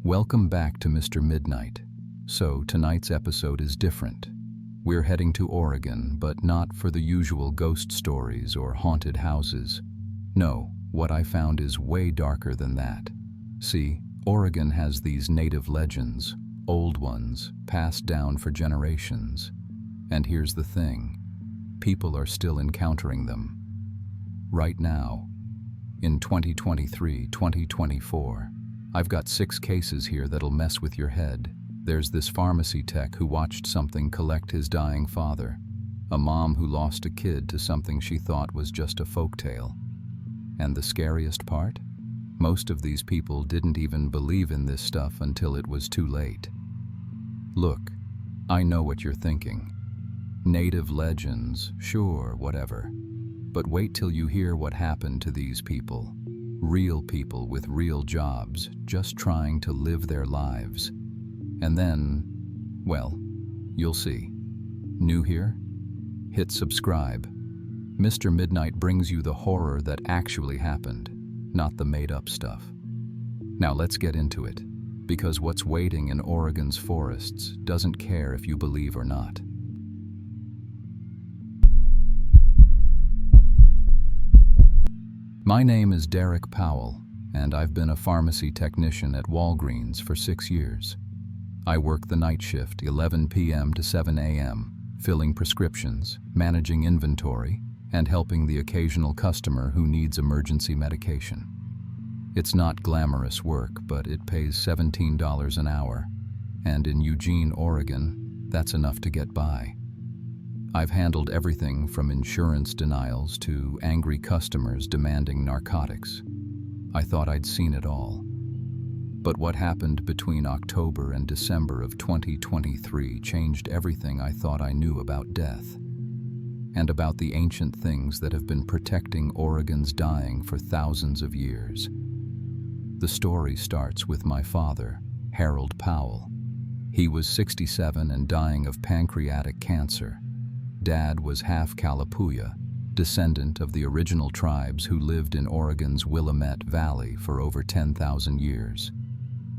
Welcome back to Mr. Midnight. So, tonight's episode is different. We're heading to Oregon, but not for the usual ghost stories or haunted houses. No, what I found is way darker than that. See, Oregon has these native legends, old ones, passed down for generations. And here's the thing, people are still encountering them. Right now, in 2023, 2024, I've got 6 cases here that'll mess with your head. There's this pharmacy tech who watched something collect his dying father, a mom who lost a kid to something she thought was just a folktale. And the scariest part? Most of these people didn't even believe in this stuff until it was too late. Look, I know what you're thinking. Native legends, sure, whatever. But wait till you hear what happened to these people. Real people with real jobs, just trying to live their lives. And then, well, you'll see. New here? Hit subscribe. Mr. Midnight brings you the horror that actually happened, not the made-up stuff. Now let's get into it, because what's waiting in Oregon's forests doesn't care if you believe or not. My name is Derek Powell, and I've been a pharmacy technician at Walgreens for 6 years. I work the night shift, 11 p.m. to 7 a.m., filling prescriptions, managing inventory, and helping the occasional customer who needs emergency medication. It's not glamorous work, but it pays $17 an hour, and in Eugene, Oregon, that's enough to get by. I've handled everything from insurance denials to angry customers demanding narcotics. I thought I'd seen it all. But what happened between October and December of 2023 changed everything I thought I knew about death, and about the ancient things that have been protecting Oregon's dying for thousands of years. The story starts with my father, Harold Powell. He was 67 and dying of pancreatic cancer. Dad was half Kalapuya, descendant of the original tribes who lived in Oregon's Willamette Valley for over 10,000 years.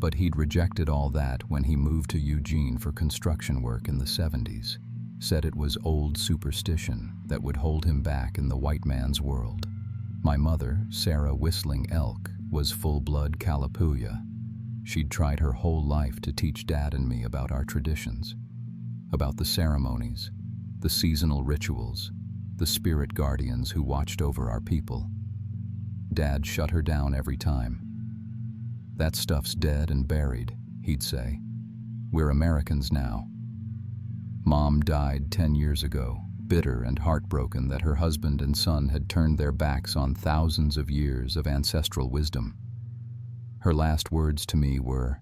But he'd rejected all that when he moved to Eugene for construction work in the 70s. Said it was old superstition that would hold him back in the white man's world. My mother, Sarah Whistling Elk, was full-blood Kalapuya. She'd tried her whole life to teach Dad and me about our traditions, about the ceremonies, the seasonal rituals, the spirit guardians who watched over our people. Dad shut her down every time. That stuff's dead and buried, he'd say. We're Americans now. Mom died 10 years ago, bitter and heartbroken that her husband and son had turned their backs on thousands of years of ancestral wisdom. Her last words to me were,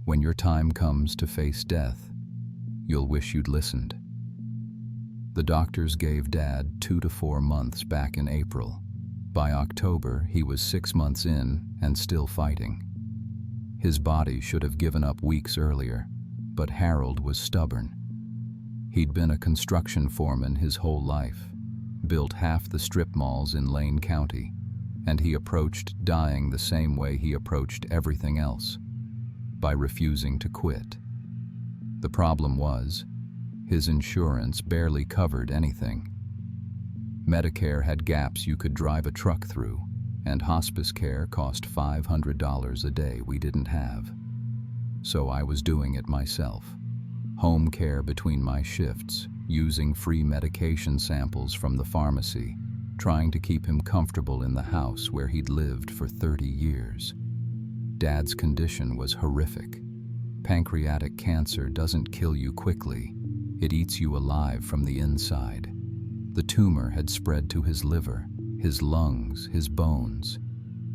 "When your time comes to face death, you'll wish you'd listened." The doctors gave Dad 2 to 4 months back in April. By October, he was 6 months in and still fighting. His body should have given up weeks earlier, but Harold was stubborn. He'd been a construction foreman his whole life, built half the strip malls in Lane County, and he approached dying the same way he approached everything else, by refusing to quit. The problem was, his insurance barely covered anything. Medicare had gaps you could drive a truck through, and hospice care cost $500 a day we didn't have. So I was doing it myself. Home care between my shifts, using free medication samples from the pharmacy, trying to keep him comfortable in the house where he'd lived for 30 years. Dad's condition was horrific. Pancreatic cancer doesn't kill you quickly. It eats you alive from the inside. The tumor had spread to his liver, his lungs, his bones.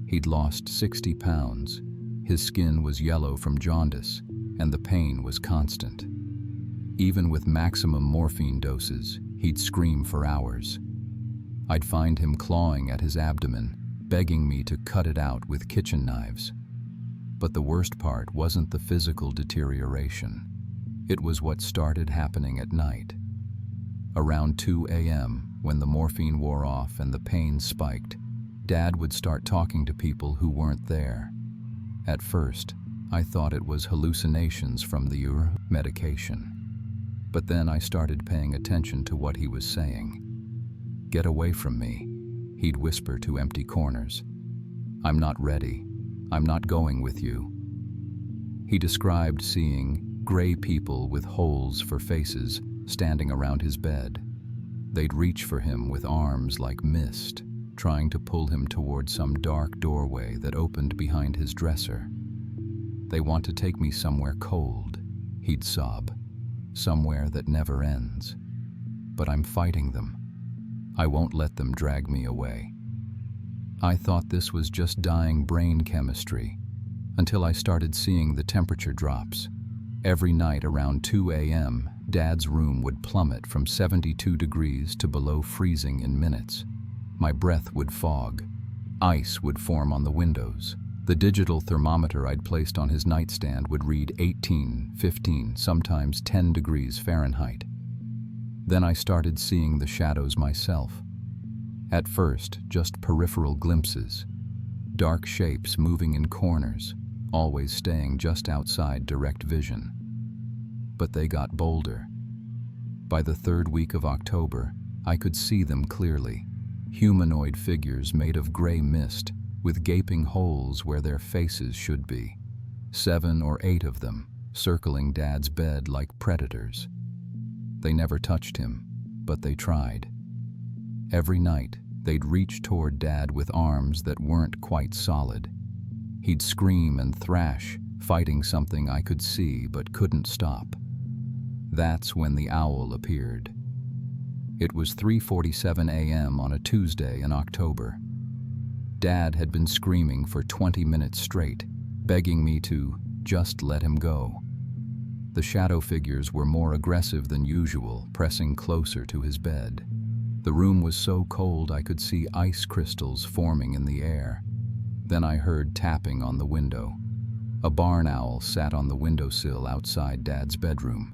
He'd lost 60 pounds. His skin was yellow from jaundice, and the pain was constant. Even with maximum morphine doses, he'd scream for hours. I'd find him clawing at his abdomen, begging me to cut it out with kitchen knives. But the worst part wasn't the physical deterioration. It was what started happening at night. Around 2 a.m., when the morphine wore off and the pain spiked, Dad would start talking to people who weren't there. At first, I thought it was hallucinations from the medication. But then I started paying attention to what he was saying. "Get away from me," he'd whisper to empty corners. "I'm not ready. I'm not going with you." He described seeing gray people with holes for faces standing around his bed. They'd reach for him with arms like mist, trying to pull him toward some dark doorway that opened behind his dresser. "They want to take me somewhere cold," he'd sob, "somewhere that never ends. But I'm fighting them. I won't let them drag me away." I thought this was just dying brain chemistry, until I started seeing the temperature drops. Every night around 2 a.m., Dad's room would plummet from 72 degrees to below freezing in minutes. My breath would fog. Ice would form on the windows. The digital thermometer I'd placed on his nightstand would read 18, 15, sometimes 10 degrees Fahrenheit. Then I started seeing the shadows myself. At first, just peripheral glimpses. Dark shapes moving in corners, always staying just outside direct vision. But they got bolder. By the third week of October, I could see them clearly. Humanoid figures made of gray mist, with gaping holes where their faces should be. 7 or 8 of them, circling Dad's bed like predators. They never touched him, but they tried. Every night, they'd reach toward Dad with arms that weren't quite solid. He'd scream and thrash, fighting something I could see but couldn't stop. That's when the owl appeared. It was 3:47 a.m. on a Tuesday in October. Dad had been screaming for 20 minutes straight, begging me to just let him go. The shadow figures were more aggressive than usual, pressing closer to his bed. The room was so cold I could see ice crystals forming in the air. Then I heard tapping on the window. A barn owl sat on the windowsill outside Dad's bedroom.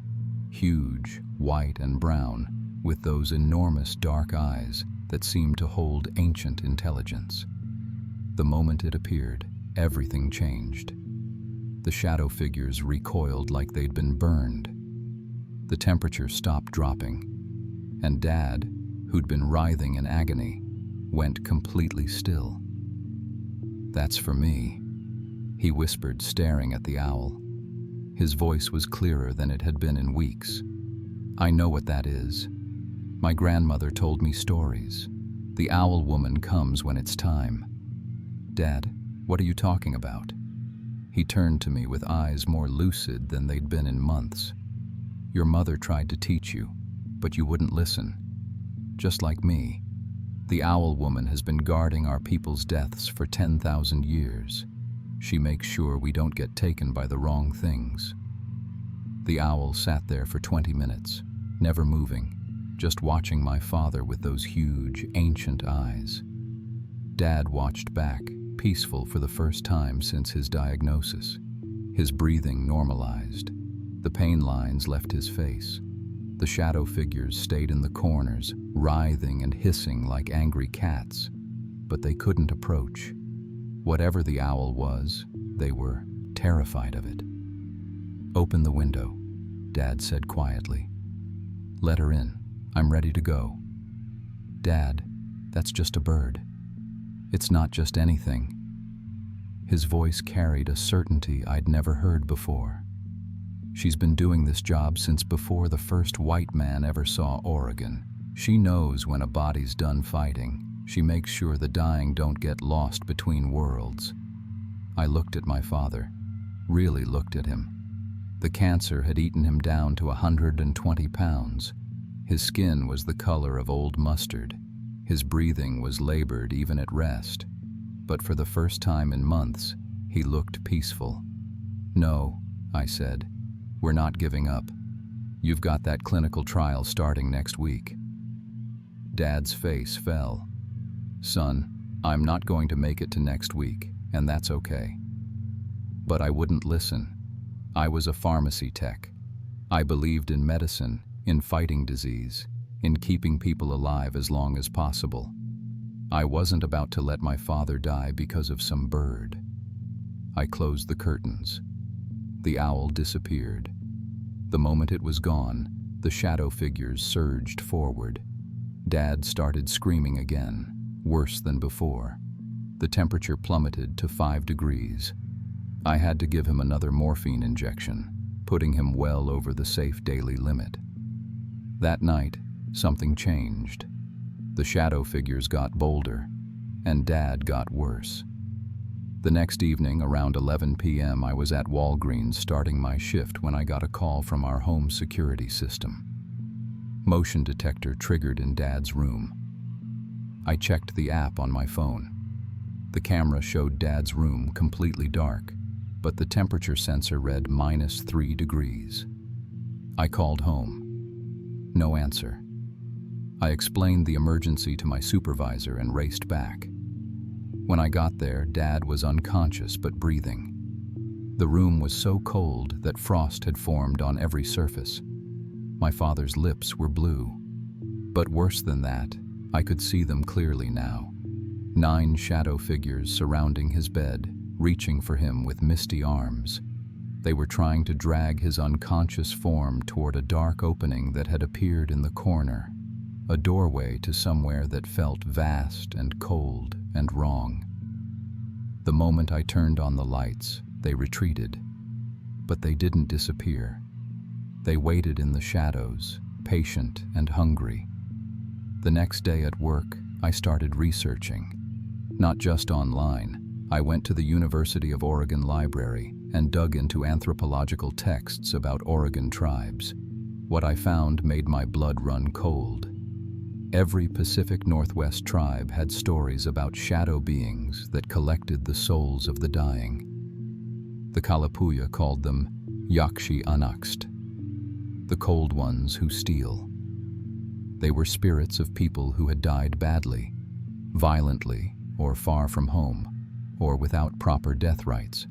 Huge, white and brown, with those enormous dark eyes that seemed to hold ancient intelligence. The moment it appeared, everything changed. The shadow figures recoiled like they'd been burned. The temperature stopped dropping, and Dad, who'd been writhing in agony, went completely still. "That's for me," he whispered, staring at the owl. His voice was clearer than it had been in weeks. "I know what that is. My grandmother told me stories. The owl woman comes when it's time." "Dad, what are you talking about?" He turned to me with eyes more lucid than they'd been in months. "Your mother tried to teach you, but you wouldn't listen. Just like me. The owl woman has been guarding our people's deaths for 10,000 years. She makes sure we don't get taken by the wrong things." The owl sat there for 20 minutes, never moving, just watching my father with those huge, ancient eyes. Dad watched back, peaceful for the first time since his diagnosis. His breathing normalized. The pain lines left his face. The shadow figures stayed in the corners, writhing and hissing like angry cats, but they couldn't approach. Whatever the owl was, they were terrified of it. "Open the window," Dad said quietly. "Let her in. I'm ready to go." "Dad, that's just a bird. It's not just anything." His voice carried a certainty I'd never heard before. "She's been doing this job since before the first white man ever saw Oregon. She knows when a body's done fighting. She makes sure the dying don't get lost between worlds." I looked at my father, really looked at him. The cancer had eaten him down to 120 pounds. His skin was the color of old mustard. His breathing was labored even at rest. But for the first time in months, he looked peaceful. "No," I said, "we're not giving up. You've got that clinical trial starting next week." Dad's face fell. "Son, I'm not going to make it to next week, and that's okay." But I wouldn't listen. I was a pharmacy tech. I believed in medicine, in fighting disease, in keeping people alive as long as possible. I wasn't about to let my father die because of some bird. I closed the curtains, The owl disappeared. The moment it was gone, the shadow figures surged forward. Dad started screaming again, worse than before. The temperature plummeted to 5 degrees. I had to give him another morphine injection, putting him well over the safe daily limit. That night, something changed. The shadow figures got bolder, and Dad got worse. The next evening, around 11 p.m., I was at Walgreens starting my shift when I got a call from our home security system. Motion detector triggered in Dad's room. I checked the app on my phone. The camera showed Dad's room completely dark, but the temperature sensor read -3 degrees. I called home. No answer. I explained the emergency to my supervisor and raced back. When I got there, Dad was unconscious but breathing. The room was so cold that frost had formed on every surface. My father's lips were blue. But worse than that, I could see them clearly now. 9 shadow figures surrounding his bed, reaching for him with misty arms. They were trying to drag his unconscious form toward a dark opening that had appeared in the corner, a doorway to somewhere that felt vast and cold and wrong. The moment I turned on the lights, they retreated. But they didn't disappear. They waited in the shadows, patient and hungry. The next day at work, I started researching. Not just online. I went to the University of Oregon Library and dug into anthropological texts about Oregon tribes. What I found made my blood run cold. Every Pacific Northwest tribe had stories about shadow beings that collected the souls of the dying. The Kalapuya called them Yakshi untouched, the cold ones who steal. They were spirits of people who had died badly, violently, or far from home, or without proper death rites.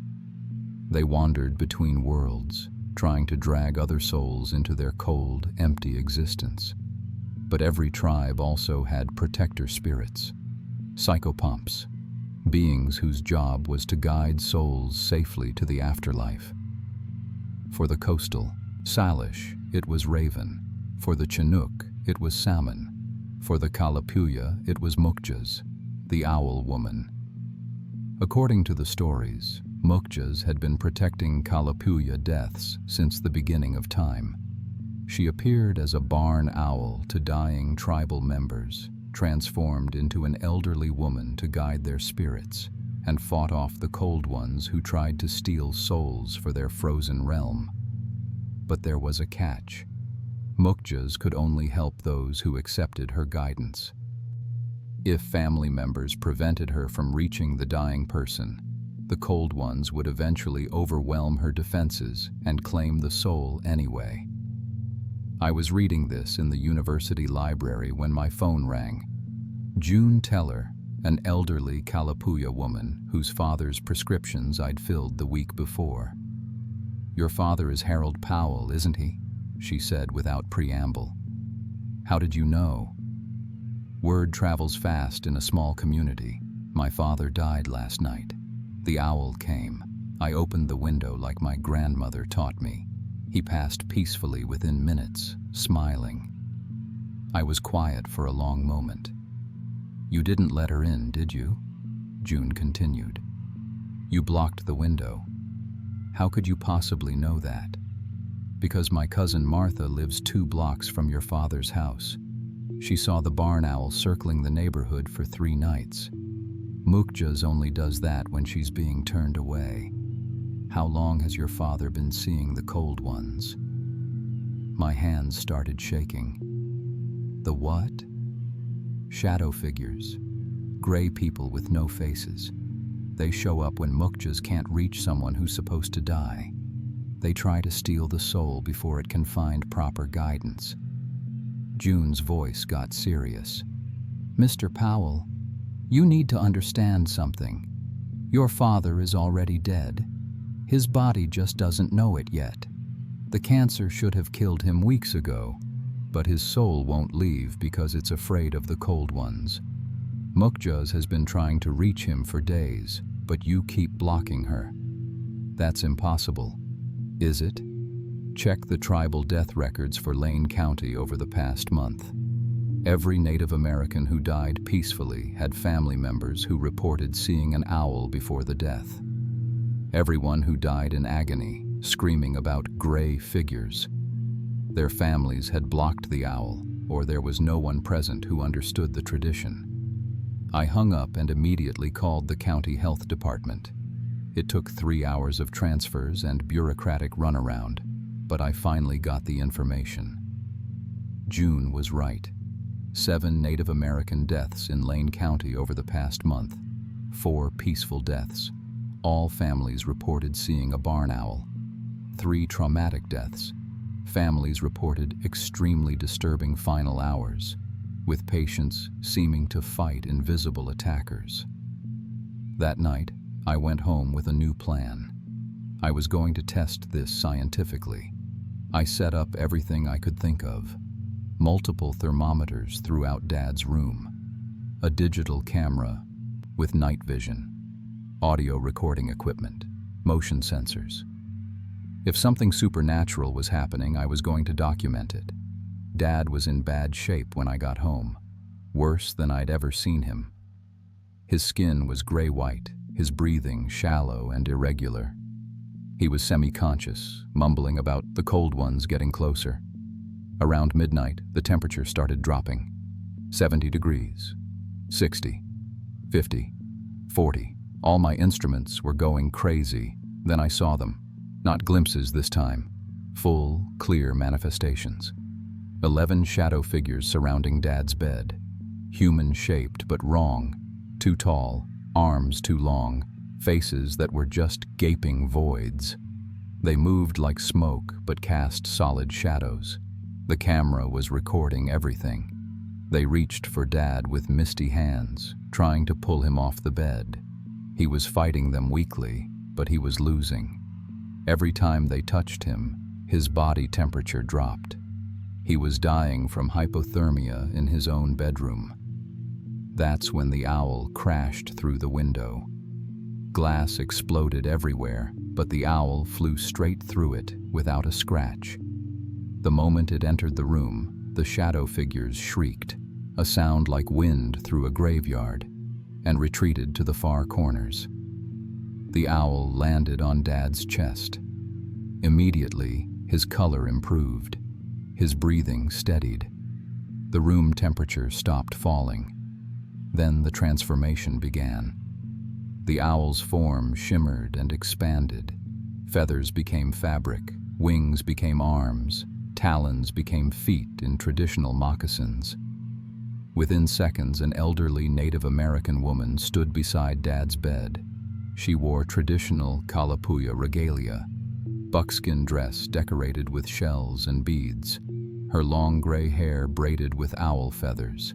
They wandered between worlds, trying to drag other souls into their cold, empty existence. But every tribe also had protector spirits, psychopomps, beings whose job was to guide souls safely to the afterlife. For the coastal, Salish, it was raven. For the Chinook, it was salmon. For the Kalapuya, it was Mukjas, the owl woman. According to the stories, Mukjas had been protecting Kalapuya deaths since the beginning of time. She appeared as a barn owl to dying tribal members, transformed into an elderly woman to guide their spirits, and fought off the cold ones who tried to steal souls for their frozen realm. But there was a catch. Mukjas could only help those who accepted her guidance. If family members prevented her from reaching the dying person, the cold ones would eventually overwhelm her defenses and claim the soul anyway. I was reading this in the university library when my phone rang. June Teller, an elderly Kalapuya woman whose father's prescriptions I'd filled the week before. "Your father is Harold Powell, isn't he?" she said without preamble. "How did you know?" "Word travels fast in a small community. My father died last night. The owl came. I opened the window like my grandmother taught me. He passed peacefully within minutes, smiling." I was quiet for a long moment. "You didn't let her in, did you?" June continued. "You blocked the window. How could you possibly know that?" "Because my cousin Martha lives 2 blocks from your father's house. She saw the barn owl circling the neighborhood for 3 nights. Mukjas only does that when she's being turned away. How long has your father been seeing the cold ones?" My hands started shaking. "The what?" "Shadow figures. Gray people with no faces. They show up when Mukjas can't reach someone who's supposed to die. They try to steal the soul before it can find proper guidance." June's voice got serious. "Mr. Powell, you need to understand something. Your father is already dead. His body just doesn't know it yet. The cancer should have killed him weeks ago, but his soul won't leave because it's afraid of the cold ones. Mukjas has been trying to reach him for days, but you keep blocking her. That's impossible. Is it? Check the tribal death records for Lane County over the past month. Every Native American who died peacefully had family members who reported seeing an owl before the death. Everyone who died in agony, screaming about gray figures. Their families had blocked the owl, or there was no one present who understood the tradition. I hung up and immediately called the county health department. It took 3 hours of transfers and bureaucratic runaround, but I finally got the information. June was right. 7 Native American deaths in Lane County over the past month. 4 peaceful deaths. All families reported seeing a barn owl. 3 traumatic deaths. Families reported extremely disturbing final hours, with patients seeming to fight invisible attackers. That night, I went home with a new plan. I was going to test this scientifically. I set up everything I could think of. Multiple thermometers throughout Dad's room, a digital camera with night vision, audio recording equipment, motion sensors. If something supernatural was happening, I was going to document it. Dad was in bad shape when I got home, worse than I'd ever seen him. His skin was gray-white, his breathing shallow and irregular. He was semi-conscious, mumbling about the cold ones getting closer. Around midnight, the temperature started dropping. 70 degrees, 60, 50, 40. All my instruments were going crazy. Then I saw them. Not glimpses this time. Full, clear manifestations. 11 shadow figures surrounding Dad's bed. Human-shaped but wrong. Too tall, arms too long, faces that were just gaping voids. They moved like smoke but cast solid shadows. The camera was recording everything. They reached for Dad with misty hands, trying to pull him off the bed. He was fighting them weakly, but he was losing. Every time they touched him, his body temperature dropped. He was dying from hypothermia in his own bedroom. That's when the owl crashed through the window. Glass exploded everywhere, but the owl flew straight through it without a scratch. The moment it entered the room, the shadow figures shrieked, a sound like wind through a graveyard, and retreated to the far corners. The owl landed on Dad's chest. Immediately, his color improved. His breathing steadied. The room temperature stopped falling. Then the transformation began. The owl's form shimmered and expanded. Feathers became fabric, wings became arms, talons became feet in traditional moccasins. Within seconds, an elderly Native American woman stood beside Dad's bed. She wore traditional Kalapuya regalia, buckskin dress decorated with shells and beads, her long gray hair braided with owl feathers.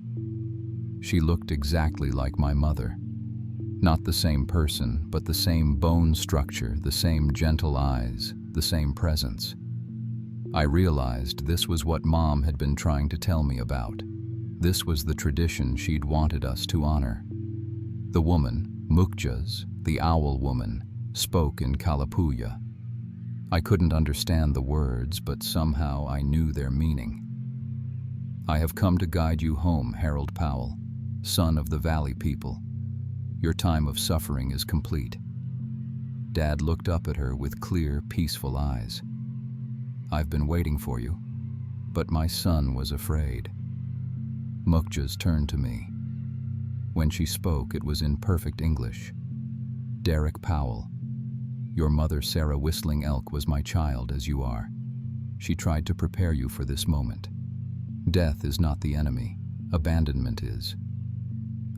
She looked exactly like my mother. Not the same person, but the same bone structure, the same gentle eyes, the same presence. I realized this was what Mom had been trying to tell me about. This was the tradition she'd wanted us to honor. The woman, Mukjas, the owl woman, spoke in Kalapuya. I couldn't understand the words, but somehow I knew their meaning. I have come to guide you home, Harold Powell, son of the Valley people. Your time of suffering is complete. Dad looked up at her with clear, peaceful eyes. I've been waiting for you, but my son was afraid. Mukjas turned to me. When she spoke, it was in perfect English. Derek Powell, your mother Sarah Whistling Elk was my child as you are. She tried to prepare you for this moment. Death is not the enemy, abandonment is.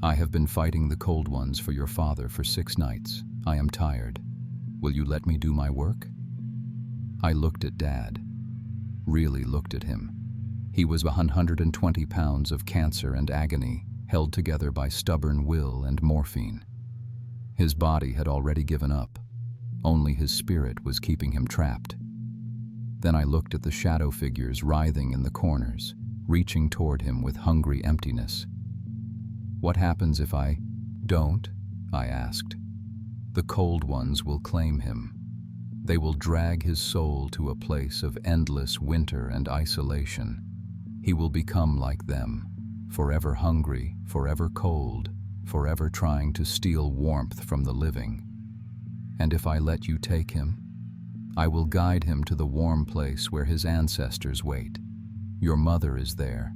I have been fighting the cold ones for your father for 6 nights. I am tired. Will you let me do my work? I looked at Dad. Really looked at him. He was 120 pounds of cancer and agony, held together by stubborn will and morphine. His body had already given up. Only his spirit was keeping him trapped. Then I looked at the shadow figures writhing in the corners, reaching toward him with hungry emptiness. What happens if I don't? I asked. The cold ones will claim him. They will drag his soul to a place of endless winter and isolation. He will become like them, forever hungry, forever cold, forever trying to steal warmth from the living. And if I let you take him, I will guide him to the warm place where his ancestors wait. Your mother is there.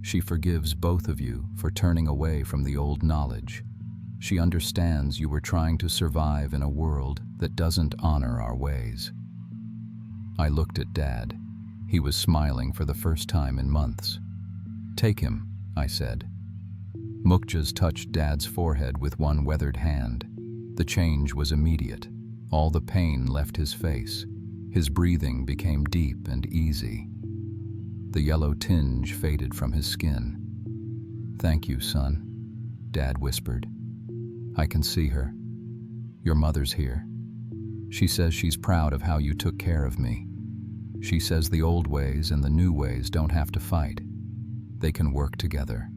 She forgives both of you for turning away from the old knowledge. She understands you were trying to survive in a world that doesn't honor our ways. I looked at Dad. He was smiling for the first time in months. Take him, I said. Mukjaz touched Dad's forehead with one weathered hand. The change was immediate. All the pain left his face. His breathing became deep and easy. The yellow tinge faded from his skin. Thank you, son, Dad whispered. I can see her. Your mother's here. She says she's proud of how you took care of me. She says the old ways and the new ways don't have to fight. They can work together.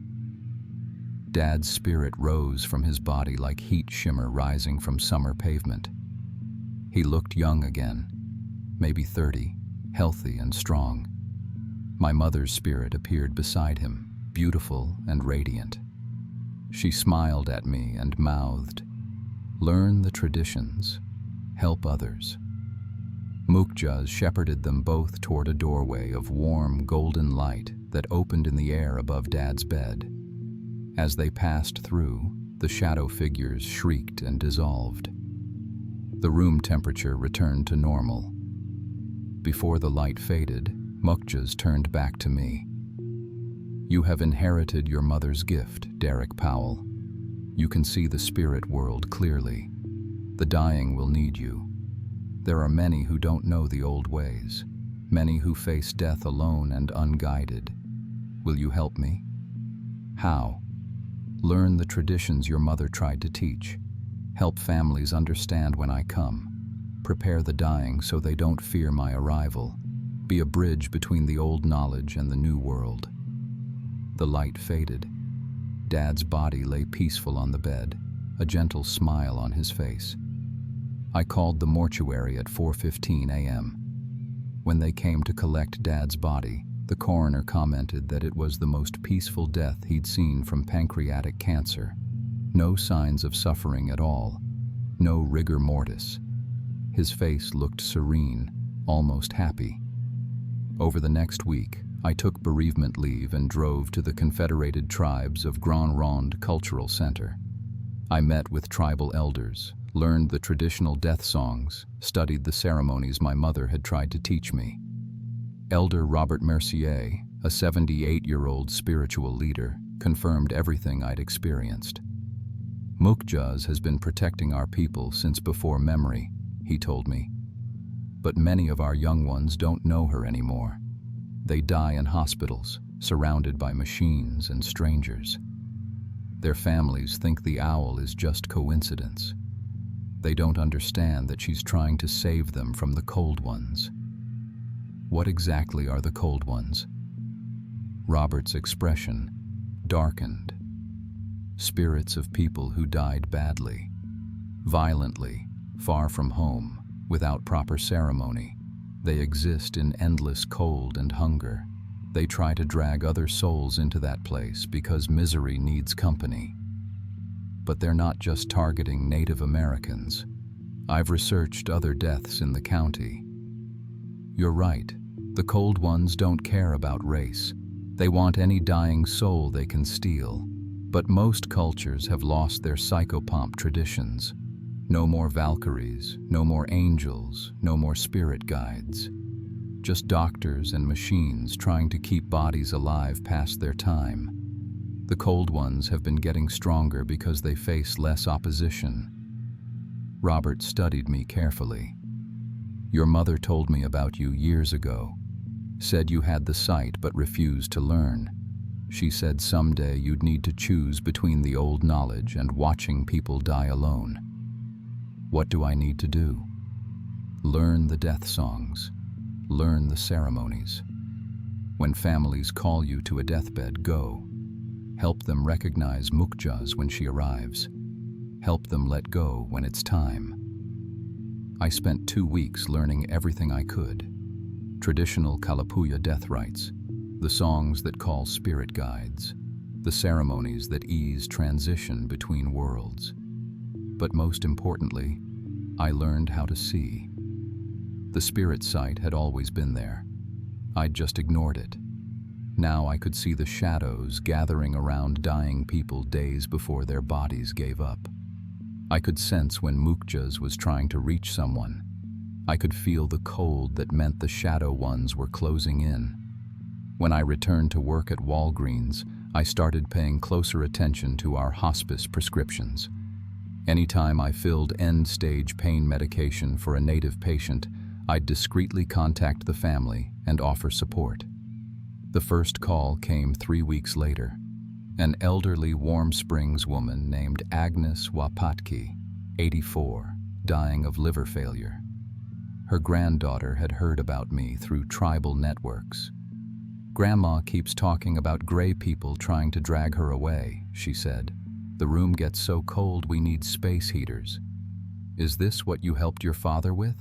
Dad's spirit rose from his body like heat shimmer rising from summer pavement. He looked young again, maybe 30, healthy and strong. My mother's spirit appeared beside him, beautiful and radiant. She smiled at me and mouthed, "Learn the traditions, help others." Mukjaz shepherded them both toward a doorway of warm, golden light that opened in the air above Dad's bed. As they passed through, the shadow figures shrieked and dissolved. The room temperature returned to normal. Before the light faded, Mukjaz turned back to me. You have inherited your mother's gift, Derek Powell. You can see the spirit world clearly. The dying will need you. There are many who don't know the old ways, many who face death alone and unguided. Will you help me? How? Learn the traditions your mother tried to teach. Help families understand when I come. Prepare the dying so they don't fear my arrival. Be a bridge between the old knowledge and the new world. The light faded. Dad's body lay peaceful on the bed, a gentle smile on his face. I called the mortuary at 4:15 a.m. When they came to collect Dad's body, the coroner commented that it was the most peaceful death he'd seen from pancreatic cancer. No signs of suffering at all. No rigor mortis. His face looked serene, almost happy. Over the next week, I took bereavement leave and drove to the Confederated Tribes of Grand Ronde Cultural Center. I met with tribal elders, learned the traditional death songs, studied the ceremonies my mother had tried to teach me. Elder Robert Mercier, a 78-year-old spiritual leader, confirmed everything I'd experienced. Mukjaz has been protecting our people since before memory, he told me. But many of our young ones don't know her anymore. They die in hospitals, surrounded by machines and strangers. Their families think the owl is just coincidence. They don't understand that she's trying to save them from the cold ones. What exactly are the cold ones? Robert's expression darkened. Spirits of people who died badly, violently, far from home, without proper ceremony. They exist in endless cold and hunger. They try to drag other souls into that place because misery needs company. But they're not just targeting Native Americans. I've researched other deaths in the county. You're right. The cold ones don't care about race. They want any dying soul they can steal. But most cultures have lost their psychopomp traditions. No more Valkyries, no more angels, no more spirit guides. Just doctors and machines trying to keep bodies alive past their time. The cold ones have been getting stronger because they face less opposition. Robert studied me carefully. Your mother told me about you years ago. Said you had the sight but refused to learn. She said someday you'd need to choose between the old knowledge and watching people die alone. What do I need to do? Learn the death songs. Learn the ceremonies. When families call you to a deathbed, go. Help them recognize Mukjaz when she arrives. Help them let go when it's time. I spent 2 weeks learning everything I could. Traditional Kalapuya death rites, the songs that call spirit guides, the ceremonies that ease transition between worlds. But most importantly, I learned how to see. The spirit sight had always been there. I'd just ignored it. Now I could see the shadows gathering around dying people days before their bodies gave up. I could sense when Mukjas was trying to reach someone. I could feel the cold that meant the shadow ones were closing in. When I returned to work at Walgreens, I started paying closer attention to our hospice prescriptions. Anytime I filled end-stage pain medication for a native patient, I'd discreetly contact the family and offer support. The first call came 3 weeks later. An elderly Warm Springs woman named Agnes Wapatki, 84, dying of liver failure. Her granddaughter had heard about me through tribal networks. "Grandma keeps talking about gray people trying to drag her away," she said. "The room gets so cold we need space heaters. Is this what you helped your father with?"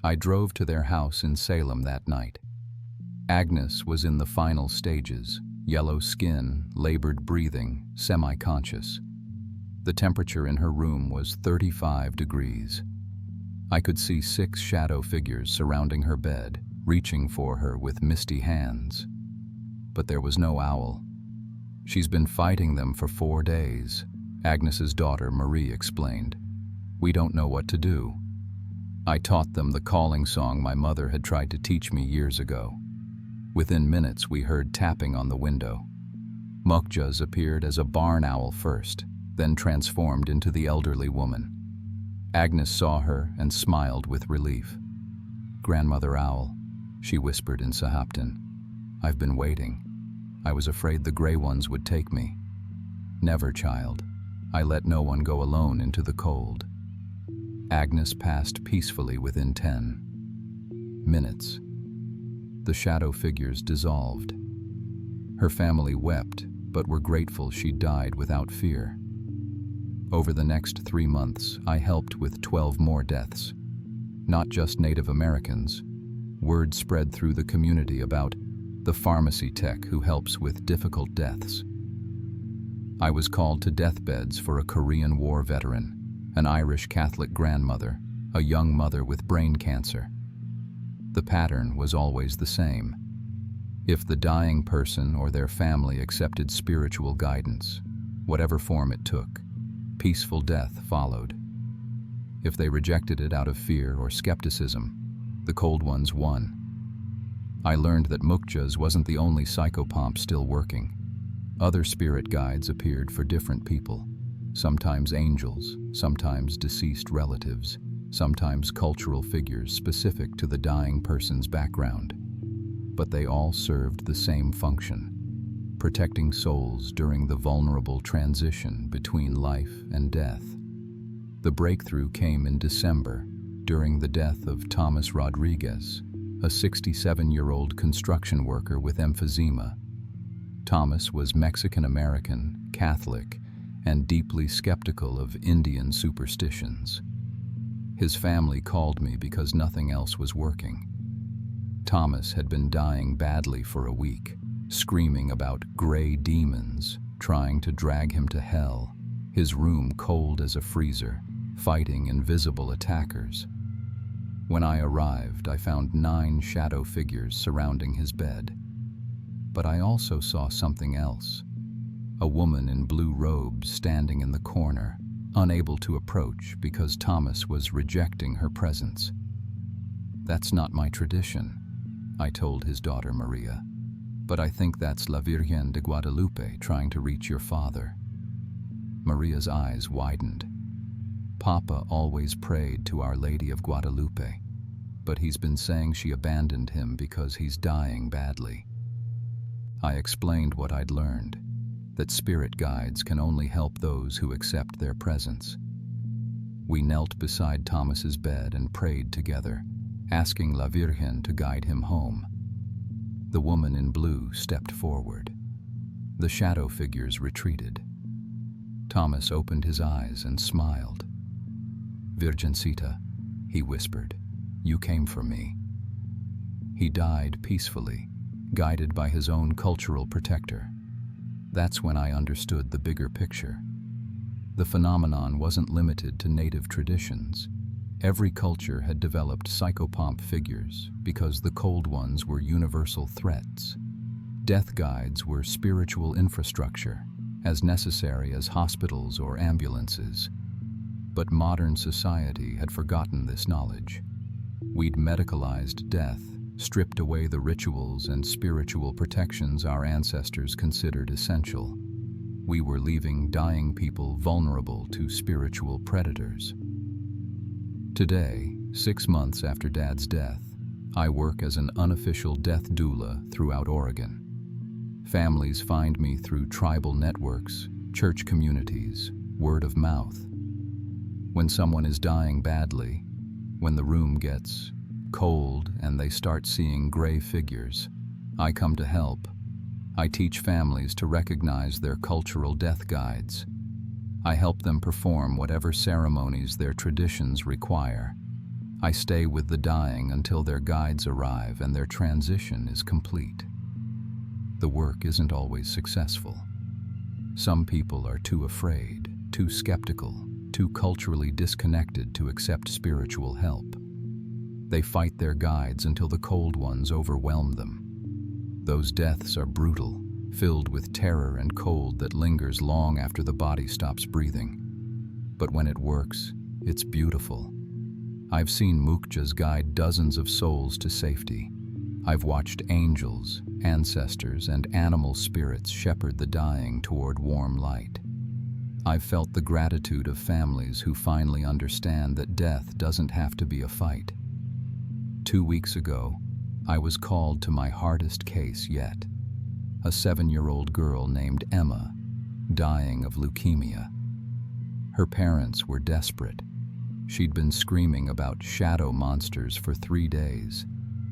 I drove to their house in Salem that night. Agnes was in the final stages, yellow skin, labored breathing, semi-conscious. The temperature in her room was 35 degrees. I could see 6 shadow figures surrounding her bed, reaching for her with misty hands. But there was no owl. "She's been fighting them for 4 days," Agnes's daughter Marie explained. "We don't know what to do." I taught them the calling song my mother had tried to teach me years ago. Within minutes, we heard tapping on the window. Mukjas appeared as a barn owl first, then transformed into the elderly woman. Agnes saw her and smiled with relief. "Grandmother Owl," she whispered in Sahaptin. "I've been waiting. I was afraid the gray ones would take me." "Never, child. I let no one go alone into the cold." Agnes passed peacefully within 10 minutes. The shadow figures dissolved. Her family wept, but were grateful she died without fear. Over the next 3 months, I helped with 12 more deaths. Not just Native Americans. Word spread through the community about the pharmacy tech who helps with difficult deaths. I was called to deathbeds for a Korean War veteran, an Irish Catholic grandmother, a young mother with brain cancer. The pattern was always the same. If the dying person or their family accepted spiritual guidance, whatever form it took, peaceful death followed. If they rejected it out of fear or skepticism, the cold ones won. I learned that Mukjas wasn't the only psychopomp still working. Other spirit guides appeared for different people, sometimes angels, sometimes deceased relatives, sometimes cultural figures specific to the dying person's background. But they all served the same function, protecting souls during the vulnerable transition between life and death. The breakthrough came in December, during the death of Thomas Rodriguez, a 67-year-old construction worker with emphysema. Thomas was Mexican-American, Catholic, and deeply skeptical of Indian superstitions. His family called me because nothing else was working. Thomas had been dying badly for a week, screaming about gray demons trying to drag him to hell, his room cold as a freezer, fighting invisible attackers. When I arrived, I found 9 shadow figures surrounding his bed. But I also saw something else. A woman in blue robes standing in the corner, unable to approach because Thomas was rejecting her presence. "That's not my tradition," I told his daughter Maria. "But I think that's La Virgen de Guadalupe trying to reach your father." Maria's eyes widened. "Papa always prayed to Our Lady of Guadalupe, but he's been saying she abandoned him because he's dying badly." I explained what I'd learned, that spirit guides can only help those who accept their presence. We knelt beside Thomas's bed and prayed together, asking La Virgen to guide him home. The woman in blue stepped forward. The shadow figures retreated. Thomas opened his eyes and smiled. "Virgencita, he whispered. You came for me. He died peacefully, guided by his own cultural protector. That's when I understood the bigger picture. The phenomenon wasn't limited to native traditions. Every culture had developed psychopomp figures because the cold ones were universal threats. Death guides were spiritual infrastructure, as necessary as hospitals or ambulances. But modern society had forgotten this knowledge. We'd medicalized death, stripped away the rituals and spiritual protections our ancestors considered essential. We were leaving dying people vulnerable to spiritual predators. Today, 6 months after Dad's death, I work as an unofficial death doula throughout Oregon. Families find me through tribal networks, church communities, word of mouth. When someone is dying badly, when the room gets cold and they start seeing gray figures, I come to help. I teach families to recognize their cultural death guides. I help them perform whatever ceremonies their traditions require. I stay with the dying until their guides arrive and their transition is complete. The work isn't always successful. Some people are too afraid, too skeptical, too culturally disconnected to accept spiritual help. They fight their guides until the cold ones overwhelm them. Those deaths are brutal, filled with terror and cold that lingers long after the body stops breathing. But when it works, it's beautiful. I've seen mukjas guide dozens of souls to safety. I've watched angels, ancestors, and animal spirits shepherd the dying toward warm light. I've felt the gratitude of families who finally understand that death doesn't have to be a fight. 2 weeks ago, I was called to my hardest case yet. A 7-year-old girl named Emma, dying of leukemia. Her parents were desperate. She'd been screaming about shadow monsters for 3 days.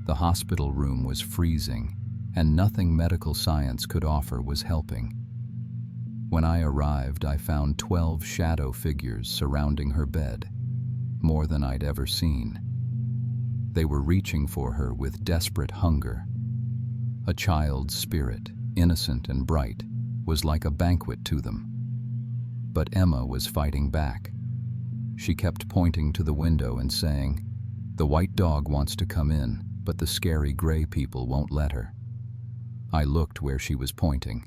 The hospital room was freezing, and nothing medical science could offer was helping. When I arrived, I found 12 shadow figures surrounding her bed, more than I'd ever seen. They were reaching for her with desperate hunger. A child's spirit, innocent and bright, was like a banquet to them. But Emma was fighting back. She kept pointing to the window and saying, "The white dog wants to come in, but the scary gray people won't let her." I looked where she was pointing.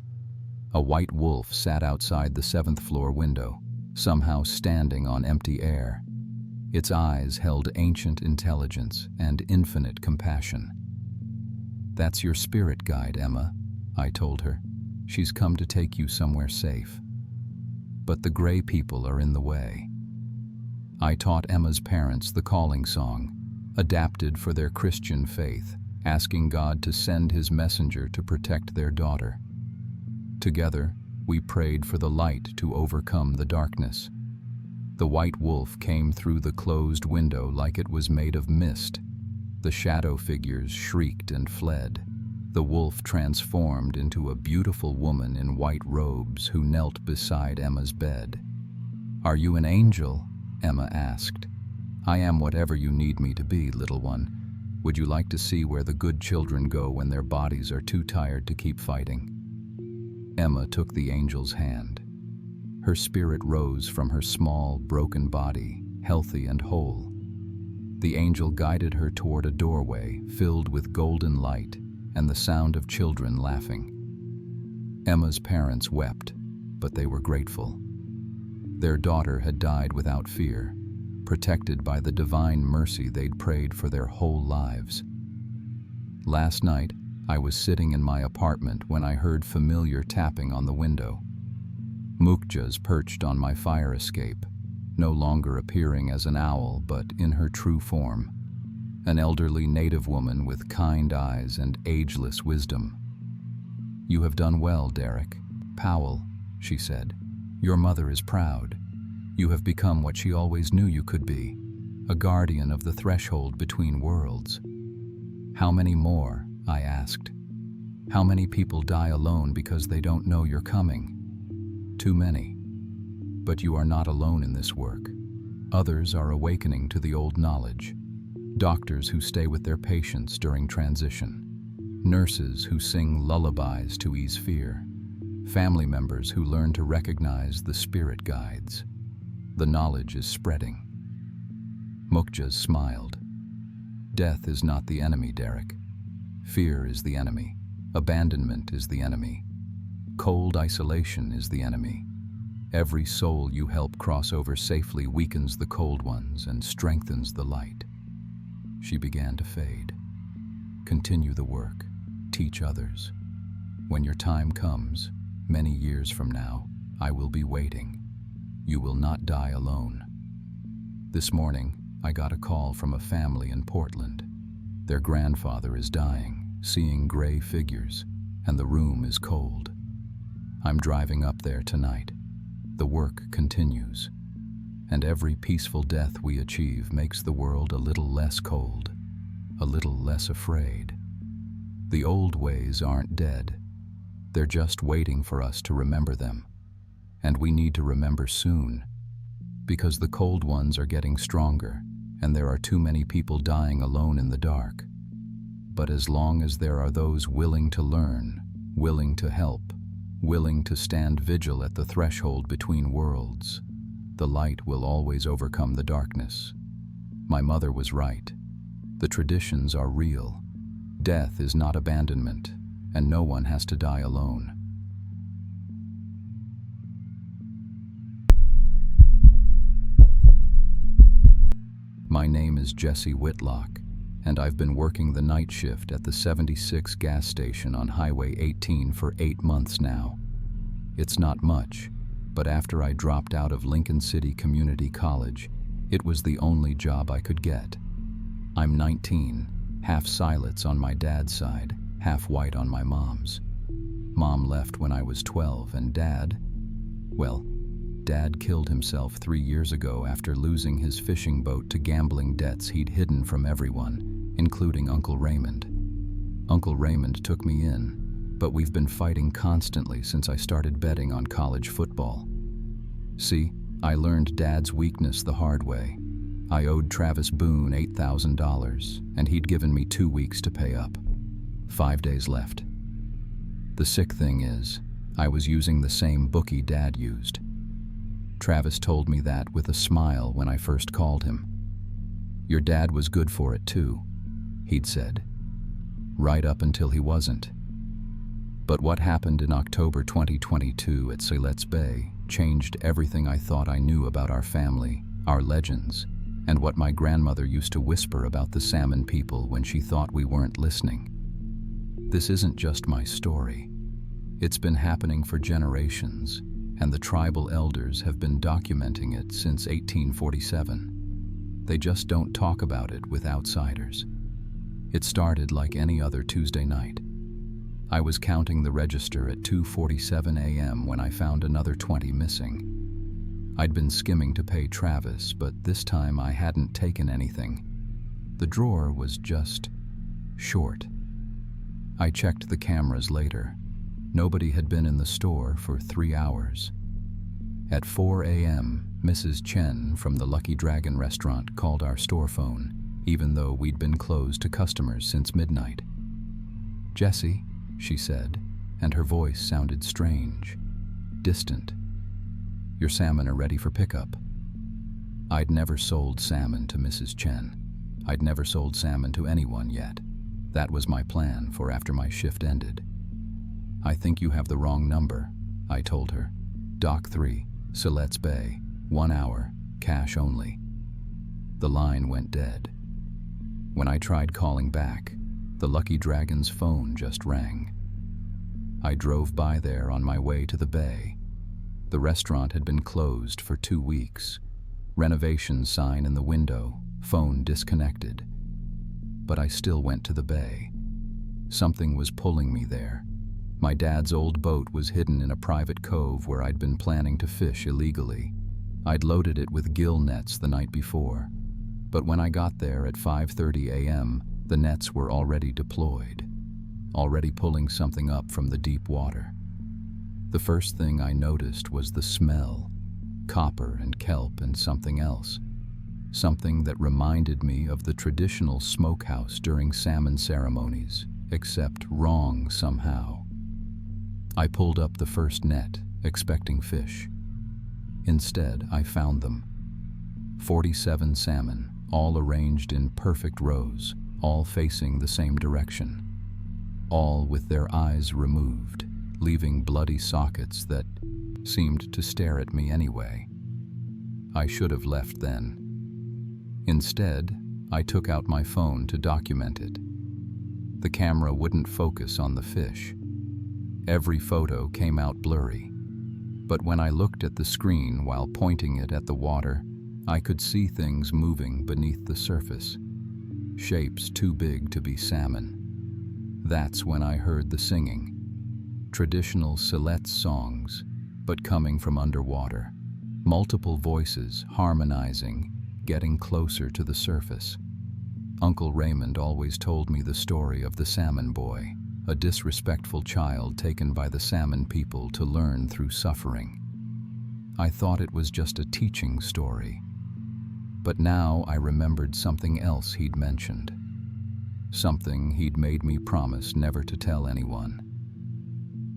A white wolf sat outside the 7th floor window, somehow standing on empty air. Its eyes held ancient intelligence and infinite compassion. "That's your spirit guide, Emma," I told her. "She's come to take you somewhere safe." But the gray people are in the way. I taught Emma's parents the calling song, adapted for their Christian faith, asking God to send his messenger to protect their daughter. Together, we prayed for the light to overcome the darkness. The white wolf came through the closed window like it was made of mist. The shadow figures shrieked and fled. The wolf transformed into a beautiful woman in white robes who knelt beside Emma's bed. "Are you an angel?" Emma asked. "I am whatever you need me to be, little one. Would you like to see where the good children go when their bodies are too tired to keep fighting?" Emma took the angel's hand. Her spirit rose from her small, broken body, healthy and whole. The angel guided her toward a doorway filled with golden light and the sound of children laughing. Emma's parents wept, but they were grateful. Their daughter had died without fear, protected by the divine mercy they'd prayed for their whole lives. Last night, I was sitting in my apartment when I heard familiar tapping on the window. Mukjas perched on my fire escape, no longer appearing as an owl but in her true form, an elderly native woman with kind eyes and ageless wisdom. "You have done well, Derek. Powell," she said. "Your mother is proud. You have become what she always knew you could be, a guardian of the threshold between worlds." "How many more?" I asked. "How many people die alone because they don't know you're coming?" "Too many. But you are not alone in this work. Others are awakening to the old knowledge. Doctors who stay with their patients during transition. Nurses who sing lullabies to ease fear. Family members who learn to recognize the spirit guides. The knowledge is spreading. Mukjaz smiled. Death is not the enemy, Derek. Fear is the enemy. Abandonment is the enemy. Cold isolation is the enemy. Every soul you help cross over safely weakens the cold ones and strengthens the light. She began to fade. Continue the work. Teach others. When your time comes, many years from now, I will be waiting. You will not die alone. This morning, I got a call from a family in Portland. Their grandfather is dying, seeing gray figures, and the room is cold. I'm driving up there tonight. The work continues, and every peaceful death we achieve makes the world a little less cold, a little less afraid. The old ways aren't dead. They're just waiting for us to remember them. And we need to remember soon, because the cold ones are getting stronger, and there are too many people dying alone in the dark. But as long as there are those willing to learn, willing to help, willing to stand vigil at the threshold between worlds, the light will always overcome the darkness. My mother was right. The traditions are real. Death is not abandonment, and no one has to die alone. My name is Jesse Whitlock, and I've been working the night shift at the 76 gas station on Highway 18 for 8 months now. It's not much, but after I dropped out of Lincoln City Community College, it was the only job I could get. I'm 19, half Silets on my dad's side, half white on my mom's. Mom left when I was 12, and Dad killed himself 3 years ago after losing his fishing boat to gambling debts he'd hidden from everyone, including Uncle Raymond. Uncle Raymond took me in, but we've been fighting constantly since I started betting on college football. See, I learned Dad's weakness the hard way. I owed Travis Boone $8,000, and he'd given me 2 weeks to pay up. 5 days left. The sick thing is, I was using the same bookie Dad used. Travis told me that with a smile when I first called him. Your dad was good for it too, he'd said. Right up until he wasn't. But what happened in October 2022 at Silets Bay changed everything I thought I knew about our family, our legends, and what my grandmother used to whisper about the salmon people when she thought we weren't listening. This isn't just my story. It's been happening for generations, and the tribal elders have been documenting it since 1847. They just don't talk about it with outsiders. It started like any other Tuesday night. I was counting the register at 2:47 a.m. when I found another 20 missing. I'd been skimming to pay Travis, but this time I hadn't taken anything. The drawer was just short. I checked the cameras later. Nobody had been in the store for 3 hours. At 4 a.m., Mrs. Chen from the Lucky Dragon restaurant called our store phone, even though we'd been closed to customers since midnight. "Jesse," she said, and her voice sounded strange, distant. "Your salmon are ready for pickup." I'd never sold salmon to Mrs. Chen. I'd never sold salmon to anyone yet. That was my plan for after my shift ended. "I think you have the wrong number," I told her. "Dock 3, Silets Bay, 1 hour, cash only." The line went dead. When I tried calling back, the Lucky Dragon's phone just rang. I drove by there on my way to the bay. The restaurant had been closed for 2 weeks. Renovation sign in the window, phone disconnected. But I still went to the bay. Something was pulling me there. My dad's old boat was hidden in a private cove where I'd been planning to fish illegally. I'd loaded it with gill nets the night before. But when I got there at 5:30 a.m., the nets were already deployed, already pulling something up from the deep water. The first thing I noticed was the smell, copper and kelp and something else. something that reminded me of the traditional smokehouse during salmon ceremonies, except wrong somehow. I pulled up the first net, expecting fish. Instead, I found them. 47 salmon, all arranged in perfect rows, all facing the same direction. All with their eyes removed, leaving bloody sockets that seemed to stare at me anyway. I should have left then. Instead, I took out my phone to document it. The camera wouldn't focus on the fish. Every photo came out blurry. But when I looked at the screen while pointing it at the water, I could see things moving beneath the surface. Shapes too big to be salmon. That's when I heard the singing. Traditional Siletz songs, but coming from underwater. Multiple voices harmonizing, getting closer to the surface. Uncle Raymond always told me the story of the salmon boy, a disrespectful child taken by the salmon people to learn through suffering. I thought it was just a teaching story. But now I remembered something else he'd mentioned. Something he'd made me promise never to tell anyone.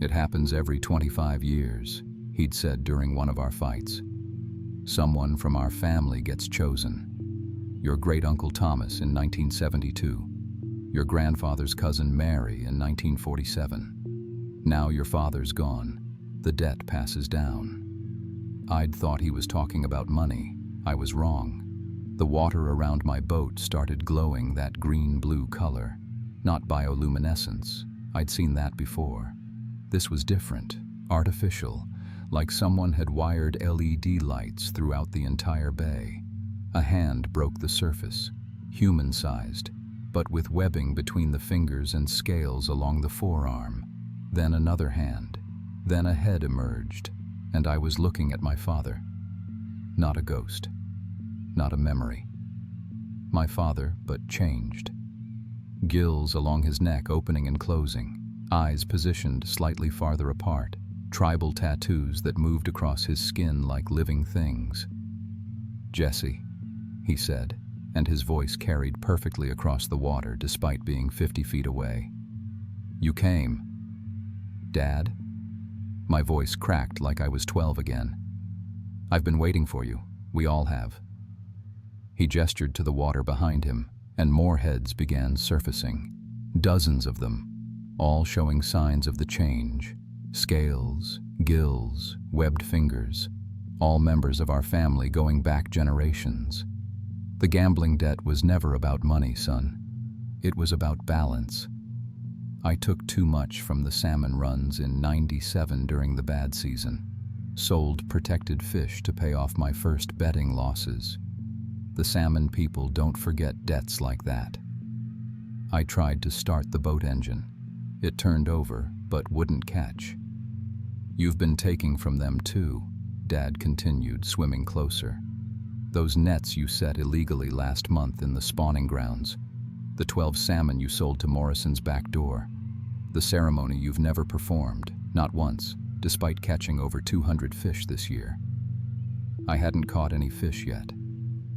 It happens every 25 years, he'd said during one of our fights. Someone from our family gets chosen. Your great-uncle Thomas in 1972. Your grandfather's cousin Mary in 1947. Now your father's gone. The debt passes down. I'd thought he was talking about money. I was wrong. The water around my boat started glowing that green-blue color. Not bioluminescence. I'd seen that before. This was different, artificial, like someone had wired LED lights throughout the entire bay. A hand broke the surface, human-sized, but with webbing between the fingers and scales along the forearm. Then another hand. Then a head emerged, and I was looking at my father. Not a ghost. Not a memory. My father, but changed. Gills along his neck opening and closing, eyes positioned slightly farther apart, tribal tattoos that moved across his skin like living things. "Jesse," he said, and his voice carried perfectly across the water despite being 50 feet away. "You came." "Dad?" My voice cracked like I was 12 again. "I've been waiting for you. We all have." He gestured to the water behind him, and more heads began surfacing. Dozens of them, all showing signs of the change. Scales, gills, webbed fingers, all members of our family going back generations. The gambling debt was never about money, son. It was about balance. I took too much from the salmon runs in '97 during the bad season. Sold protected fish to pay off my first betting losses. The salmon people don't forget debts like that. I tried to start the boat engine. It turned over, but wouldn't catch. "You've been taking from them too," Dad continued, swimming closer. "Those nets you set illegally last month in the spawning grounds. The 12 salmon you sold to Morrison's back door. The ceremony you've never performed, not once, despite catching over 200 fish this year." I hadn't caught any fish yet.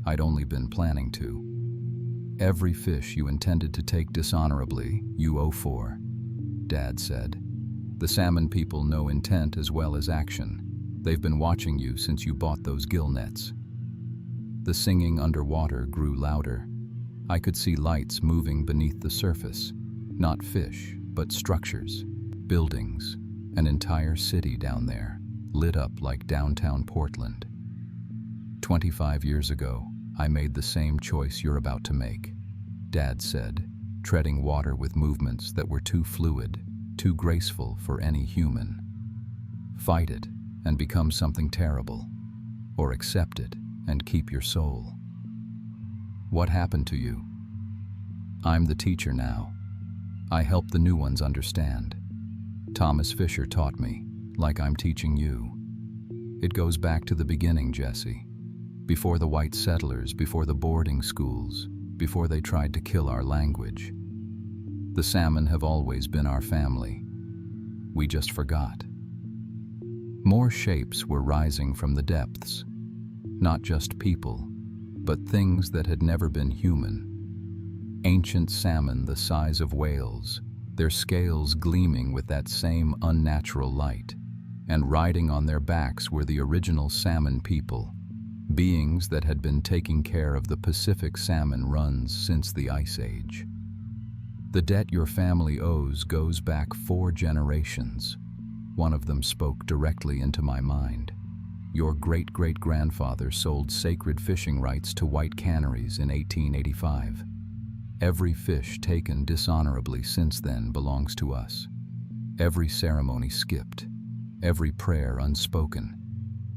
I'd only been planning to. "Every fish you intended to take dishonorably, you owe for," Dad said. "The salmon people know intent as well as action. They've been watching you since you bought those gill nets." The singing underwater grew louder. I could see lights moving beneath the surface. Not fish, but structures, buildings, an entire city down there, lit up like downtown Portland. 25 years ago, I made the same choice you're about to make, Dad said, treading water with movements that were too fluid, too graceful for any human. "Fight it and become something terrible, or accept it and keep your soul." What happened to you? I'm the teacher now. I help the new ones understand. Thomas Fisher taught me, like I'm teaching you. It goes back to the beginning, Jesse. Before the white settlers, before the boarding schools, before they tried to kill our language. The salmon have always been our family. We just forgot. More shapes were rising from the depths. Not just people, but things that had never been human. Ancient salmon the size of whales, their scales gleaming with that same unnatural light, and riding on their backs were the original salmon people, beings that had been taking care of the Pacific salmon runs since the Ice Age. The debt your family owes goes back 4 generations. One of them spoke directly into my mind. Your great-great-grandfather sold sacred fishing rights to white canneries in 1885. Every fish taken dishonorably since then belongs to us. Every ceremony skipped, every prayer unspoken,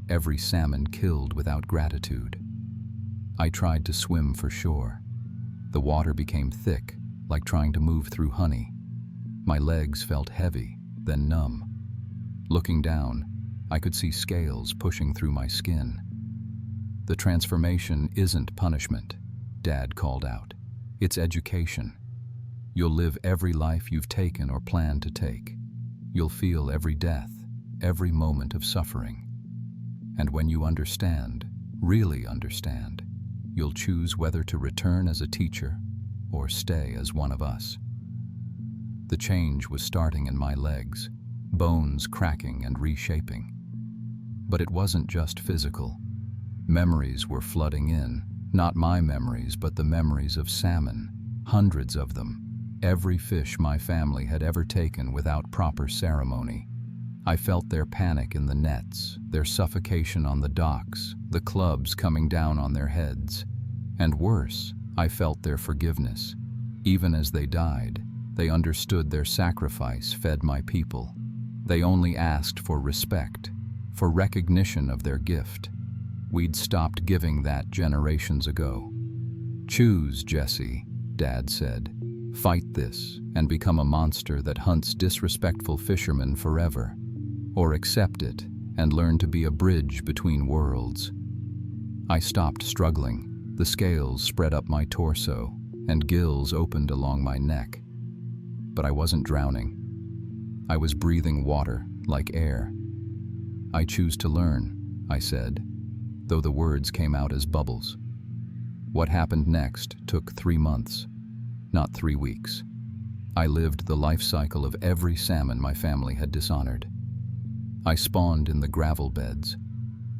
every salmon killed without gratitude. I tried to swim for shore. The water became thick, like trying to move through honey. My legs felt heavy, then numb. Looking down, I could see scales pushing through my skin. The transformation isn't punishment, Dad called out. It's education. You'll live every life you've taken or plan to take. You'll feel every death, every moment of suffering. And when you understand, really understand, you'll choose whether to return as a teacher or stay as one of us. The change was starting in my legs, bones cracking and reshaping. But it wasn't just physical. Memories were flooding in, not my memories, but the memories of salmon, hundreds of them, every fish my family had ever taken without proper ceremony. I felt their panic in the nets, their suffocation on the docks, the clubs coming down on their heads. And worse, I felt their forgiveness. Even as they died, they understood their sacrifice fed my people. They only asked for respect, for recognition of their gift. We'd stopped giving that generations ago. Choose, Jesse, Dad said. Fight this and become a monster that hunts disrespectful fishermen forever. Or accept it and learn to be a bridge between worlds. I stopped struggling. The scales spread up my torso and gills opened along my neck. But I wasn't drowning. I was breathing water like air. I choose to learn, I said, though the words came out as bubbles. What happened next took 3 months, not 3 weeks. I lived the life cycle of every salmon my family had dishonored. I spawned in the gravel beds.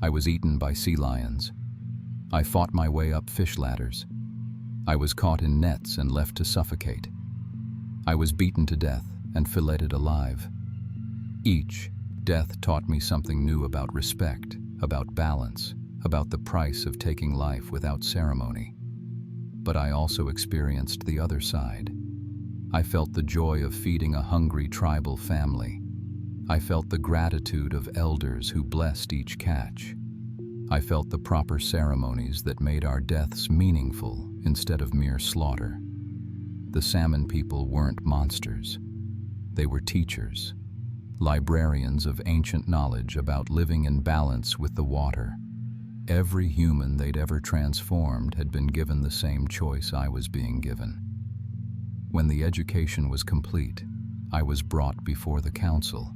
I was eaten by sea lions. I fought my way up fish ladders. I was caught in nets and left to suffocate. I was beaten to death and filleted alive. Each death taught me something new about respect, about balance, about the price of taking life without ceremony. But I also experienced the other side. I felt the joy of feeding a hungry tribal family. I felt the gratitude of elders who blessed each catch. I felt the proper ceremonies that made our deaths meaningful instead of mere slaughter. The salmon people weren't monsters. They were teachers, librarians of ancient knowledge about living in balance with the water. Every human they'd ever transformed had been given the same choice I was being given. When the education was complete, I was brought before the council.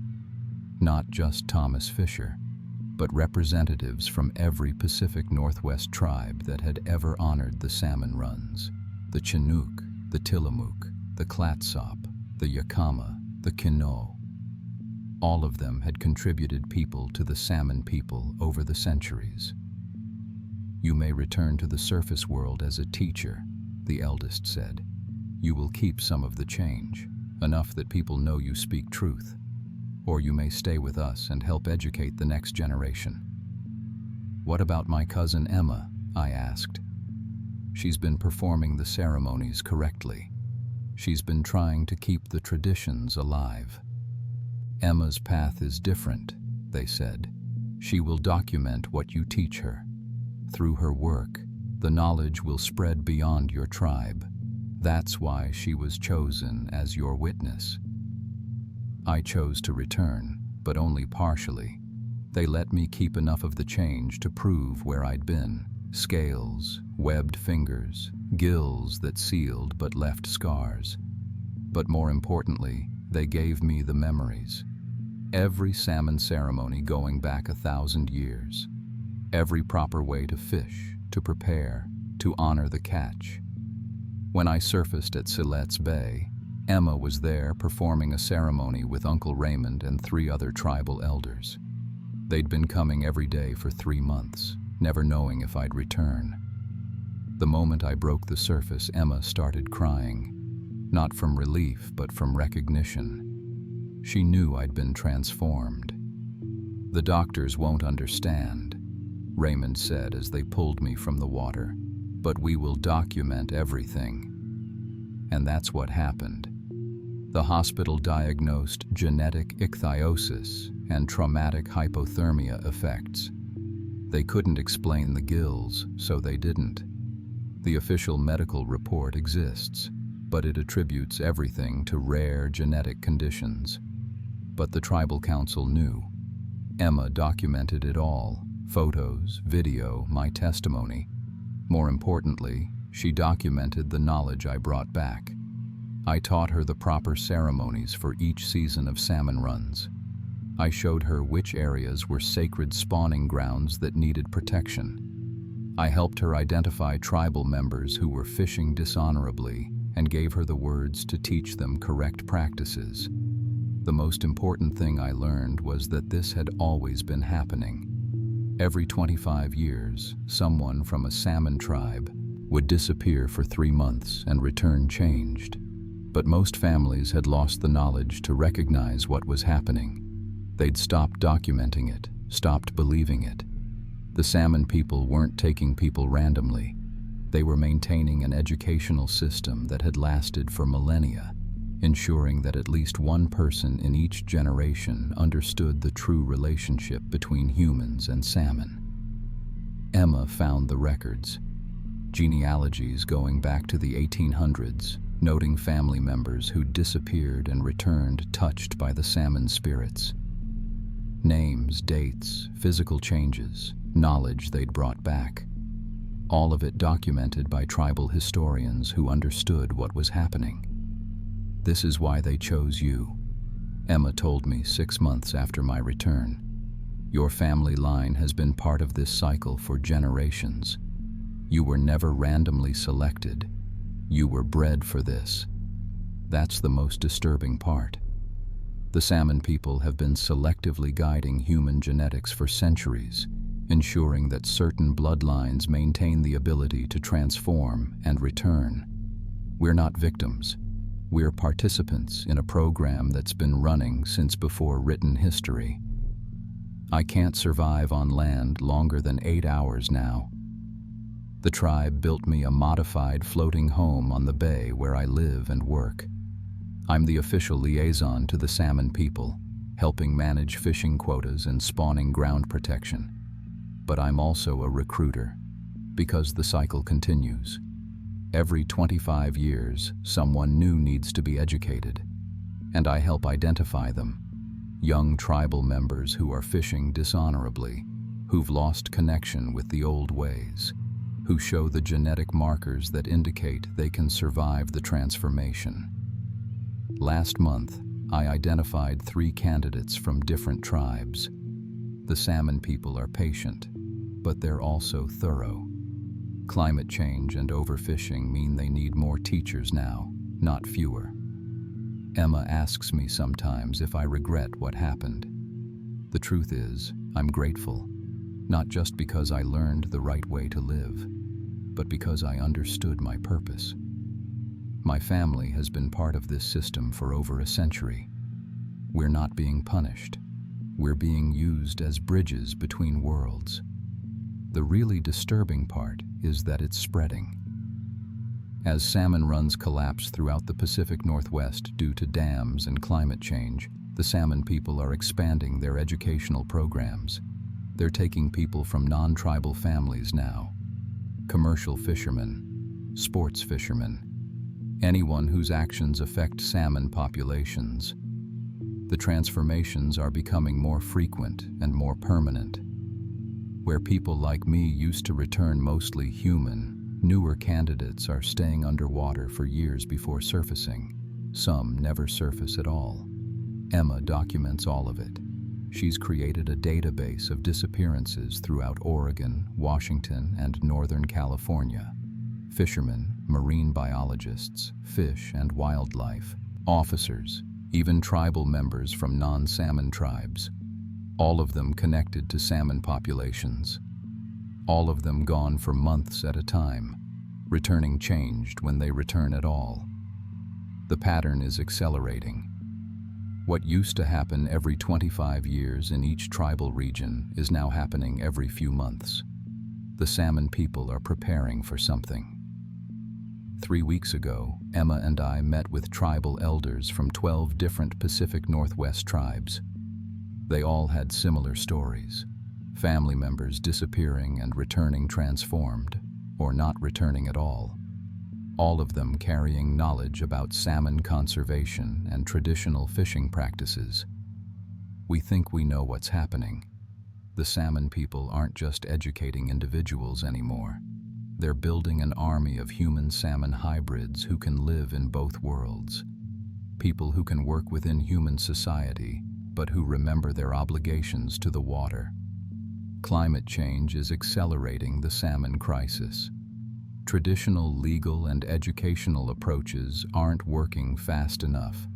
Not just Thomas Fisher, but representatives from every Pacific Northwest tribe that had ever honored the salmon runs. The Chinook, the Tillamook, the Clatsop, the Yakama, the Kino. All of them had contributed people to the salmon people over the centuries. You may return to the surface world as a teacher, the eldest said. You will keep some of the change, enough that people know you speak truth. Or you may stay with us and help educate the next generation. What about my cousin Emma? I asked. She's been performing the ceremonies correctly. She's been trying to keep the traditions alive. Emma's path is different, they said. She will document what you teach her. Through her work, the knowledge will spread beyond your tribe. That's why she was chosen as your witness. I chose to return, but only partially. They let me keep enough of the change to prove where I'd been. Scales, webbed fingers, gills that sealed but left scars. But more importantly, they gave me the memories. Every salmon ceremony going back 1,000 years. Every proper way to fish, to prepare, to honor the catch. When I surfaced at Silet's Bay, Emma was there performing a ceremony with Uncle Raymond and 3 other tribal elders. They'd been coming every day for 3 months, never knowing if I'd return. The moment I broke the surface, Emma started crying, not from relief, but from recognition. She knew I'd been transformed. "The doctors won't understand," Raymond said as they pulled me from the water, "but we will document everything." And that's what happened. The hospital diagnosed genetic ichthyosis and traumatic hypothermia effects. They couldn't explain the gills, so they didn't. The official medical report exists, but it attributes everything to rare genetic conditions. But the tribal council knew. Emma documented it all: photos, video, my testimony. More importantly, she documented the knowledge I brought back. I taught her the proper ceremonies for each season of salmon runs. I showed her which areas were sacred spawning grounds that needed protection. I helped her identify tribal members who were fishing dishonorably and gave her the words to teach them correct practices. The most important thing I learned was that this had always been happening. Every 25 years, someone from a salmon tribe would disappear for 3 months and return changed. But most families had lost the knowledge to recognize what was happening. They'd stopped documenting it, stopped believing it. The salmon people weren't taking people randomly. They were maintaining an educational system that had lasted for millennia, ensuring that at least one person in each generation understood the true relationship between humans and salmon. Emma found the records, genealogies going back to the 1800s, noting family members who disappeared and returned touched by the salmon spirits. Names, dates, physical changes, knowledge they'd brought back. All of it documented by tribal historians who understood what was happening. "This is why they chose you," Emma told me 6 months after my return. "Your family line has been part of this cycle for generations. You were never randomly selected. You were bred for this." That's the most disturbing part. The salmon people have been selectively guiding human genetics for centuries, ensuring that certain bloodlines maintain the ability to transform and return. We're not victims. We're participants in a program that's been running since before written history. I can't survive on land longer than 8 hours now. The tribe built me a modified floating home on the bay where I live and work. I'm the official liaison to the salmon people, helping manage fishing quotas and spawning ground protection. But I'm also a recruiter, because the cycle continues. Every 25 years, someone new needs to be educated, and I help identify them. Young tribal members who are fishing dishonorably, who've lost connection with the old ways, who show the genetic markers that indicate they can survive the transformation. Last month, I identified 3 candidates from different tribes. The salmon people are patient, but they're also thorough. Climate change and overfishing mean they need more teachers now, not fewer. Emma asks me sometimes if I regret what happened. The truth is, I'm grateful, not just because I learned the right way to live, but because I understood my purpose. My family has been part of this system for over a century. We're not being punished. We're being used as bridges between worlds. The really disturbing part is that it's spreading. As salmon runs collapse throughout the Pacific Northwest due to dams and climate change, the salmon people are expanding their educational programs. They're taking people from non-tribal families now. Commercial fishermen, sports fishermen, anyone whose actions affect salmon populations. The transformations are becoming more frequent and more permanent. Where people like me used to return mostly human, newer candidates are staying underwater for years before surfacing. Some never surface at all. Emma documents all of it. She's created a database of disappearances throughout Oregon, Washington, and Northern California. fishermen, marine biologists, fish and wildlife, officers, even tribal members from non-salmon tribes. All of them connected to salmon populations. All of them gone for months at a time, returning changed when they return at all. The pattern is accelerating. What used to happen every 25 years in each tribal region is now happening every few months. The salmon people are preparing for something. 3 weeks ago, Emma and I met with tribal elders from 12 different Pacific Northwest tribes. They all had similar stories. Family members disappearing and returning transformed, or not returning at all. All of them carrying knowledge about salmon conservation and traditional fishing practices. We think we know what's happening. The salmon people aren't just educating individuals anymore. They're building an army of human salmon hybrids who can live in both worlds. People who can work within human society, but who remember their obligations to the water. Climate change is accelerating the salmon crisis. Traditional legal and educational approaches aren't working fast enough.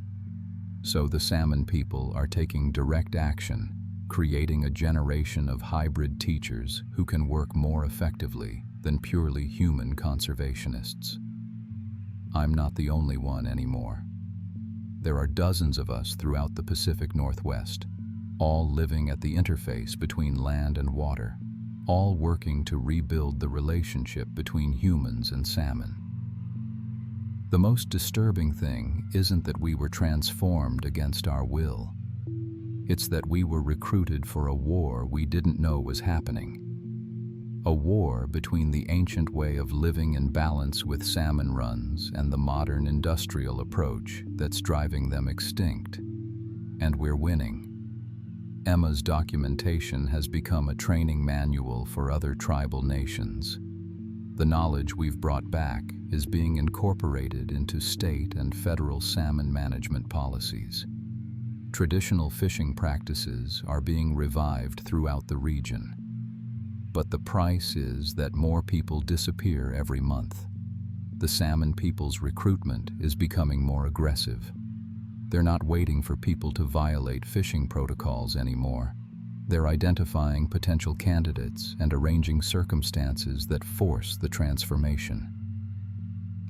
So the salmon people are taking direct action, creating a generation of hybrid teachers who can work more effectively than purely human conservationists. I'm not the only one anymore. There are dozens of us throughout the Pacific Northwest, all living at the interface between land and water, all working to rebuild the relationship between humans and salmon. The most disturbing thing isn't that we were transformed against our will. It's that we were recruited for a war we didn't know was happening. A war between the ancient way of living in balance with salmon runs and the modern industrial approach that's driving them extinct. And we're winning. Emma's documentation has become a training manual for other tribal nations. The knowledge we've brought back is being incorporated into state and federal salmon management policies. Traditional fishing practices are being revived throughout the region. But the price is that more people disappear every month. The salmon people's recruitment is becoming more aggressive. They're not waiting for people to violate fishing protocols anymore. They're identifying potential candidates and arranging circumstances that force the transformation.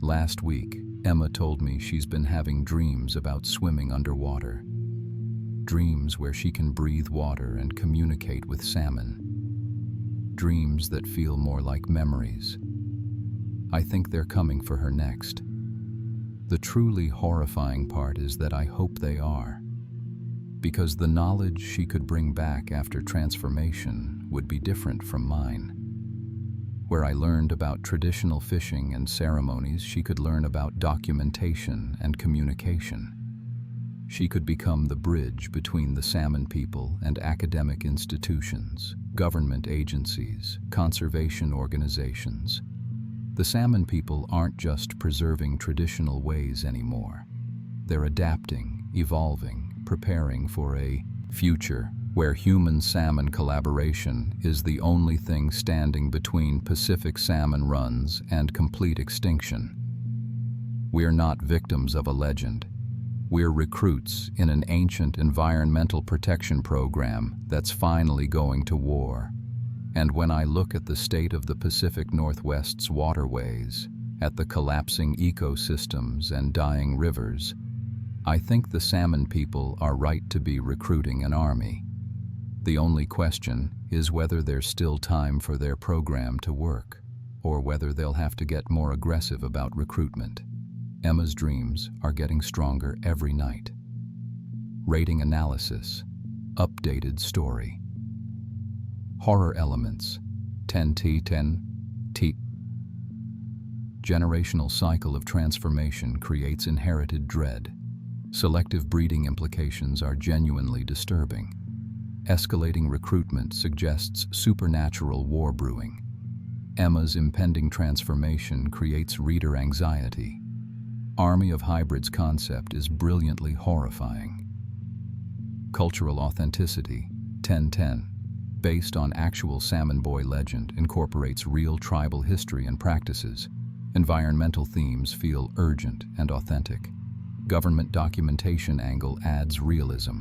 Last week, Emma told me she's been having dreams about swimming underwater. Dreams where she can breathe water and communicate with salmon. Dreams that feel more like memories. I think they're coming for her next. The truly horrifying part is that I hope they are, because the knowledge she could bring back after transformation would be different from mine. Where I learned about traditional fishing and ceremonies, she could learn about documentation and communication. She could become the bridge between the salmon people and academic institutions, government agencies, conservation organizations. The salmon people aren't just preserving traditional ways anymore. They're adapting, evolving, preparing for a future where human-salmon collaboration is the only thing standing between Pacific salmon runs and complete extinction. We're not victims of a legend. We're recruits in an ancient environmental protection program that's finally going to war. And when I look at the state of the Pacific Northwest's waterways, at the collapsing ecosystems and dying rivers, I think the salmon people are right to be recruiting an army. The only question is whether there's still time for their program to work, or whether they'll have to get more aggressive about recruitment. Emma's dreams are getting stronger every night. Rating analysis. Updated story. Horror elements. 10T, 10T. Generational cycle of transformation creates inherited dread. Selective breeding implications are genuinely disturbing. Escalating recruitment suggests supernatural war brewing. Emma's impending transformation creates reader anxiety. Army of Hybrids concept is brilliantly horrifying. Cultural authenticity, 1010, based on actual Salmon Boy legend, incorporates real tribal history and practices. Environmental themes feel urgent and authentic. Government documentation angle adds realism.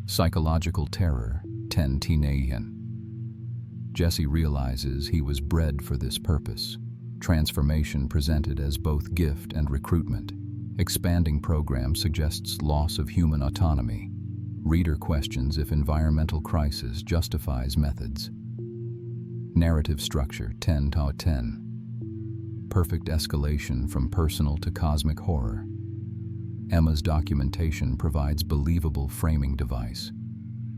Psychological terror, 10 teenagen. Jesse realizes he was bred for this purpose. Transformation presented as both gift and recruitment. Expanding program suggests loss of human autonomy. Reader questions if environmental crisis justifies methods. Narrative structure, 10 to 10. Perfect escalation from personal to cosmic horror. Emma's documentation provides believable framing device.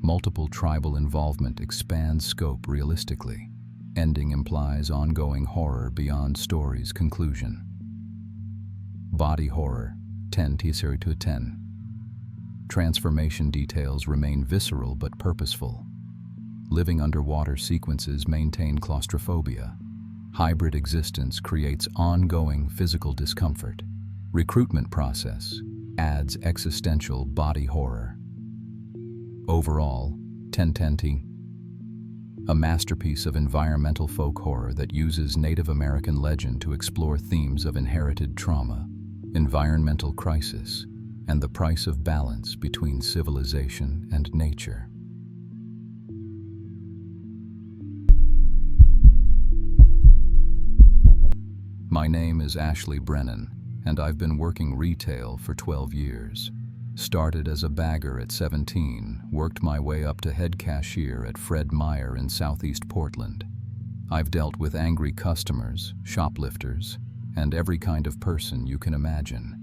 Multiple tribal involvement expands scope realistically. Ending implies ongoing horror beyond story's conclusion. Body horror, 10 to 10. Transformation details remain visceral but purposeful. Living underwater sequences maintain claustrophobia. Hybrid existence creates ongoing physical discomfort. Recruitment process adds existential body horror. Overall, 10 a masterpiece of environmental folk horror that uses Native American legend to explore themes of inherited trauma, environmental crisis, and the price of balance between civilization and nature. My name is Ashley Brennan, and I've been working retail for 12 years. Started as a bagger at 17, worked my way up to head cashier at Fred Meyer in Southeast Portland. I've dealt with angry customers, shoplifters, and every kind of person you can imagine.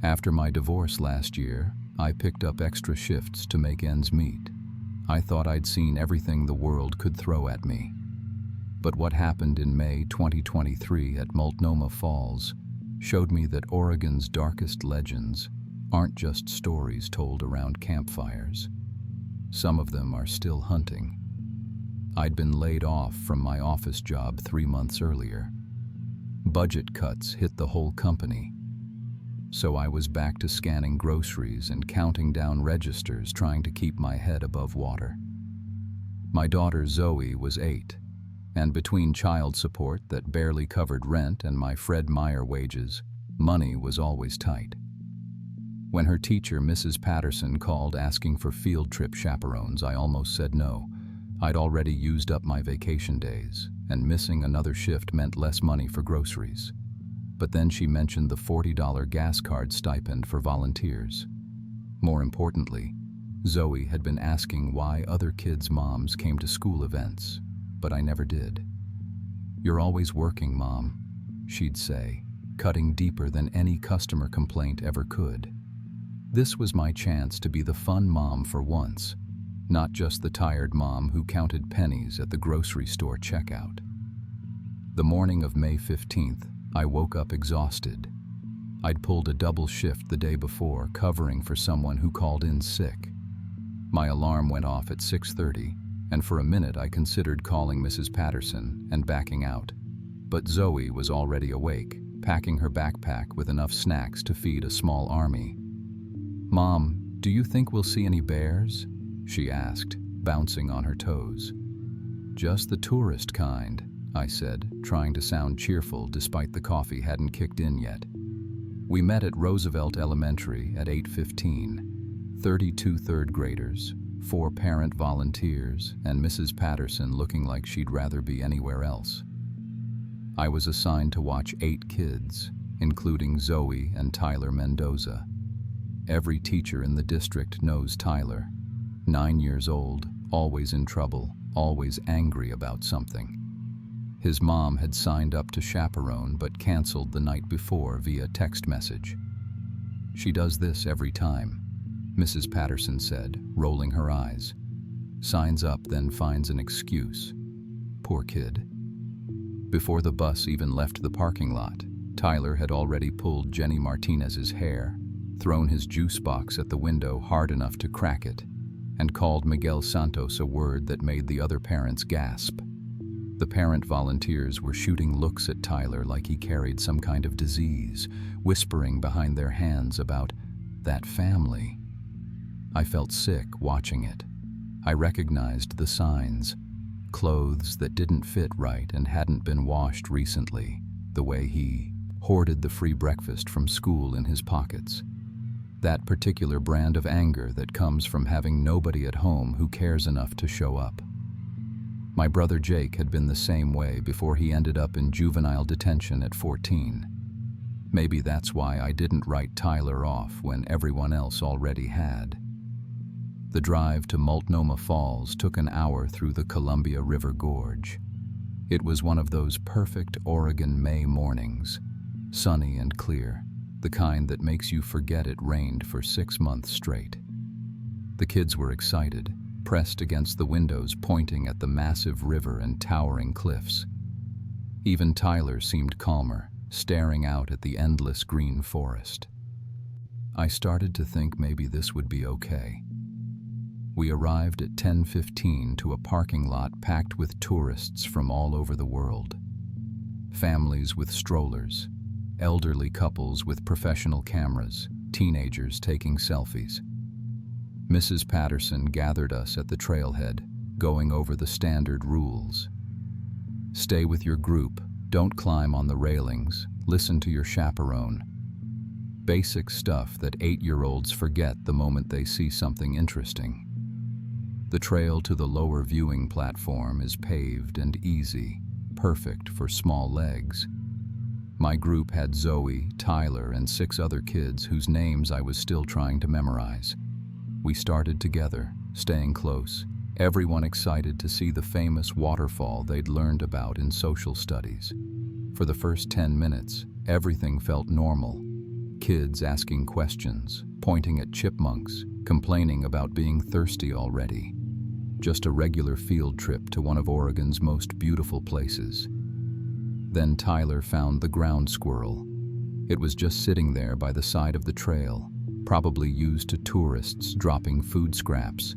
After my divorce last year, I picked up extra shifts to make ends meet. I thought I'd seen everything the world could throw at me. But what happened in May 2023 at Multnomah Falls showed me that Oregon's darkest legends aren't just stories told around campfires. Some of them are still hunting. I'd been laid off from my office job 3 months earlier. Budget cuts hit the whole company. So I was back to scanning groceries and counting down registers, trying to keep my head above water. My daughter Zoe was 8, and between child support that barely covered rent and my Fred Meyer wages, money was always tight. When her teacher, Mrs. Patterson, called asking for field trip chaperones, I almost said no. I'd already used up my vacation days, and missing another shift meant less money for groceries. But then she mentioned the $40 gas card stipend for volunteers. More importantly, Zoe had been asking why other kids' moms came to school events, but I never did. "You're always working, Mom," she'd say, cutting deeper than any customer complaint ever could. This was my chance to be the fun mom for once, not just the tired mom who counted pennies at the grocery store checkout. The morning of May 15th, I woke up exhausted. I'd pulled a double shift the day before, covering for someone who called in sick. My alarm went off at 6:30, and for a minute I considered calling Mrs. Patterson and backing out. But Zoe was already awake, packing her backpack with enough snacks to feed a small army. "Mom, do you think we'll see any bears?" she asked, bouncing on her toes. "Just the tourist kind," I said, trying to sound cheerful despite the coffee hadn't kicked in yet. We met at Roosevelt Elementary at 8:15. 32 third graders, 4 parent volunteers, and Mrs. Patterson looking like she'd rather be anywhere else. I was assigned to watch 8 kids, including Zoe and Tyler Mendoza. Every teacher in the district knows Tyler. 9 years old, always in trouble, always angry about something. His mom had signed up to chaperone but canceled the night before via text message. "She does this every time," Mrs. Patterson said, rolling her eyes. "Signs up, then finds an excuse. Poor kid." Before the bus even left the parking lot, Tyler had already pulled Jenny Martinez's hair, thrown his juice box at the window hard enough to crack it, and called Miguel Santos a word that made the other parents gasp. The parent volunteers were shooting looks at Tyler like he carried some kind of disease, whispering behind their hands about that family. I felt sick watching it. I recognized the signs. Clothes that didn't fit right and hadn't been washed recently. the way he hoarded the free breakfast from school in his pockets. That particular brand of anger that comes from having nobody at home who cares enough to show up. My brother Jake had been the same way before he ended up in juvenile detention at 14. Maybe that's why I didn't write Tyler off when everyone else already had. The drive to Multnomah Falls took an hour through the Columbia River Gorge. It was one of those perfect Oregon May mornings, sunny and clear, the kind that makes you forget it rained for 6 months straight. The kids were excited, pressed against the windows pointing at the massive river and towering cliffs. Even Tyler seemed calmer, staring out at the endless green forest. I started to think maybe this would be okay. We arrived at 10:15 to a parking lot packed with tourists from all over the world. Families with strollers, elderly couples with professional cameras, teenagers taking selfies. Mrs. Patterson gathered us at the trailhead, going over the standard rules. Stay with your group, don't climb on the railings, listen to your chaperone. Basic stuff that 8-year-olds forget the moment they see something interesting. The trail to the lower viewing platform is paved and easy, perfect for small legs. My group had Zoe, Tyler, and 6 other kids whose names I was still trying to memorize. We started together, staying close, everyone excited to see the famous waterfall they'd learned about in social studies. For the first 10 minutes, everything felt normal. Kids asking questions, pointing at chipmunks, complaining about being thirsty already. Just a regular field trip to one of Oregon's most beautiful places. Then Tyler found the ground squirrel. It was just sitting there by the side of the trail, probably used to tourists dropping food scraps.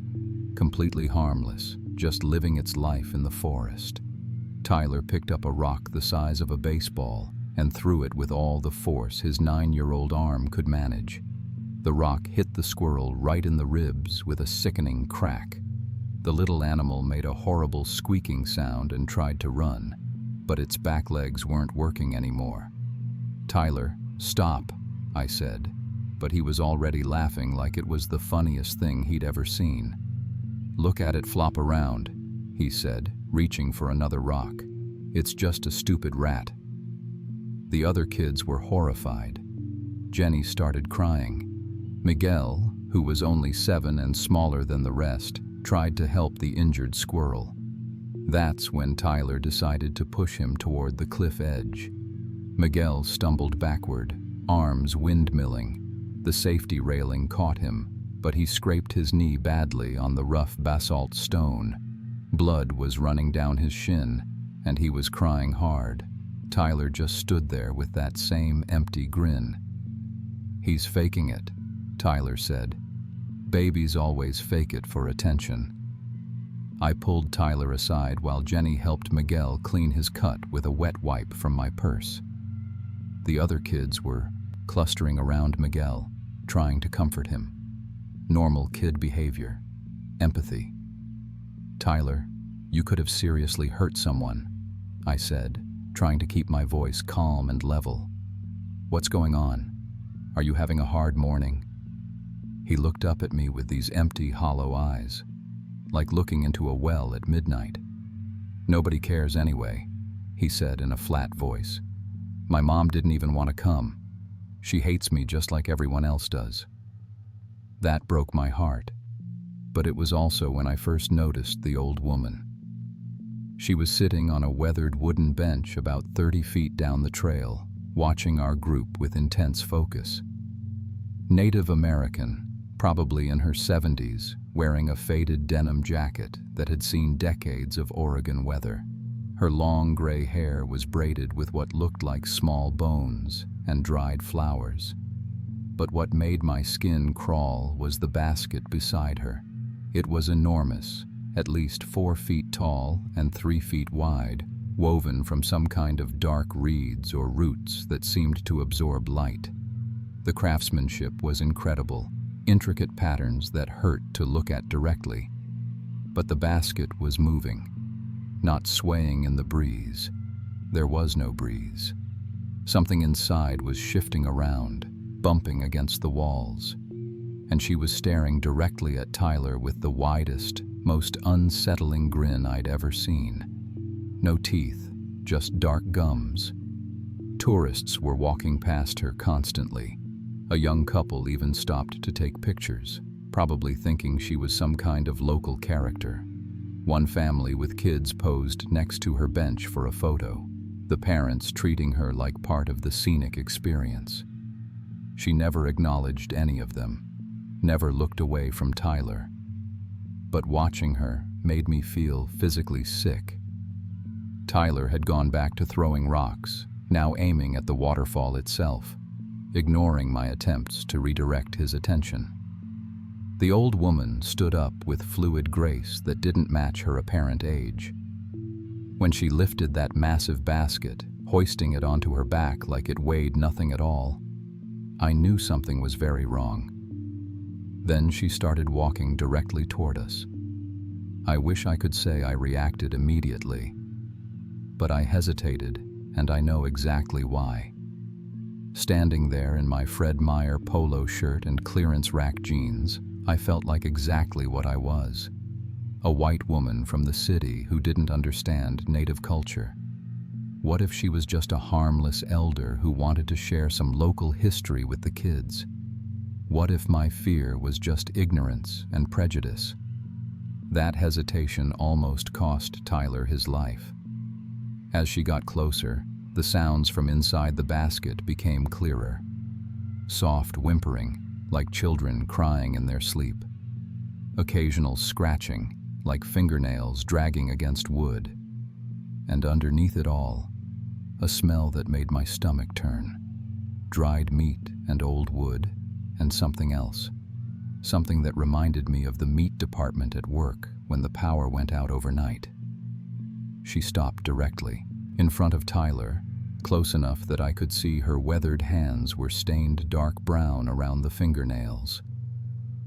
Completely harmless, just living its life in the forest. Tyler picked up a rock the size of a baseball and threw it with all the force his 9-year-old arm could manage. The rock hit the squirrel right in the ribs with a sickening crack. The little animal made a horrible squeaking sound and tried to run, but its back legs weren't working anymore. "Tyler, stop," I said, but he was already laughing like it was the funniest thing he'd ever seen. "Look at it flop around," he said, reaching for another rock. "It's just a stupid rat." The other kids were horrified. Jenny started crying. Miguel, who was only 7 and smaller than the rest, tried to help the injured squirrel. That's when Tyler decided to push him toward the cliff edge. Miguel stumbled backward, arms windmilling. The safety railing caught him, but he scraped his knee badly on the rough basalt stone. Blood was running down his shin, and he was crying hard. Tyler just stood there with that same empty grin. "He's faking it," Tyler said. "Babies always fake it for attention." I pulled Tyler aside while Jenny helped Miguel clean his cut with a wet wipe from my purse. The other kids were clustering around Miguel, trying to comfort him. Normal kid behavior. Empathy. "Tyler, you could have seriously hurt someone," I said, trying to keep my voice calm and level. "What's going on? Are you having a hard morning?" He looked up at me with these empty, hollow eyes, like looking into a well at midnight. "Nobody cares anyway," he said in a flat voice. "My mom didn't even want to come. She hates me just like everyone else does." That broke my heart, but it was also when I first noticed the old woman. She was sitting on a weathered wooden bench about 30 feet down the trail, watching our group with intense focus. Native American, probably in her 70s, wearing a faded denim jacket that had seen decades of Oregon weather. Her long gray hair was braided with what looked like small bones and dried flowers. But what made my skin crawl was the basket beside her. It was enormous, at least 4 feet tall and 3 feet wide, woven from some kind of dark reeds or roots that seemed to absorb light. The craftsmanship was incredible, intricate patterns that hurt to look at directly. But the basket was moving, not swaying in the breeze. There was no breeze. Something inside was shifting around, bumping against the walls, and she was staring directly at Tyler with the widest, most unsettling grin I'd ever seen. No teeth, just dark gums. Tourists were walking past her constantly. A young couple even stopped to take pictures, probably thinking she was some kind of local character. One family with kids posed next to her bench for a photo, the parents treating her like part of the scenic experience. She never acknowledged any of them, never looked away from Tyler. But watching her made me feel physically sick. Tyler had gone back to throwing rocks, now aiming at the waterfall itself, ignoring my attempts to redirect his attention. The old woman stood up with fluid grace that didn't match her apparent age. When she lifted that massive basket, hoisting it onto her back like it weighed nothing at all, I knew something was very wrong. Then she started walking directly toward us. I wish I could say I reacted immediately, but I hesitated, and I know exactly why. Standing there in my Fred Meyer polo shirt and clearance rack jeans, I felt like exactly what I was. A white woman from the city who didn't understand native culture. What if she was just a harmless elder who wanted to share some local history with the kids? What if my fear was just ignorance and prejudice? That hesitation almost cost Tyler his life. As she got closer, the sounds from inside the basket became clearer. Soft whimpering, like children crying in their sleep. Occasional scratching, like fingernails dragging against wood. And underneath it all, a smell that made my stomach turn. Dried meat and old wood, and something else. Something that reminded me of the meat department at work when the power went out overnight. She stopped directly, in front of Tyler, close enough that I could see her weathered hands were stained dark brown around the fingernails.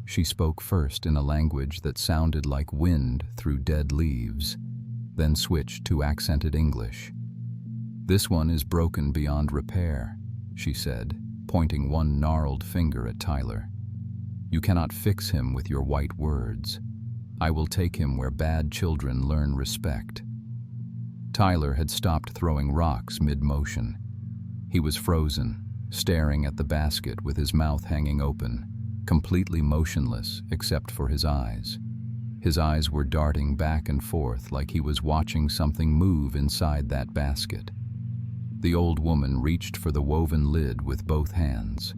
She spoke first in a language that sounded like wind through dead leaves, then switched to accented English. "This one is broken beyond repair," she said, pointing one gnarled finger at Tyler. "You cannot fix him with your white words. I will take him where bad children learn respect." Tyler had stopped throwing rocks mid-motion. He was frozen, staring at the basket with his mouth hanging open, completely motionless except for his eyes. His eyes were darting back and forth like he was watching something move inside that basket. The old woman reached for the woven lid with both hands.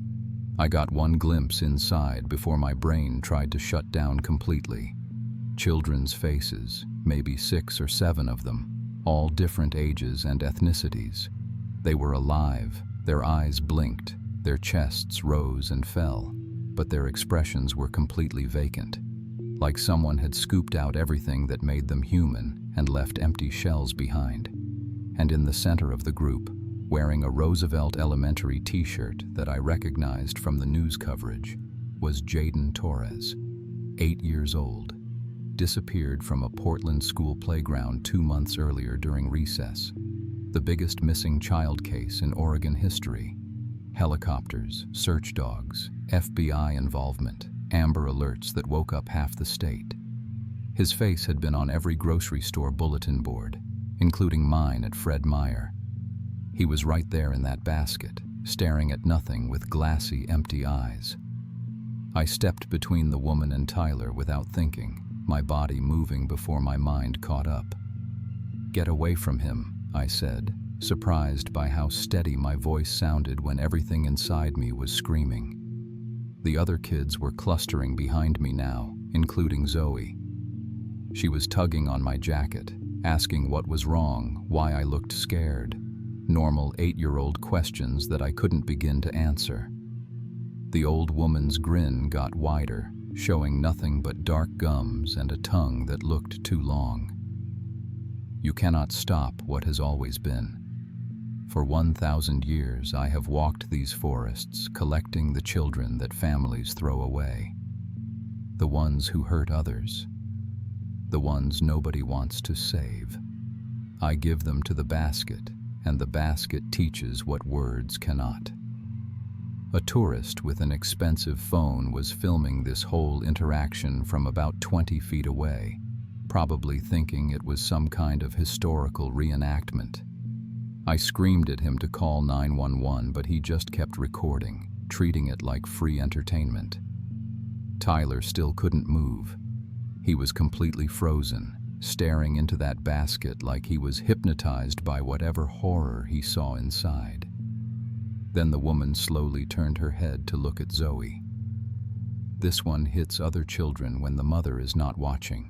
I got one glimpse inside before my brain tried to shut down completely. Children's faces, maybe 6 or 7 of them, all different ages and ethnicities. They were alive, their eyes blinked, their chests rose and fell, but their expressions were completely vacant, like someone had scooped out everything that made them human and left empty shells behind. And in the center of the group, wearing a Roosevelt Elementary t-shirt that I recognized from the news coverage, was Jaden Torres, 8 years old. Disappeared from a Portland school playground 2 months earlier during recess. The biggest missing child case in Oregon history. Helicopters, search dogs, FBI involvement, Amber Alerts that woke up half the state. His face had been on every grocery store bulletin board, including mine at Fred Meyer. He was right there in that basket, staring at nothing with glassy, empty eyes. I stepped between the woman and Tyler without thinking, my body moving before my mind caught up. "Get away from him," I said, surprised by how steady my voice sounded when everything inside me was screaming. The other kids were clustering behind me now, including Zoe. She was tugging on my jacket, asking what was wrong, why I looked scared. Normal 8-year-old questions that I couldn't begin to answer. The old woman's grin got wider, showing nothing but dark gums and a tongue that looked too long. "You cannot stop what has always been. For 1,000 years I have walked these forests collecting the children that families throw away. The ones who hurt others. The ones nobody wants to save. I give them to the basket, and the basket teaches what words cannot. A tourist with an expensive phone was filming this whole interaction from about 20 feet away, probably thinking it was some kind of historical reenactment. I screamed at him to call 911, but he just kept recording, treating it like free entertainment. Tyler still couldn't move. He was completely frozen, staring into that basket like he was hypnotized by whatever horror he saw inside. Then the woman slowly turned her head to look at Zoe. "This one hits other children when the mother is not watching,"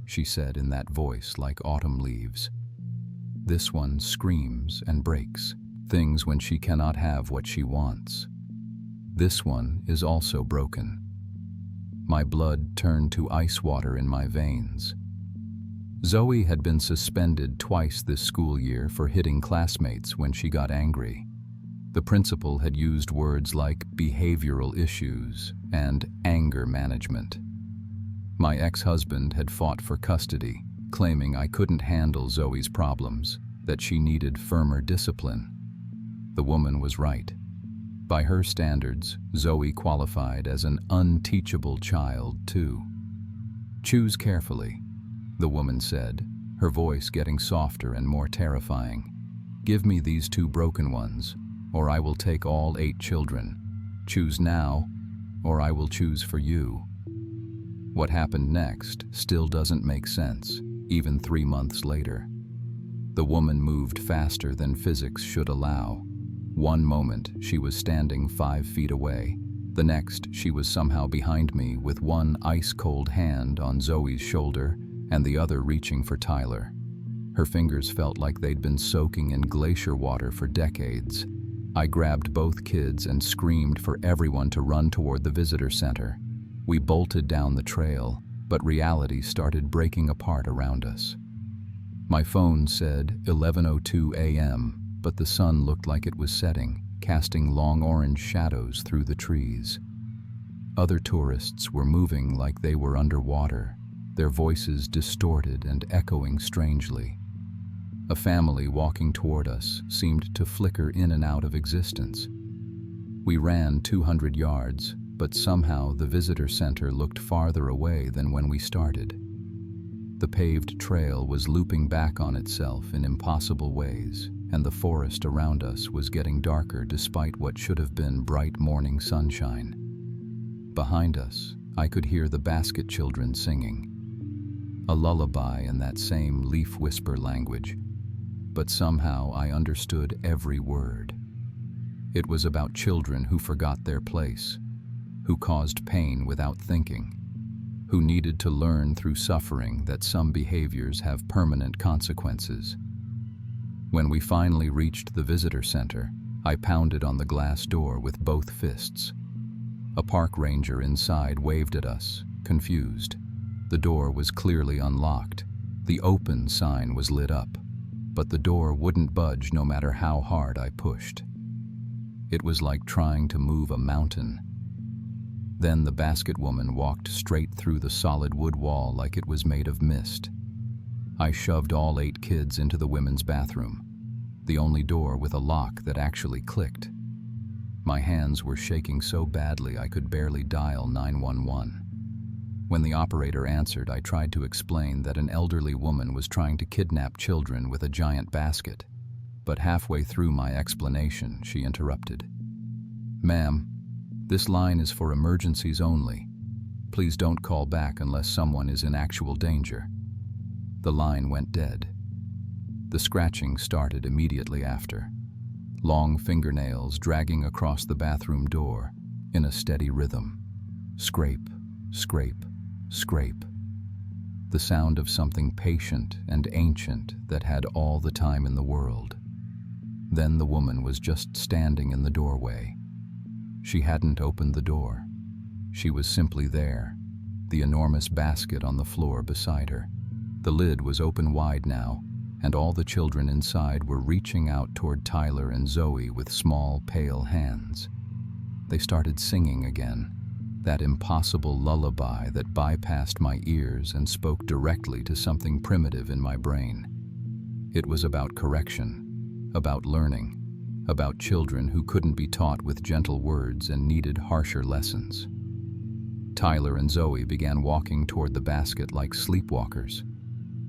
she said in that voice like autumn leaves. "This one screams and breaks things when she cannot have what she wants. This one is also broken." My blood turned to ice water in my veins. Zoe had been suspended twice this school year for hitting classmates when she got angry. The principal had used words like behavioral issues and anger management. My ex-husband had fought for custody, claiming I couldn't handle Zoe's problems, that she needed firmer discipline. The woman was right. By her standards, Zoe qualified as an unteachable child, too. "Choose carefully," the woman said, her voice getting softer and more terrifying. "Give me these 2 broken ones, or I will take all 8 children. Choose now, or I will choose for you." What happened next still doesn't make sense, even 3 months later. The woman moved faster than physics should allow. One moment, she was standing 5 feet away. The next, she was somehow behind me with one ice-cold hand on Zoe's shoulder and the other reaching for Tyler. Her fingers felt like they'd been soaking in glacier water for decades. I grabbed both kids and screamed for everyone to run toward the visitor center. We bolted down the trail, but reality started breaking apart around us. My phone said 11:02 a.m., but the sun looked like it was setting, casting long orange shadows through the trees. Other tourists were moving like they were underwater, their voices distorted and echoing strangely. A family walking toward us seemed to flicker in and out of existence. We ran 200 yards, but somehow the visitor center looked farther away than when we started. The paved trail was looping back on itself in impossible ways, and the forest around us was getting darker despite what should have been bright morning sunshine. Behind us, I could hear the basket children singing. A lullaby in that same leaf whisper language, but somehow I understood every word. It was about children who forgot their place, who caused pain without thinking, who needed to learn through suffering that some behaviors have permanent consequences. When we finally reached the visitor center, I pounded on the glass door with both fists. A park ranger inside waved at us, confused. The door was clearly unlocked. The open sign was lit up, but the door wouldn't budge no matter how hard I pushed. It was like trying to move a mountain. Then the basket woman walked straight through the solid wood wall like it was made of mist. I shoved all 8 kids into the women's bathroom, the only door with a lock that actually clicked. My hands were shaking so badly I could barely dial 911. When the operator answered, I tried to explain that an elderly woman was trying to kidnap children with a giant basket, but halfway through my explanation, she interrupted. "Ma'am, this line is for emergencies only. Please don't call back unless someone is in actual danger." The line went dead. The scratching started immediately after, long fingernails dragging across the bathroom door in a steady rhythm. Scrape, scrape, scrape. The sound of something patient and ancient that had all the time in the world. Then the woman was just standing in the doorway. She hadn't opened the door. She was simply there, the enormous basket on the floor beside her. The lid was open wide now, and all the children inside were reaching out toward Tyler and Zoe with small, pale hands. They started singing again, that impossible lullaby that bypassed my ears and spoke directly to something primitive in my brain. It was about correction, about learning, about children who couldn't be taught with gentle words and needed harsher lessons. Tyler and Zoe began walking toward the basket like sleepwalkers.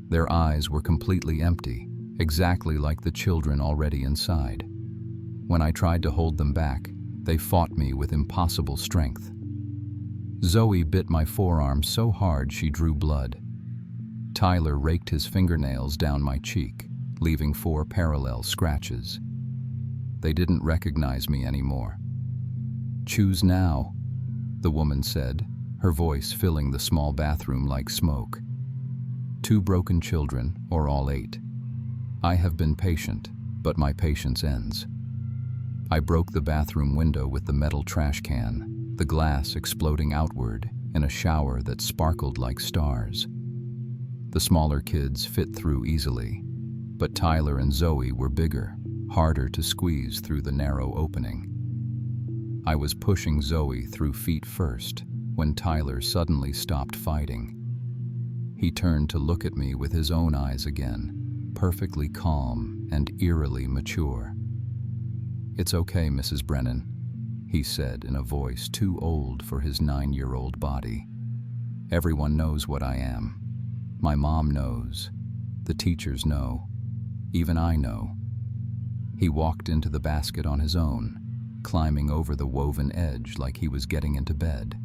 Their eyes were completely empty, exactly like the children already inside. When I tried to hold them back, they fought me with impossible strength. Zoe bit my forearm so hard she drew blood. Tyler raked his fingernails down my cheek, leaving 4 parallel scratches. They didn't recognize me anymore. "Choose now," the woman said, her voice filling the small bathroom like smoke. 2 broken children, or all 8. I have been patient, but my patience ends. I broke the bathroom window with the metal trash can, the glass exploding outward in a shower that sparkled like stars. The smaller kids fit through easily, but Tyler and Zoe were bigger, harder to squeeze through the narrow opening. I was pushing Zoe through feet first when Tyler suddenly stopped fighting. He turned to look at me with his own eyes again, perfectly calm and eerily mature. "It's okay, Mrs. Brennan," he said in a voice too old for his 9-year-old body. "Everyone knows what I am. My mom knows. The teachers know. Even I know." He walked into the basket on his own, climbing over the woven edge like he was getting into bed.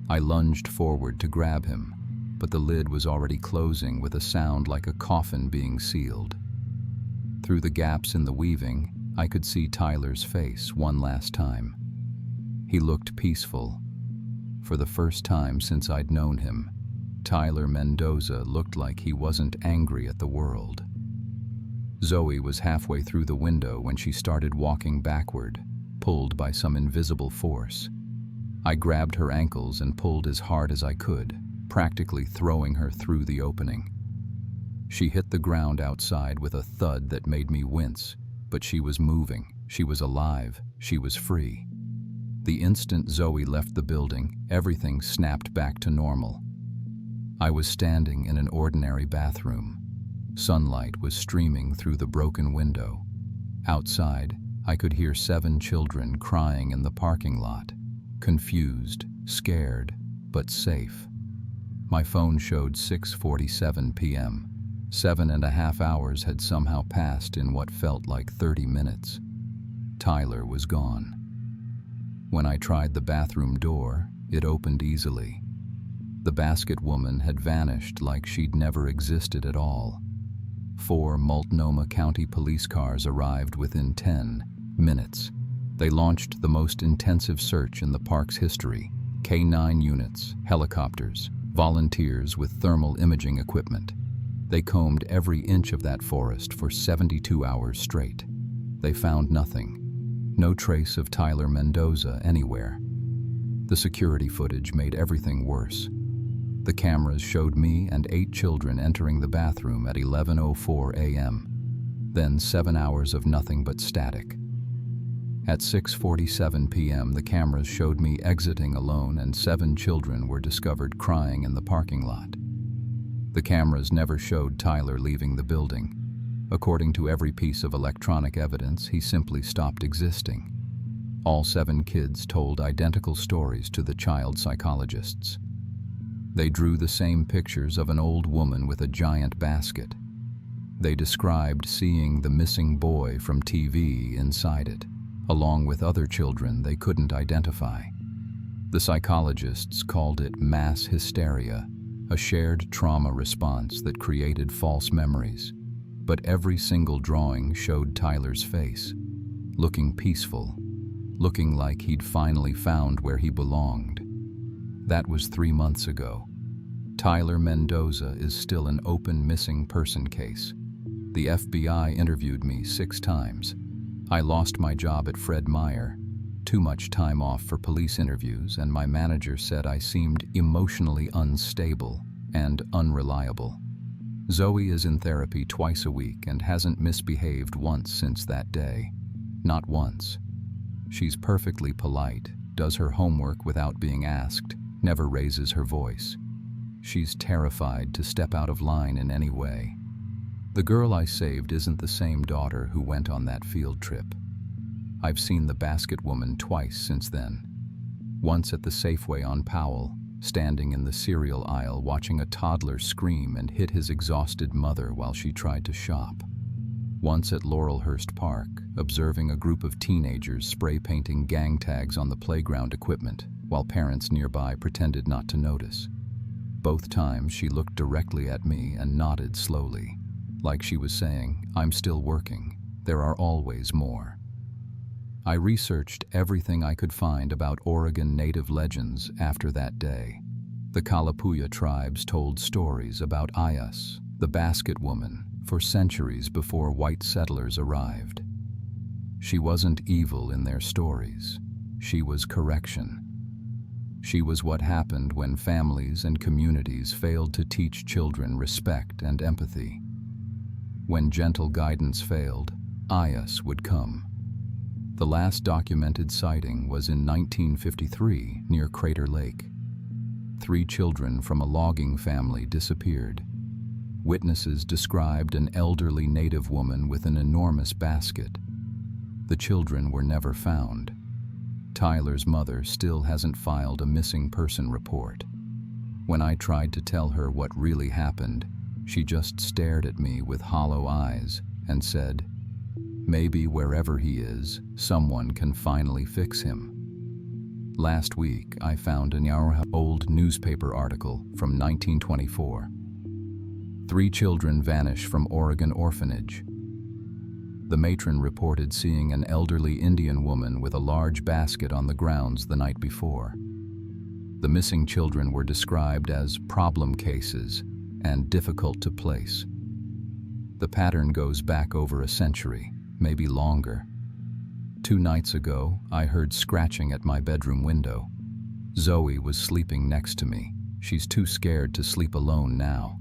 I lunged forward to grab him, but the lid was already closing with a sound like a coffin being sealed. Through the gaps in the weaving, I could see Tyler's face one last time. He looked peaceful. For the first time since I'd known him, Tyler Mendoza looked like he wasn't angry at the world. Zoe was halfway through the window when she started walking backward, pulled by some invisible force. I grabbed her ankles and pulled as hard as I could, practically throwing her through the opening. She hit the ground outside with a thud that made me wince, but she was moving, she was alive, she was free. The instant Zoe left the building, everything snapped back to normal. I was standing in an ordinary bathroom. Sunlight was streaming through the broken window. Outside, I could hear 7 children crying in the parking lot, confused, scared, but safe. My phone showed 6:47 p.m. 7.5 hours had somehow passed in what felt like 30 minutes. Tyler was gone. When I tried the bathroom door, it opened easily. The basket woman had vanished like she'd never existed at all. 4 Multnomah County police cars arrived within 10 minutes. They launched the most intensive search in the park's history. K-9 units, helicopters, volunteers with thermal imaging equipment. They combed every inch of that forest for 72 hours straight. They found nothing. No trace of Tyler Mendoza anywhere. The security footage made everything worse. The cameras showed me and 8 children entering the bathroom at 11:04 a.m. Then 7 hours of nothing but static. At 6:47 p.m., the cameras showed me exiting alone and 7 children were discovered crying in the parking lot. The cameras never showed Tyler leaving the building. According to every piece of electronic evidence, he simply stopped existing. All 7 kids told identical stories to the child psychologists. They drew the same pictures of an old woman with a giant basket. They described seeing the missing boy from TV inside it, along with other children they couldn't identify. The psychologists called it mass hysteria, a shared trauma response that created false memories. But every single drawing showed Tyler's face, looking peaceful, looking like he'd finally found where he belonged. That was 3 months ago. Tyler Mendoza is still an open missing person case. The FBI interviewed me 6 times. I lost my job at Fred Meyer, too much time off for police interviews, and my manager said I seemed emotionally unstable and unreliable. Zoe is in therapy twice a week and hasn't misbehaved once since that day. Not once. She's perfectly polite, does her homework without being asked, never raises her voice. She's terrified to step out of line in any way. The girl I saved isn't the same daughter who went on that field trip. I've seen the basket woman twice since then. Once at the Safeway on Powell, standing in the cereal aisle watching a toddler scream and hit his exhausted mother while she tried to shop. Once at Laurelhurst Park, observing a group of teenagers spray painting gang tags on the playground equipment, while parents nearby pretended not to notice. Both times she looked directly at me and nodded slowly, like she was saying, "I'm still working. There are always more." I researched everything I could find about Oregon native legends after that day. The Kalapuya tribes told stories about Ayas, the basket woman, for centuries before white settlers arrived. She wasn't evil in their stories. She was correction. She was what happened when families and communities failed to teach children respect and empathy. When gentle guidance failed, Ayas would come. The last documented sighting was in 1953 near Crater Lake. 3 children from a logging family disappeared. Witnesses described an elderly native woman with an enormous basket. The children were never found. Tyler's mother still hasn't filed a missing person report. When I tried to tell her what really happened, she just stared at me with hollow eyes and said, "Maybe wherever he is, someone can finally fix him." Last week, I found an old newspaper article from 1924. 3 children vanish from Oregon orphanage. The matron reported seeing an elderly Indian woman with a large basket on the grounds the night before. The missing children were described as problem cases and difficult to place. The pattern goes back over a century, maybe longer. 2 nights ago, I heard scratching at my bedroom window. Zoe was sleeping next to me. She's too scared to sleep alone now.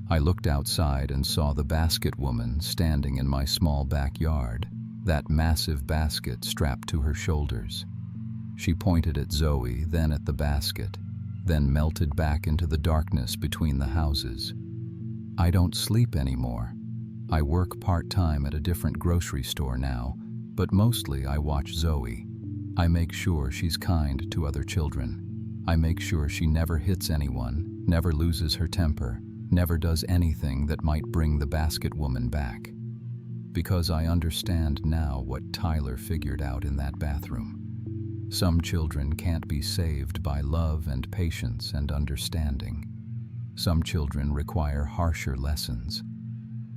I looked outside and saw the basket woman standing in my small backyard, that massive basket strapped to her shoulders. She pointed at Zoe, then at the basket, then melted back into the darkness between the houses. I don't sleep anymore. I work part-time at a different grocery store now, but mostly I watch Zoe. I make sure she's kind to other children. I make sure she never hits anyone, never loses her temper, never does anything that might bring the basket woman back. Because I understand now what Tyler figured out in that bathroom. Some children can't be saved by love and patience and understanding. Some children require harsher lessons.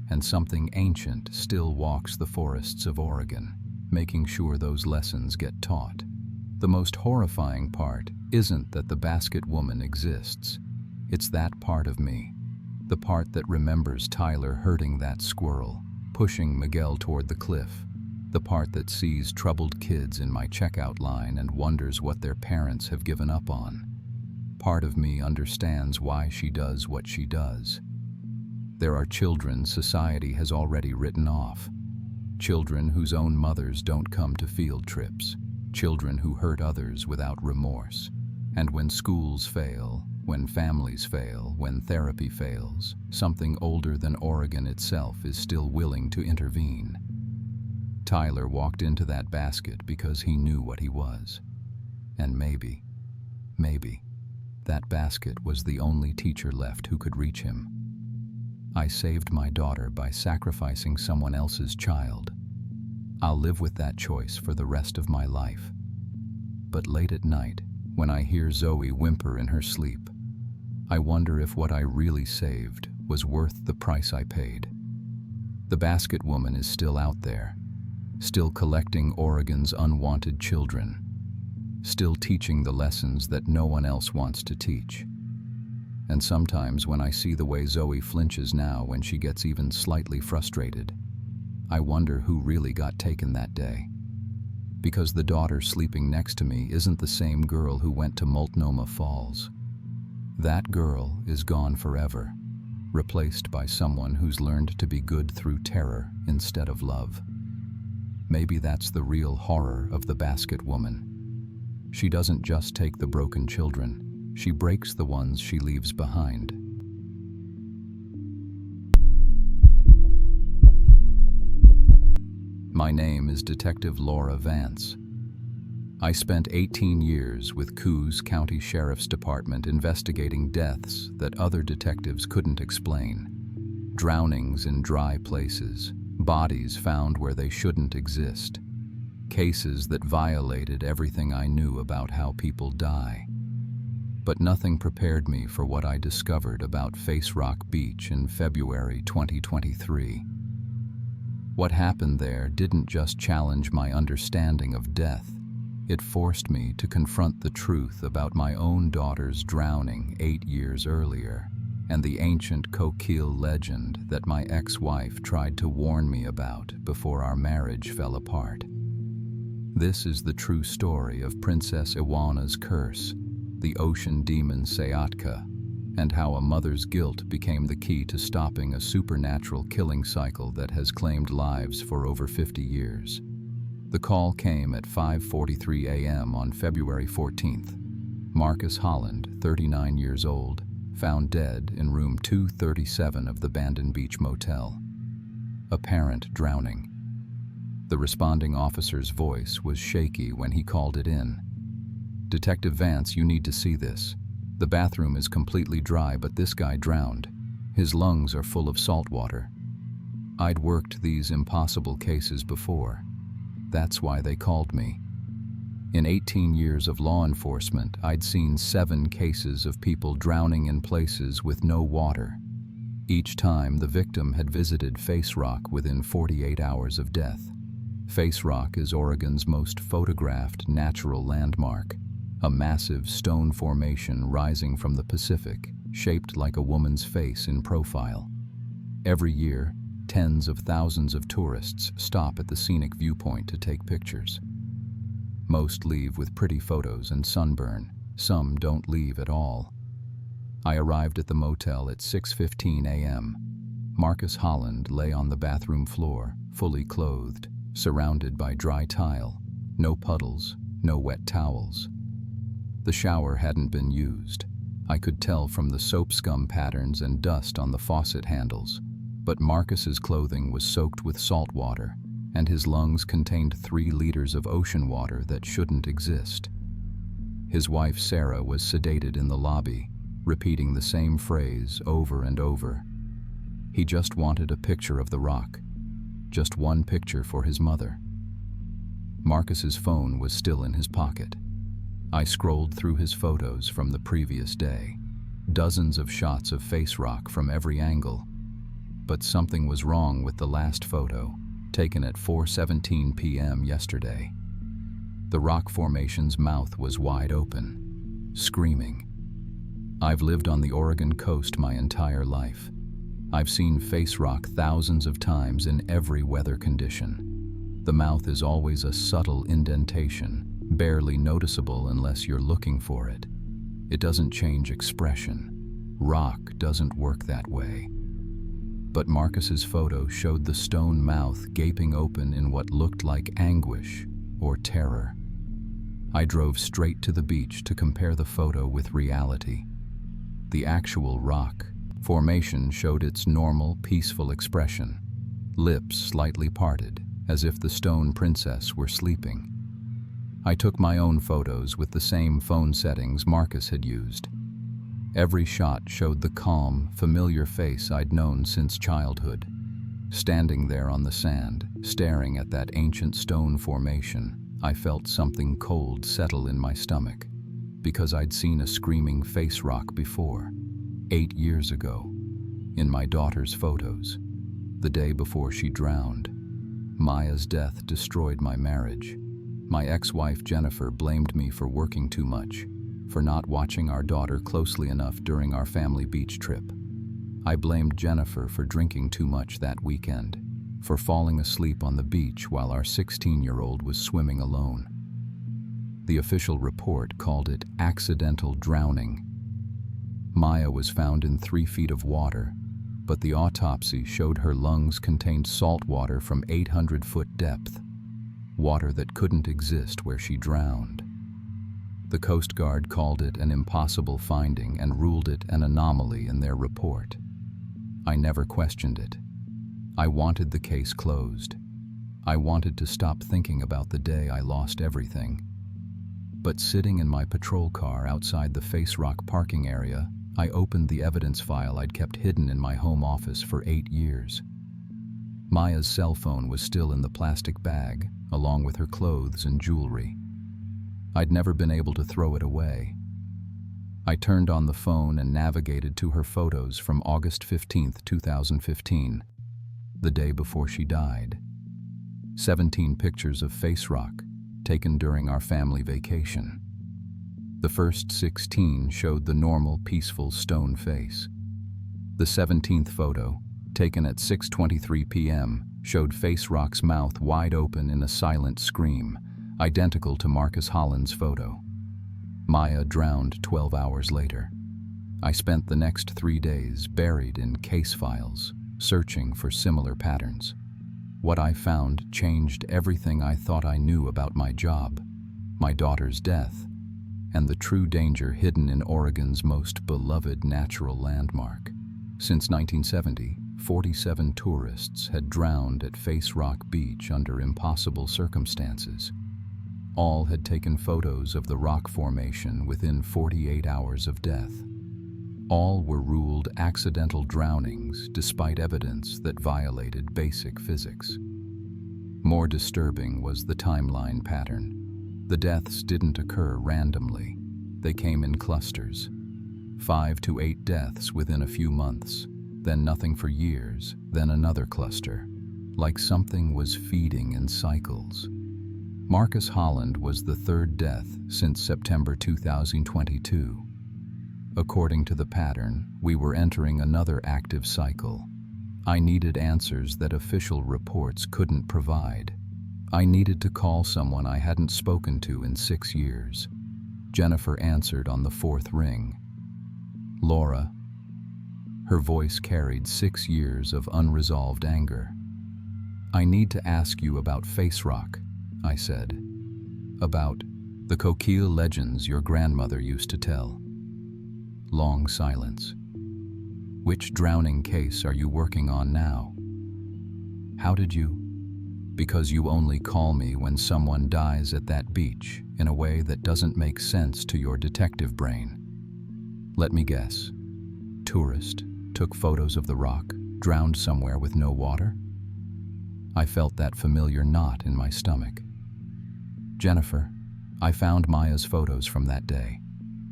And something ancient still walks the forests of Oregon, making sure those lessons get taught. The most horrifying part isn't that the basket woman exists. It's that part of me. The part that remembers Tyler hurting that squirrel, pushing Miguel toward the cliff. The part that sees troubled kids in my checkout line and wonders what their parents have given up on. Part of me understands why she does what she does. There are children society has already written off. Children whose own mothers don't come to field trips. Children who hurt others without remorse. And when schools fail, when families fail, when therapy fails, something older than Oregon itself is still willing to intervene. Tyler walked into that basket because he knew what he was. And maybe, that basket was the only teacher left who could reach him. I saved my daughter by sacrificing someone else's child. I'll live with that choice for the rest of my life. But late at night, when I hear Zoe whimper in her sleep, I wonder if what I really saved was worth the price I paid. The basket woman is still out there, still collecting Oregon's unwanted children, still teaching the lessons that no one else wants to teach. And sometimes when I see the way Zoe flinches now when she gets even slightly frustrated, I wonder who really got taken that day. Because the daughter sleeping next to me isn't the same girl who went to Multnomah Falls. That girl is gone forever, replaced by someone who's learned to be good through terror instead of love. Maybe that's the real horror of the basket woman. She doesn't just take the broken children, she breaks the ones she leaves behind. My name is Detective Laura Vance. I spent 18 years with Coos County Sheriff's Department investigating deaths that other detectives couldn't explain. Drownings in dry places, bodies found where they shouldn't exist. Cases that violated everything I knew about how people die. But nothing prepared me for what I discovered about Face Rock Beach in February 2023. What happened there didn't just challenge my understanding of death. It forced me to confront the truth about my own daughter's drowning 8 years earlier, and the ancient Coquille legend that my ex-wife tried to warn me about before our marriage fell apart. This is the true story of Princess Iwana's curse, the ocean demon Sayatka, and how a mother's guilt became the key to stopping a supernatural killing cycle that has claimed lives for over 50 years. The call came at 5:43 a.m. on February 14th. Marcus Holland, 39 years old, found dead in room 237 of the Bandon Beach Motel. Apparent drowning. The responding officer's voice was shaky when he called it in. "Detective Vance, you need to see this. The bathroom is completely dry, but this guy drowned. His lungs are full of salt water." I'd worked these impossible cases before. That's why they called me. In 18 years of law enforcement, I'd seen 7 cases of people drowning in places with no water. Each time, the victim had visited Face Rock within 48 hours of death. Face Rock is Oregon's most photographed natural landmark, a massive stone formation rising from the Pacific, shaped like a woman's face in profile. Every year, tens of thousands of tourists stop at the scenic viewpoint to take pictures. Most leave with pretty photos and sunburn. Some don't leave at all. I arrived at the motel at 6:15 a.m. Marcus Holland lay on the bathroom floor, fully clothed, surrounded by dry tile. No puddles, no wet towels. The shower hadn't been used. I could tell from the soap scum patterns and dust on the faucet handles. But Marcus's clothing was soaked with salt water, and his lungs contained 3 liters of ocean water that shouldn't exist. His wife Sarah was sedated in the lobby, repeating the same phrase over and over. He just wanted a picture of the rock. Just one picture for his mother. Marcus's phone was still in his pocket. I scrolled through his photos from the previous day. Dozens of shots of Face Rock from every angle. But something was wrong with the last photo, taken at 4:17 p.m. yesterday. The rock formation's mouth was wide open, screaming. I've lived on the Oregon coast my entire life. I've seen Face Rock thousands of times in every weather condition. The mouth is always a subtle indentation, barely noticeable unless you're looking for it. It doesn't change expression. Rock doesn't work that way. But Marcus's photo showed the stone mouth gaping open in what looked like anguish or terror. I drove straight to the beach to compare the photo with reality. The actual rock formation showed its normal, peaceful expression, lips slightly parted, as if the stone princess were sleeping. I took my own photos with the same phone settings Marcus had used. Every shot showed the calm, familiar face I'd known since childhood. Standing there on the sand, staring at that ancient stone formation, I felt something cold settle in my stomach, because I'd seen a screaming Face Rock before, 8 years ago, in my daughter's photos, the day before she drowned. Maya's death destroyed my marriage. My ex-wife Jennifer blamed me for working too much, for not watching our daughter closely enough during our family beach trip. I blamed Jennifer for drinking too much that weekend, for falling asleep on the beach while our 16-year-old was swimming alone. The official report called it accidental drowning. Maya was found in 3 feet of water, but the autopsy showed her lungs contained salt water from 800-foot depth, water that couldn't exist where she drowned. The Coast Guard called it an impossible finding and ruled it an anomaly in their report. I never questioned it. I wanted the case closed. I wanted to stop thinking about the day I lost everything. But sitting in my patrol car outside the Face Rock parking area, I opened the evidence file I'd kept hidden in my home office for 8 years. Maya's cell phone was still in the plastic bag, along with her clothes and jewelry. I'd never been able to throw it away. I turned on the phone and navigated to her photos from August 15, 2015, the day before she died. 17 pictures of Face Rock, taken during our family vacation. The first 16 showed the normal, peaceful stone face. The 17th photo, taken at 6:23 p.m., showed Face Rock's mouth wide open in a silent scream, identical to Marcus Holland's photo. Maya drowned 12 hours later. I spent the next 3 days buried in case files, searching for similar patterns. What I found changed everything I thought I knew about my job, my daughter's death, and the true danger hidden in Oregon's most beloved natural landmark. Since 1970, 47 tourists had drowned at Face Rock Beach under impossible circumstances. All had taken photos of the rock formation within 48 hours of death. All were ruled accidental drownings despite evidence that violated basic physics. More disturbing was the timeline pattern. The deaths didn't occur randomly. They came in clusters. 5 to 8 deaths within a few months, then nothing for years, then another cluster, like something was feeding in cycles. Marcus Holland was the third death since September 2022. According to the pattern, we were entering another active cycle. I needed answers that official reports couldn't provide. I needed to call someone I hadn't spoken to in 6 years. Jennifer answered on the 4th ring. Laura. Her voice carried 6 years of unresolved anger. I need to ask you about Face Rock, I said. About the Coquille legends your grandmother used to tell. Long silence. Which drowning case are you working on now? How did you? Because you only call me when someone dies at that beach in a way that doesn't make sense to your detective brain. Let me guess. Tourist, took photos of the rock, drowned somewhere with no water? I felt that familiar knot in my stomach. Jennifer, I found Maya's photos from that day.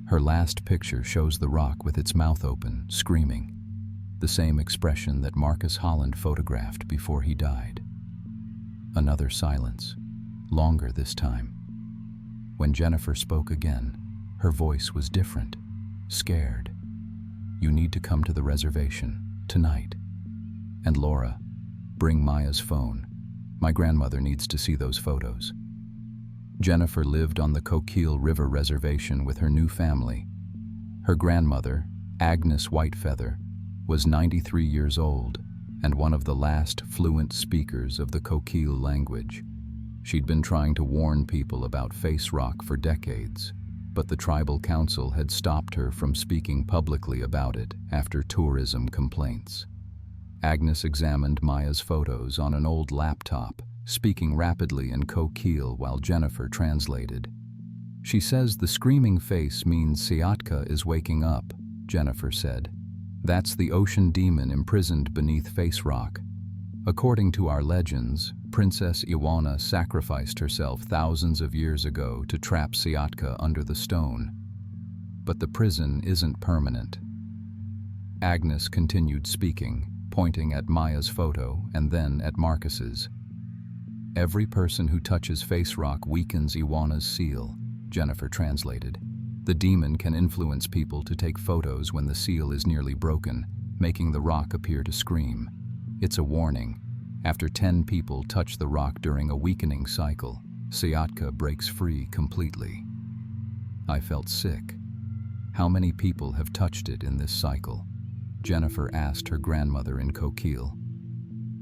Her last picture shows the rock with its mouth open, screaming, the same expression that Marcus Holland photographed before he died. Another silence, longer this time. When Jennifer spoke again, her voice was different, scared. You need to come to the reservation, tonight. And Laura, bring Maya's phone. My grandmother needs to see those photos. Jennifer lived on the Coquille River Reservation with her new family. Her grandmother, Agnes Whitefeather, was 93 years old and one of the last fluent speakers of the Coquille language. She'd been trying to warn people about Face Rock for decades, but the tribal council had stopped her from speaking publicly about it after tourism complaints. Agnes examined Maya's photos on an old laptop, speaking rapidly in Coquille while Jennifer translated. She says the screaming face means Siatka is waking up, Jennifer said. That's the ocean demon imprisoned beneath Face Rock. According to our legends, Princess Iwana sacrificed herself thousands of years ago to trap Siatka under the stone. But the prison isn't permanent. Agnes continued speaking, pointing at Maya's photo and then at Marcus's. Every person who touches Face Rock weakens Iwana's seal, Jennifer translated. The demon can influence people to take photos when the seal is nearly broken, making the rock appear to scream. It's a warning. After 10 people touch the rock during a weakening cycle, Siatka breaks free completely. I felt sick. How many people have touched it in this cycle? Jennifer asked her grandmother in Coquille.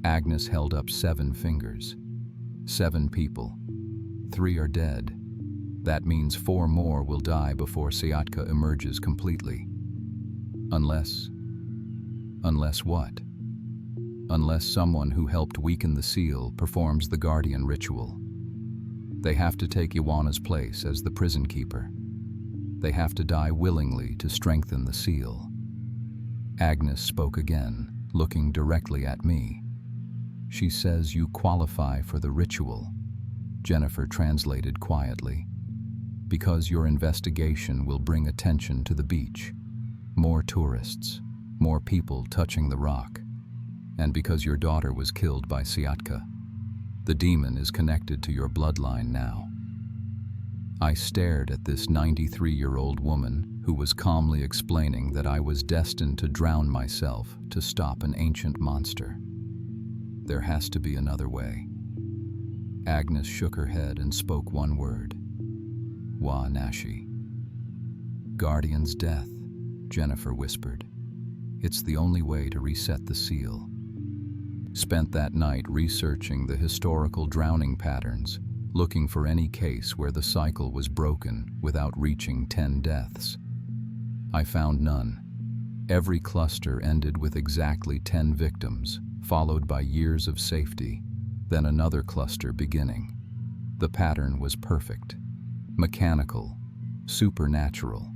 Agnes held up 7 fingers. 7 people. 3 are dead. That means 4 more will die before Siatka emerges completely. Unless what? unless someone who helped weaken the seal performs the guardian ritual. They have to take Ioana's place as the prison keeper. They have to die willingly to strengthen the seal. Agnes spoke again, looking directly at me. She says you qualify for the ritual. Jennifer translated quietly. Because your investigation will bring attention to the beach. More tourists, more people touching the rock. And because your daughter was killed by Siatka. The demon is connected to your bloodline now. I stared at this 93-year-old woman who was calmly explaining that I was destined to drown myself to stop an ancient monster. There has to be another way. Agnes shook her head and spoke one word. Wa Nashi. Guardian's death, Jennifer whispered. It's the only way to reset the seal. Spent that night researching the historical drowning patterns, looking for any case where the cycle was broken without reaching 10 deaths. I found none. Every cluster ended with exactly 10 victims, followed by years of safety, then another cluster beginning. The pattern was perfect, mechanical, supernatural.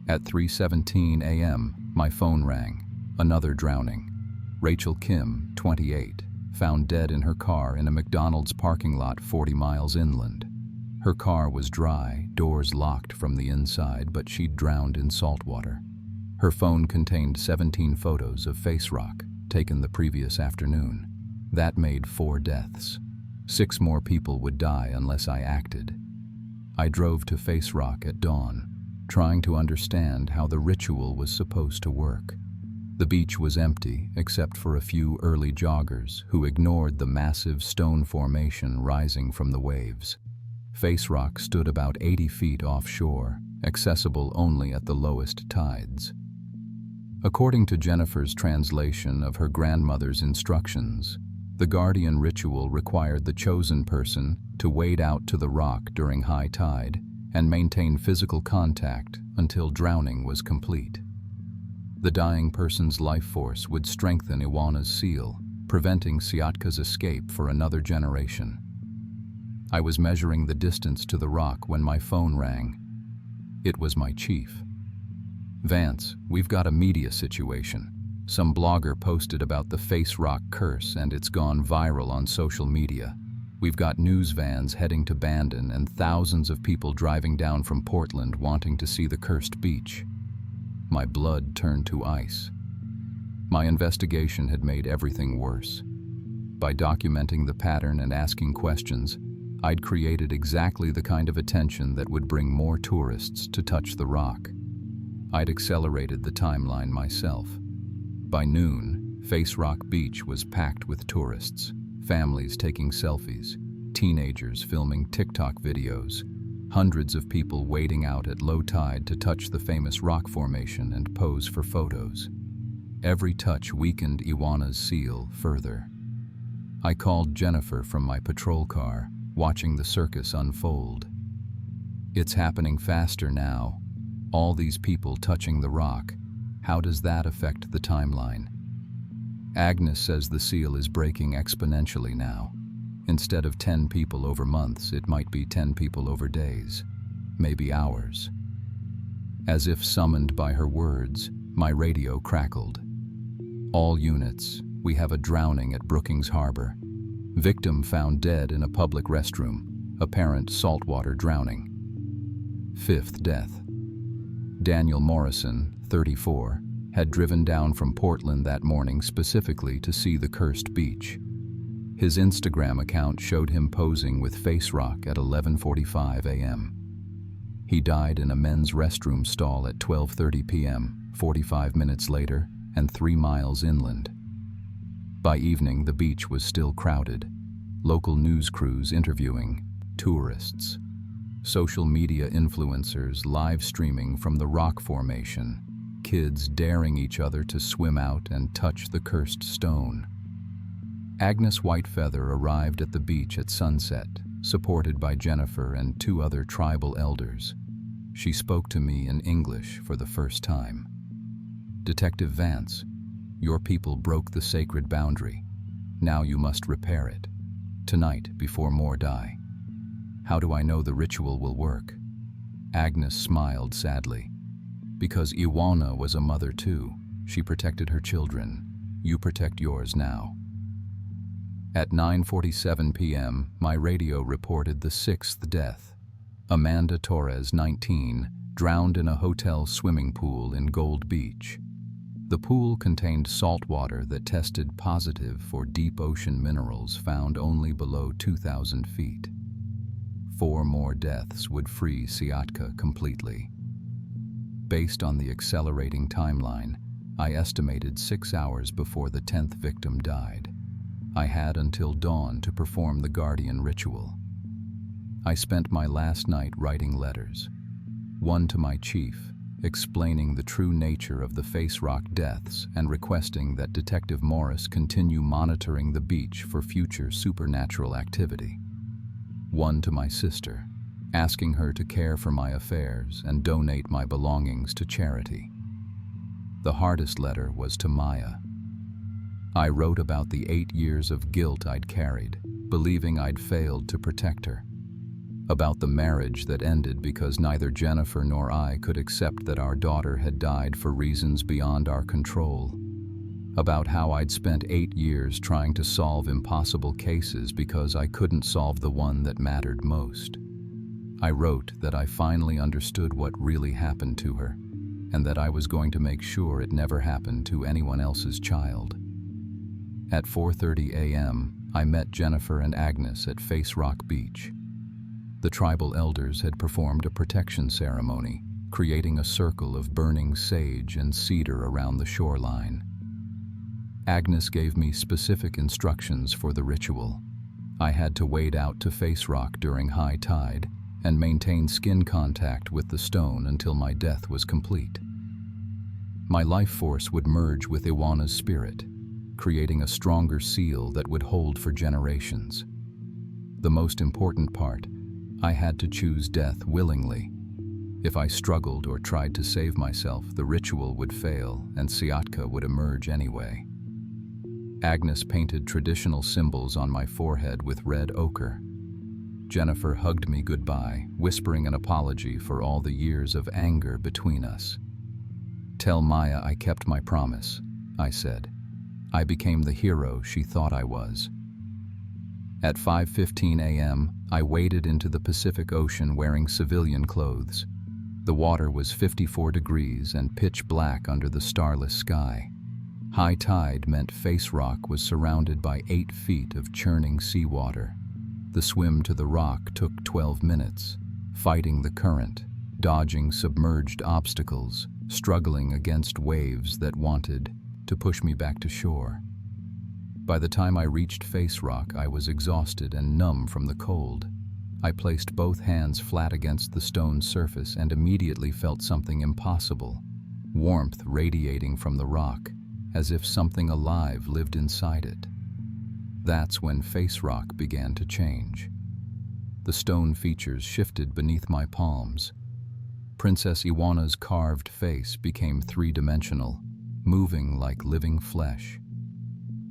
At 3:17 a.m., my phone rang. Another drowning. Rachel Kim, 28, found dead in her car in a McDonald's parking lot 40 miles inland. Her car was dry, doors locked from the inside, but she'd drowned in salt water. Her phone contained 17 photos of face rock, taken the previous afternoon. That made 4 deaths. 6 more people would die unless I acted. I drove to Face Rock at dawn, trying to understand how the ritual was supposed to work. The beach was empty except for a few early joggers who ignored the massive stone formation rising from the waves. Face Rock stood about 80 feet offshore, accessible only at the lowest tides. According to Jennifer's translation of her grandmother's instructions, the guardian ritual required the chosen person to wade out to the rock during high tide and maintain physical contact until drowning was complete. The dying person's life force would strengthen Ioana's seal, preventing Siatka's escape for another generation. I was measuring the distance to the rock when my phone rang. It was my chief. Vance, we've got a media situation. Some blogger posted about the Face Rock curse and it's gone viral on social media. We've got news vans heading to Bandon and thousands of people driving down from Portland wanting to see the cursed beach. My blood turned to ice. My investigation had made everything worse. By documenting the pattern and asking questions, I'd created exactly the kind of attention that would bring more tourists to touch the rock. I'd accelerated the timeline myself. By noon, Face Rock Beach was packed with tourists, families taking selfies, teenagers filming TikTok videos, hundreds of people waiting out at low tide to touch the famous rock formation and pose for photos. Every touch weakened Ioana's seal further. I called Jennifer from my patrol car, watching the circus unfold. It's happening faster now. All these people touching the rock. How does that affect the timeline? Agnes says the seal is breaking exponentially now. Instead of 10 people over months, it might be 10 people over days, maybe hours. As if summoned by her words, my radio crackled. All units, we have a drowning at Brookings Harbor. Victim found dead in a public restroom, apparent saltwater drowning. 5th death. Daniel Morrison, 34, had driven down from Portland that morning specifically to see the cursed beach. His Instagram account showed him posing with Face Rock at 11:45 a.m. He died in a men's restroom stall at 12:30 p.m., 45 minutes later, and 3 miles inland. By evening, the beach was still crowded. Local news crews interviewing tourists. Social media influencers live streaming from the rock formation. Kids daring each other to swim out and touch the cursed stone. Agnes Whitefeather arrived at the beach at sunset, supported by Jennifer and 2 other tribal elders. She spoke to me in English for the first time. Detective Vance, Your people broke the sacred boundary. Now you must repair it. Tonight, before more die. How do I know the ritual will work? Agnes smiled sadly. Because Iwana was a mother too. She protected her children. You protect yours now. At 9:47 p.m., my radio reported the 6th death. Amanda Torres, 19, drowned in a hotel swimming pool in Gold Beach. The pool contained salt water that tested positive for deep ocean minerals found only below 2,000 feet. 4 more deaths would free Siatka completely. Based on the accelerating timeline, I estimated 6 hours before the 10th victim died. I had until dawn to perform the guardian ritual. I spent my last night writing letters. One to my chief, explaining the true nature of the Face Rock deaths and requesting that Detective Morris continue monitoring the beach for future supernatural activity. One to my sister, asking her to care for my affairs and donate my belongings to charity. The hardest letter was to Maya. I wrote about the 8 years of guilt I'd carried, believing I'd failed to protect her. About the marriage that ended because neither Jennifer nor I could accept that our daughter had died for reasons beyond our control. About how I'd spent 8 years trying to solve impossible cases because I couldn't solve the one that mattered most. I wrote that I finally understood what really happened to her, and that I was going to make sure it never happened to anyone else's child. At 4:30 a.m., I met Jennifer and Agnes at Face Rock Beach. The tribal elders had performed a protection ceremony, creating a circle of burning sage and cedar around the shoreline. Agnes gave me specific instructions for the ritual. I had to wade out to Face Rock during high tide and maintain skin contact with the stone until my death was complete. My life force would merge with Iwana's spirit, creating a stronger seal that would hold for generations. The most important part, I had to choose death willingly. If I struggled or tried to save myself, the ritual would fail and Siatka would emerge anyway. Agnes painted traditional symbols on my forehead with red ochre. Jennifer hugged me goodbye, whispering an apology for all the years of anger between us. "Tell Maya I kept my promise," I said. I became the hero she thought I was. At 5:15 a.m., I waded into the Pacific Ocean wearing civilian clothes. The water was 54 degrees and pitch black under the starless sky. High tide meant Face Rock was surrounded by 8 feet of churning seawater. The swim to the rock took 12 minutes, fighting the current, dodging submerged obstacles, struggling against waves that wanted to push me back to shore. By the time I reached Face Rock, I was exhausted and numb from the cold. I placed both hands flat against the stone surface and immediately felt something impossible, warmth radiating from the rock, as if something alive lived inside it. That's when Face Rock began to change. The stone features shifted beneath my palms. Princess Iwana's carved face became 3-dimensional, moving like living flesh.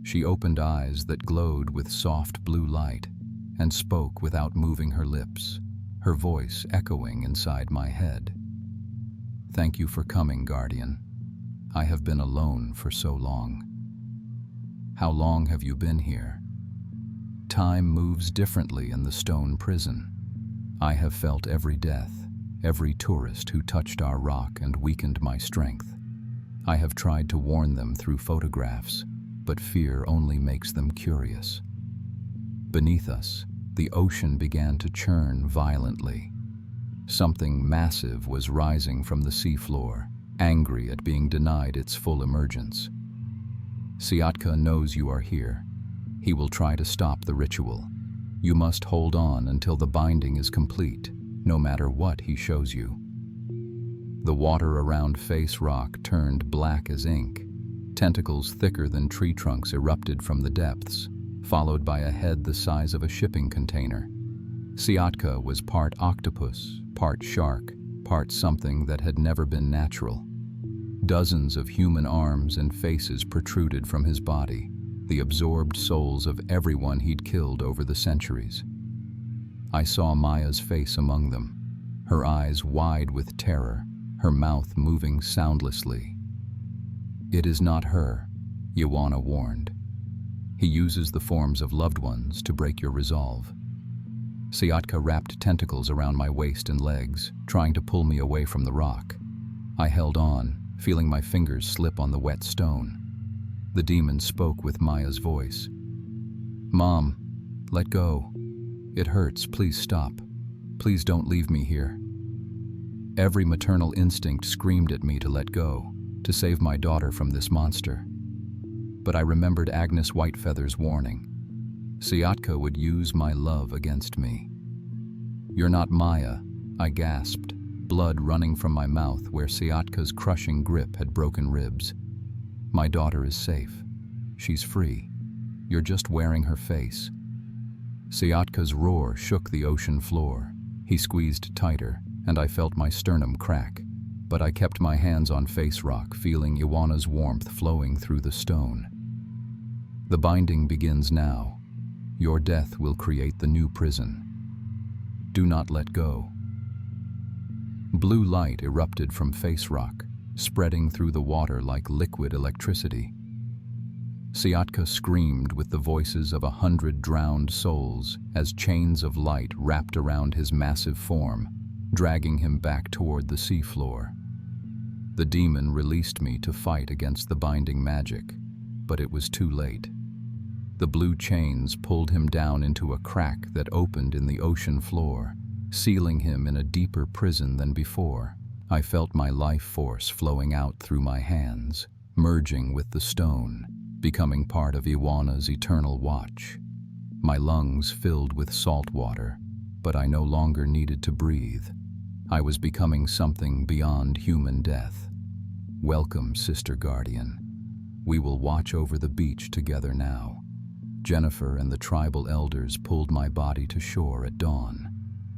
She opened eyes that glowed with soft blue light and spoke without moving her lips, her voice echoing inside my head. "Thank you for coming, Guardian. I have been alone for so long." "How long have you been here?" "Time moves differently in the stone prison. I have felt every death, every tourist who touched our rock and weakened my strength. I have tried to warn them through photographs, but fear only makes them curious." Beneath us, the ocean began to churn violently. Something massive was rising from the seafloor, angry at being denied its full emergence. "Siatka knows you are here. He will try to stop the ritual. You must hold on until the binding is complete, no matter what he shows you." The water around Face Rock turned black as ink. Tentacles thicker than tree trunks erupted from the depths, followed by a head the size of a shipping container. Siatka was part octopus, part shark, part something that had never been natural. Dozens of human arms and faces protruded from his body, the absorbed souls of everyone he'd killed over the centuries. I saw Maya's face among them, her eyes wide with terror, her mouth moving soundlessly. "It is not her," Ioana warned. "He uses the forms of loved ones to break your resolve." Siatka wrapped tentacles around my waist and legs, trying to pull me away from the rock. I held on, feeling my fingers slip on the wet stone. The demon spoke with Maya's voice. "Mom, let go. It hurts, please stop. Please don't leave me here." Every maternal instinct screamed at me to let go, to save my daughter from this monster. But I remembered Agnes Whitefeather's warning. Siatka would use my love against me. "You're not Maya," I gasped, blood running from my mouth where Siatka's crushing grip had broken ribs. "My daughter is safe. She's free. You're just wearing her face." Siatka's roar shook the ocean floor. He squeezed tighter, and I felt my sternum crack. But I kept my hands on face rock, feeling Ioana's warmth flowing through the stone. "The binding begins now. Your death will create the new prison. Do not let go." Blue light erupted from face rock, spreading through the water like liquid electricity. Siatka screamed with the voices of 100 drowned souls as chains of light wrapped around his massive form, dragging him back toward the seafloor. The demon released me to fight against the binding magic, but it was too late. The blue chains pulled him down into a crack that opened in the ocean floor, sealing him in a deeper prison than before. I felt my life force flowing out through my hands, merging with the stone, becoming part of Ioana's eternal watch. My lungs filled with salt water, but I no longer needed to breathe. I was becoming something beyond human death. "Welcome, Sister Guardian. We will watch over the beach together now." Jennifer and the tribal elders pulled my body to shore at dawn.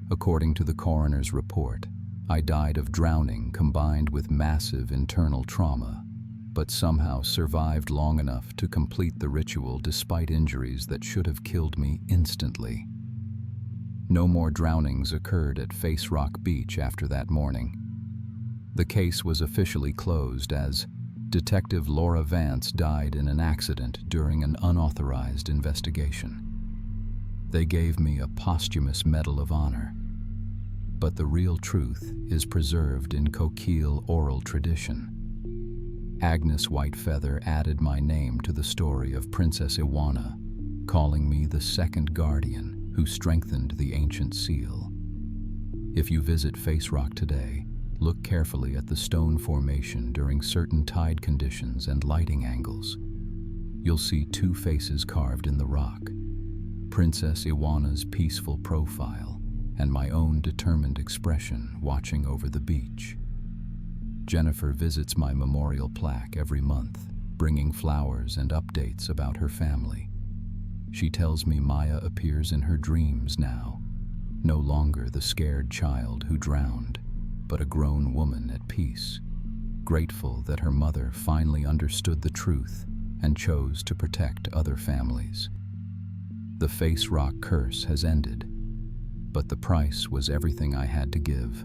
According to the coroner's report, I died of drowning combined with massive internal trauma, but somehow survived long enough to complete the ritual despite injuries that should have killed me instantly. No more drownings occurred at Face Rock Beach after that morning. The case was officially closed as Detective Laura Vance died in an accident during an unauthorized investigation. They gave me a posthumous Medal of Honor. But the real truth is preserved in Coquille oral tradition. Agnes Whitefeather added my name to the story of Princess Ioana, calling me the second guardian who strengthened the ancient seal. If you visit Face Rock today, look carefully at the stone formation during certain tide conditions and lighting angles. You'll see two faces carved in the rock: Princess Ioana's peaceful profile and my own determined expression watching over the beach. Jennifer visits my memorial plaque every month, bringing flowers and updates about her family. She tells me Maya appears in her dreams now, no longer the scared child who drowned, but a grown woman at peace, grateful that her mother finally understood the truth and chose to protect other families. The Face Rock curse has ended, but the price was everything I had to give.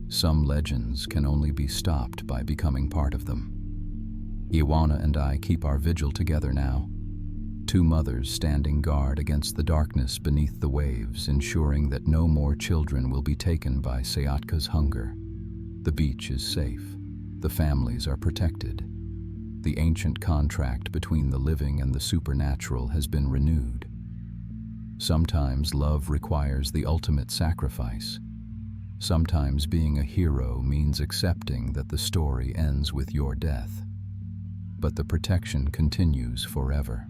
Some legends can only be stopped by becoming part of them. Ioana and I keep our vigil together now, two mothers standing guard against the darkness beneath the waves, ensuring that no more children will be taken by Siatka's hunger. The beach is safe. The families are protected. The ancient contract between the living and the supernatural has been renewed. Sometimes love requires the ultimate sacrifice. Sometimes being a hero means accepting that the story ends with your death. But the protection continues forever.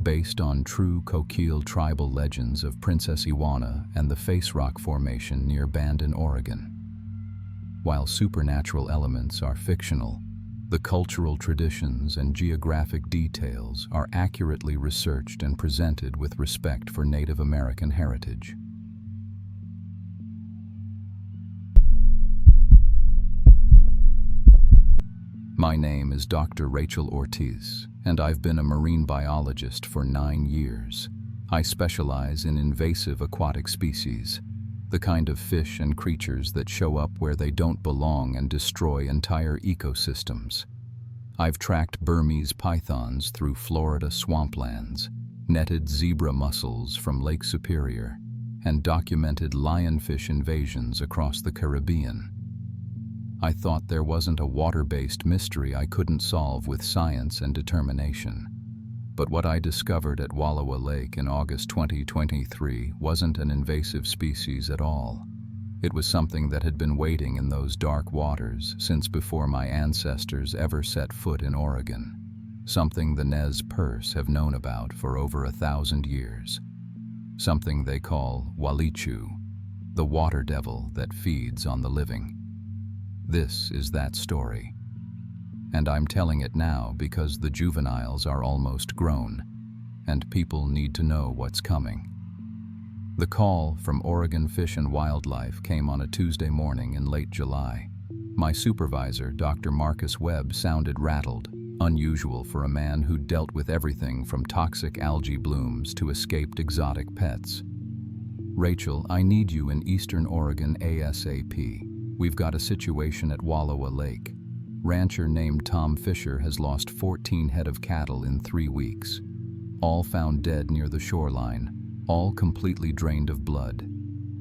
Based on true Coquille tribal legends of Princess Ioana and the Face Rock Formation near Bandon, Oregon. While supernatural elements are fictional, the cultural traditions and geographic details are accurately researched and presented with respect for Native American heritage. My name is Dr. Rachel Ortiz, and I've been a marine biologist for 9 years. I specialize in invasive aquatic species, the kind of fish and creatures that show up where they don't belong and destroy entire ecosystems. I've tracked Burmese pythons through Florida swamplands, netted zebra mussels from Lake Superior, and documented lionfish invasions across the Caribbean. I thought there wasn't a water-based mystery I couldn't solve with science and determination. But what I discovered at Wallowa Lake in August 2023 wasn't an invasive species at all. It was something that had been waiting in those dark waters since before my ancestors ever set foot in Oregon. Something the Nez Perce have known about for over 1,000 years. Something they call Walichu, the water devil that feeds on the living. This is that story. And I'm telling it now because the juveniles are almost grown, and people need to know what's coming. The call from Oregon Fish and Wildlife came on a Tuesday morning in late July. My supervisor, Dr. Marcus Webb, sounded rattled, unusual for a man who dealt with everything from toxic algae blooms to escaped exotic pets. "Rachel, I need you in Eastern Oregon ASAP. We've got a situation at Wallowa Lake. Rancher named Tom Fisher has lost 14 head of cattle in 3 weeks. All found dead near the shoreline, all completely drained of blood.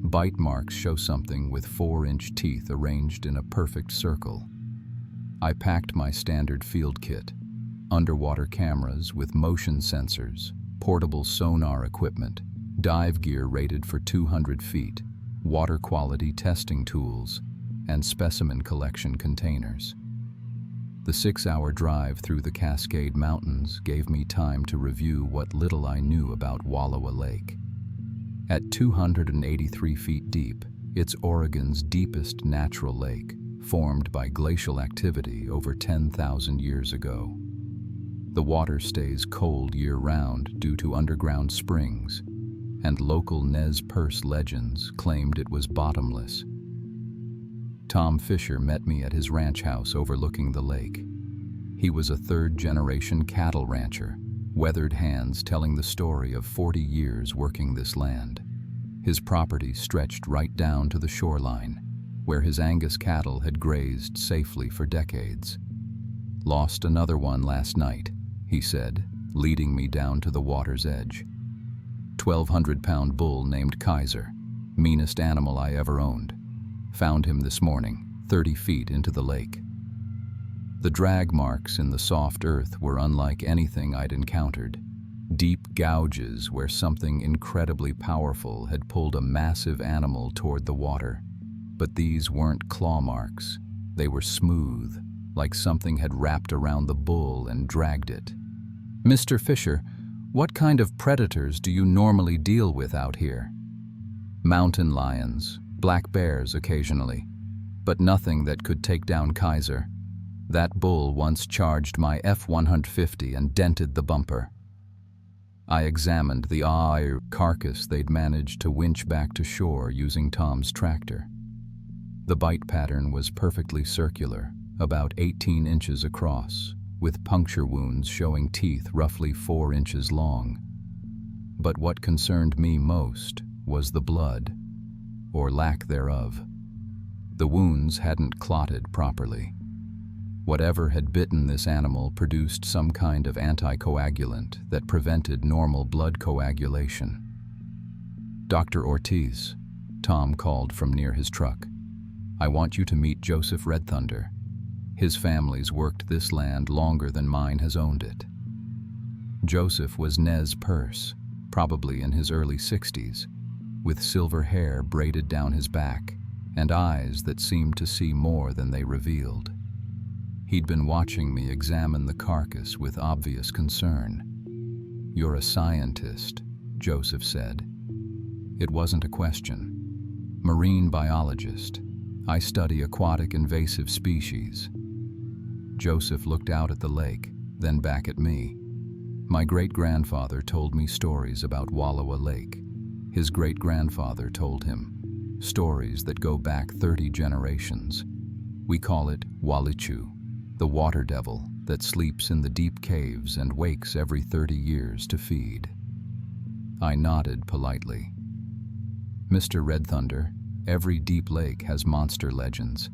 Bite marks show something with 4-inch teeth arranged in a perfect circle." I packed my standard field kit, underwater cameras with motion sensors, portable sonar equipment, dive gear rated for 200 feet, water quality testing tools, and specimen collection containers. The 6-hour drive through the Cascade Mountains gave me time to review what little I knew about Wallowa Lake. At 283 feet deep, it's Oregon's deepest natural lake, formed by glacial activity over 10,000 years ago. The water stays cold year-round due to underground springs, and local Nez Perce legends claimed it was bottomless. Tom Fisher met me at his ranch house overlooking the lake. He was a third-generation cattle rancher, weathered hands telling the story of 40 years working this land. His property stretched right down to the shoreline, where his Angus cattle had grazed safely for decades. "Lost another one last night," he said, leading me down to the water's edge. 1,200-pound bull named Kaiser, meanest animal I ever owned. Found him this morning, 30 feet into the lake. The drag marks in the soft earth were unlike anything I'd encountered. Deep gouges where something incredibly powerful had pulled a massive animal toward the water. But these weren't claw marks. They were smooth, like something had wrapped around the bull and dragged it. "Mr. Fisher, what kind of predators do you normally deal with out here?" "Mountain lions, black bears occasionally, but nothing that could take down Kaiser. That bull once charged my F-150 and dented the bumper." I examined the carcass they'd managed to winch back to shore using Tom's tractor. The bite pattern was perfectly circular, about 18 inches across, with puncture wounds showing teeth roughly 4 inches long. But what concerned me most was the blood, or lack thereof. The wounds hadn't clotted properly. Whatever had bitten this animal produced some kind of anticoagulant that prevented normal blood coagulation. "Dr. Ortiz," Tom called from near his truck, "I want you to meet Joseph Red Thunder. His family's worked this land longer than mine has owned it." Joseph was Nez Perce, probably in his early 60s, with silver hair braided down his back and eyes that seemed to see more than they revealed. He'd been watching me examine the carcass with obvious concern. "You're a scientist," Joseph said. It wasn't a question. "Marine biologist. I study aquatic invasive species." Joseph looked out at the lake, then back at me. "My great-grandfather told me stories about Wallowa Lake. His great-grandfather told him. Stories that go back 30 generations. We call it Walichu. the water devil that sleeps in the deep caves and wakes every 30 years to feed. I nodded politely. Mr. Red Thunder, every deep lake has monster legends,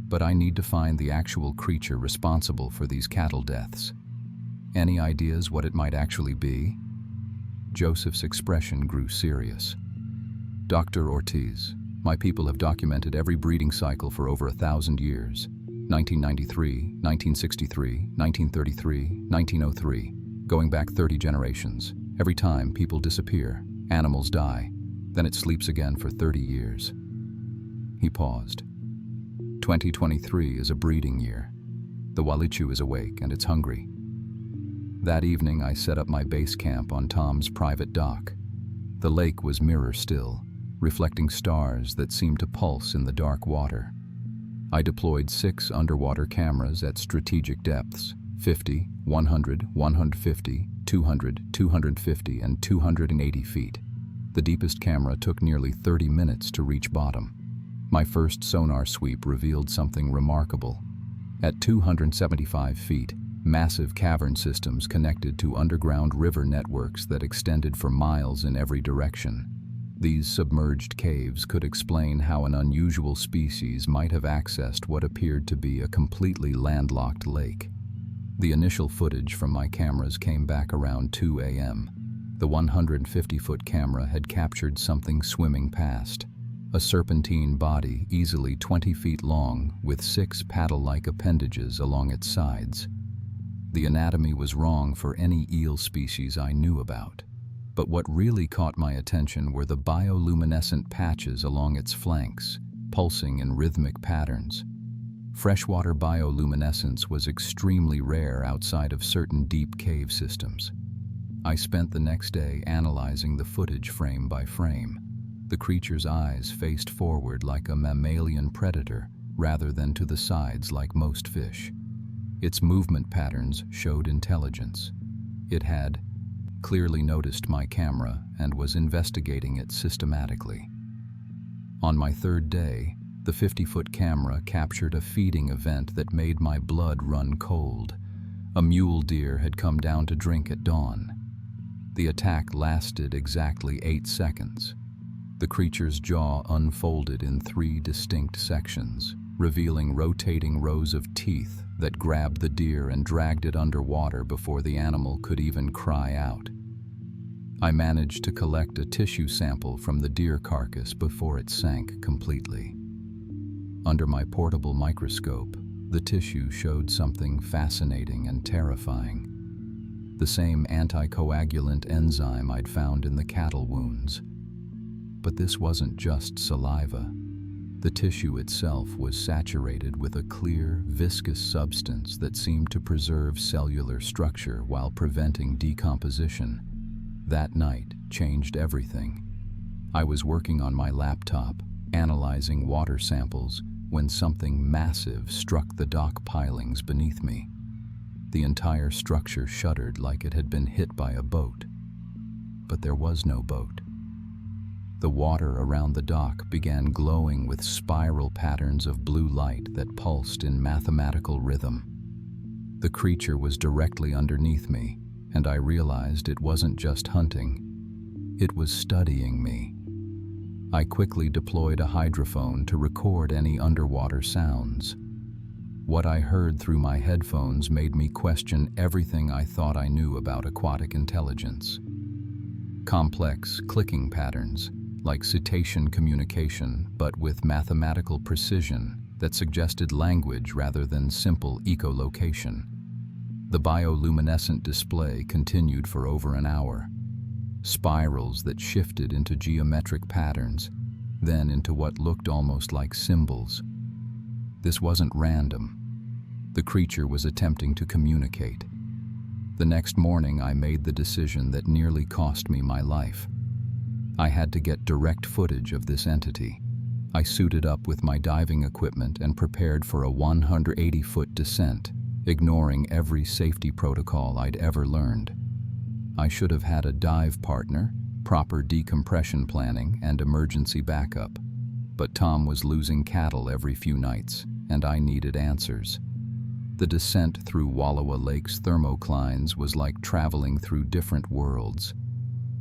but I need to find the actual creature responsible for these cattle deaths. Any ideas what it might actually be? Joseph's expression grew serious. Dr. Ortiz, my people have documented every breeding cycle for over 1,000 years. 1993, 1963, 1933, 1903, going back 30 generations. Every time people disappear, animals die, then it sleeps again for 30 years. He paused. 2023 is a breeding year. The Walichu is awake and it's hungry. That evening I set up my base camp on Tom's private dock. The lake was mirror still, reflecting stars that seemed to pulse in the dark water. I deployed 6 underwater cameras at strategic depths, 50, 100, 150, 200, 250, and 280 feet. The deepest camera took nearly 30 minutes to reach bottom. My first sonar sweep revealed something remarkable. At 275 feet, massive cavern systems connected to underground river networks that extended for miles in every direction. These submerged caves could explain how an unusual species might have accessed what appeared to be a completely landlocked lake. The initial footage from my cameras came back around 2 a.m. The 150-foot camera had captured something swimming past. A serpentine body easily 20 feet long with 6 paddle-like appendages along its sides. The anatomy was wrong for any eel species I knew about. But what really caught my attention were the bioluminescent patches along its flanks, pulsing in rhythmic patterns. Freshwater bioluminescence was extremely rare outside of certain deep cave systems. I spent the next day analyzing the footage frame by frame. The creature's eyes faced forward like a mammalian predator rather than to the sides like most fish. Its movement patterns showed intelligence. It had clearly noticed my camera and was investigating it systematically. On my third day, the 50-foot camera captured a feeding event that made my blood run cold. A mule deer had come down to drink at dawn. The attack lasted exactly 8 seconds. The creature's jaw unfolded in 3 distinct sections, revealing rotating rows of teeth that grabbed the deer and dragged it underwater before the animal could even cry out. I managed to collect a tissue sample from the deer carcass before it sank completely. Under my portable microscope, the tissue showed something fascinating and terrifying. The same anticoagulant enzyme I'd found in the cattle wounds. But this wasn't just saliva. The tissue itself was saturated with a clear, viscous substance that seemed to preserve cellular structure while preventing decomposition. That night changed everything. I was working on my laptop, analyzing water samples, when something massive struck the dock pilings beneath me. The entire structure shuddered like it had been hit by a boat. But there was no boat. The water around the dock began glowing with spiral patterns of blue light that pulsed in mathematical rhythm. The creature was directly underneath me, and I realized it wasn't just hunting. It was studying me. I quickly deployed a hydrophone to record any underwater sounds. What I heard through my headphones made me question everything I thought I knew about aquatic intelligence. Complex clicking patterns, like cetacean communication, but with mathematical precision that suggested language rather than simple echolocation. The bioluminescent display continued for over an hour. Spirals that shifted into geometric patterns, then into what looked almost like symbols. This wasn't random. The creature was attempting to communicate. The next morning, I made the decision that nearly cost me my life. I had to get direct footage of this entity. I suited up with my diving equipment and prepared for a 180-foot descent, ignoring every safety protocol I'd ever learned. I should have had a dive partner, proper decompression planning, and emergency backup. But Tom was losing cattle every few nights, and I needed answers. The descent through Wallowa Lake's thermoclines was like traveling through different worlds.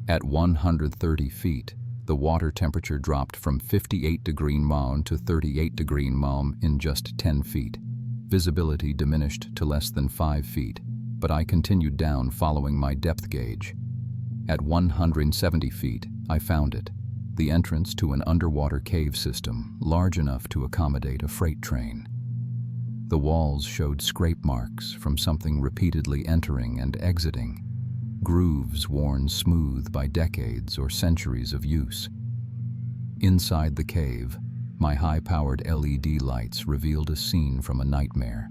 At 130 feet, the water temperature dropped from 58° Fahr to 38° Fahr in just 10 feet. Visibility diminished to less than 5 feet, but I continued down following my depth gauge. At 170 feet, I found it, the entrance to an underwater cave system large enough to accommodate a freight train. The walls showed scrape marks from something repeatedly entering and exiting, grooves worn smooth by decades or centuries of use. Inside the cave, my high-powered LED lights revealed a scene from a nightmare.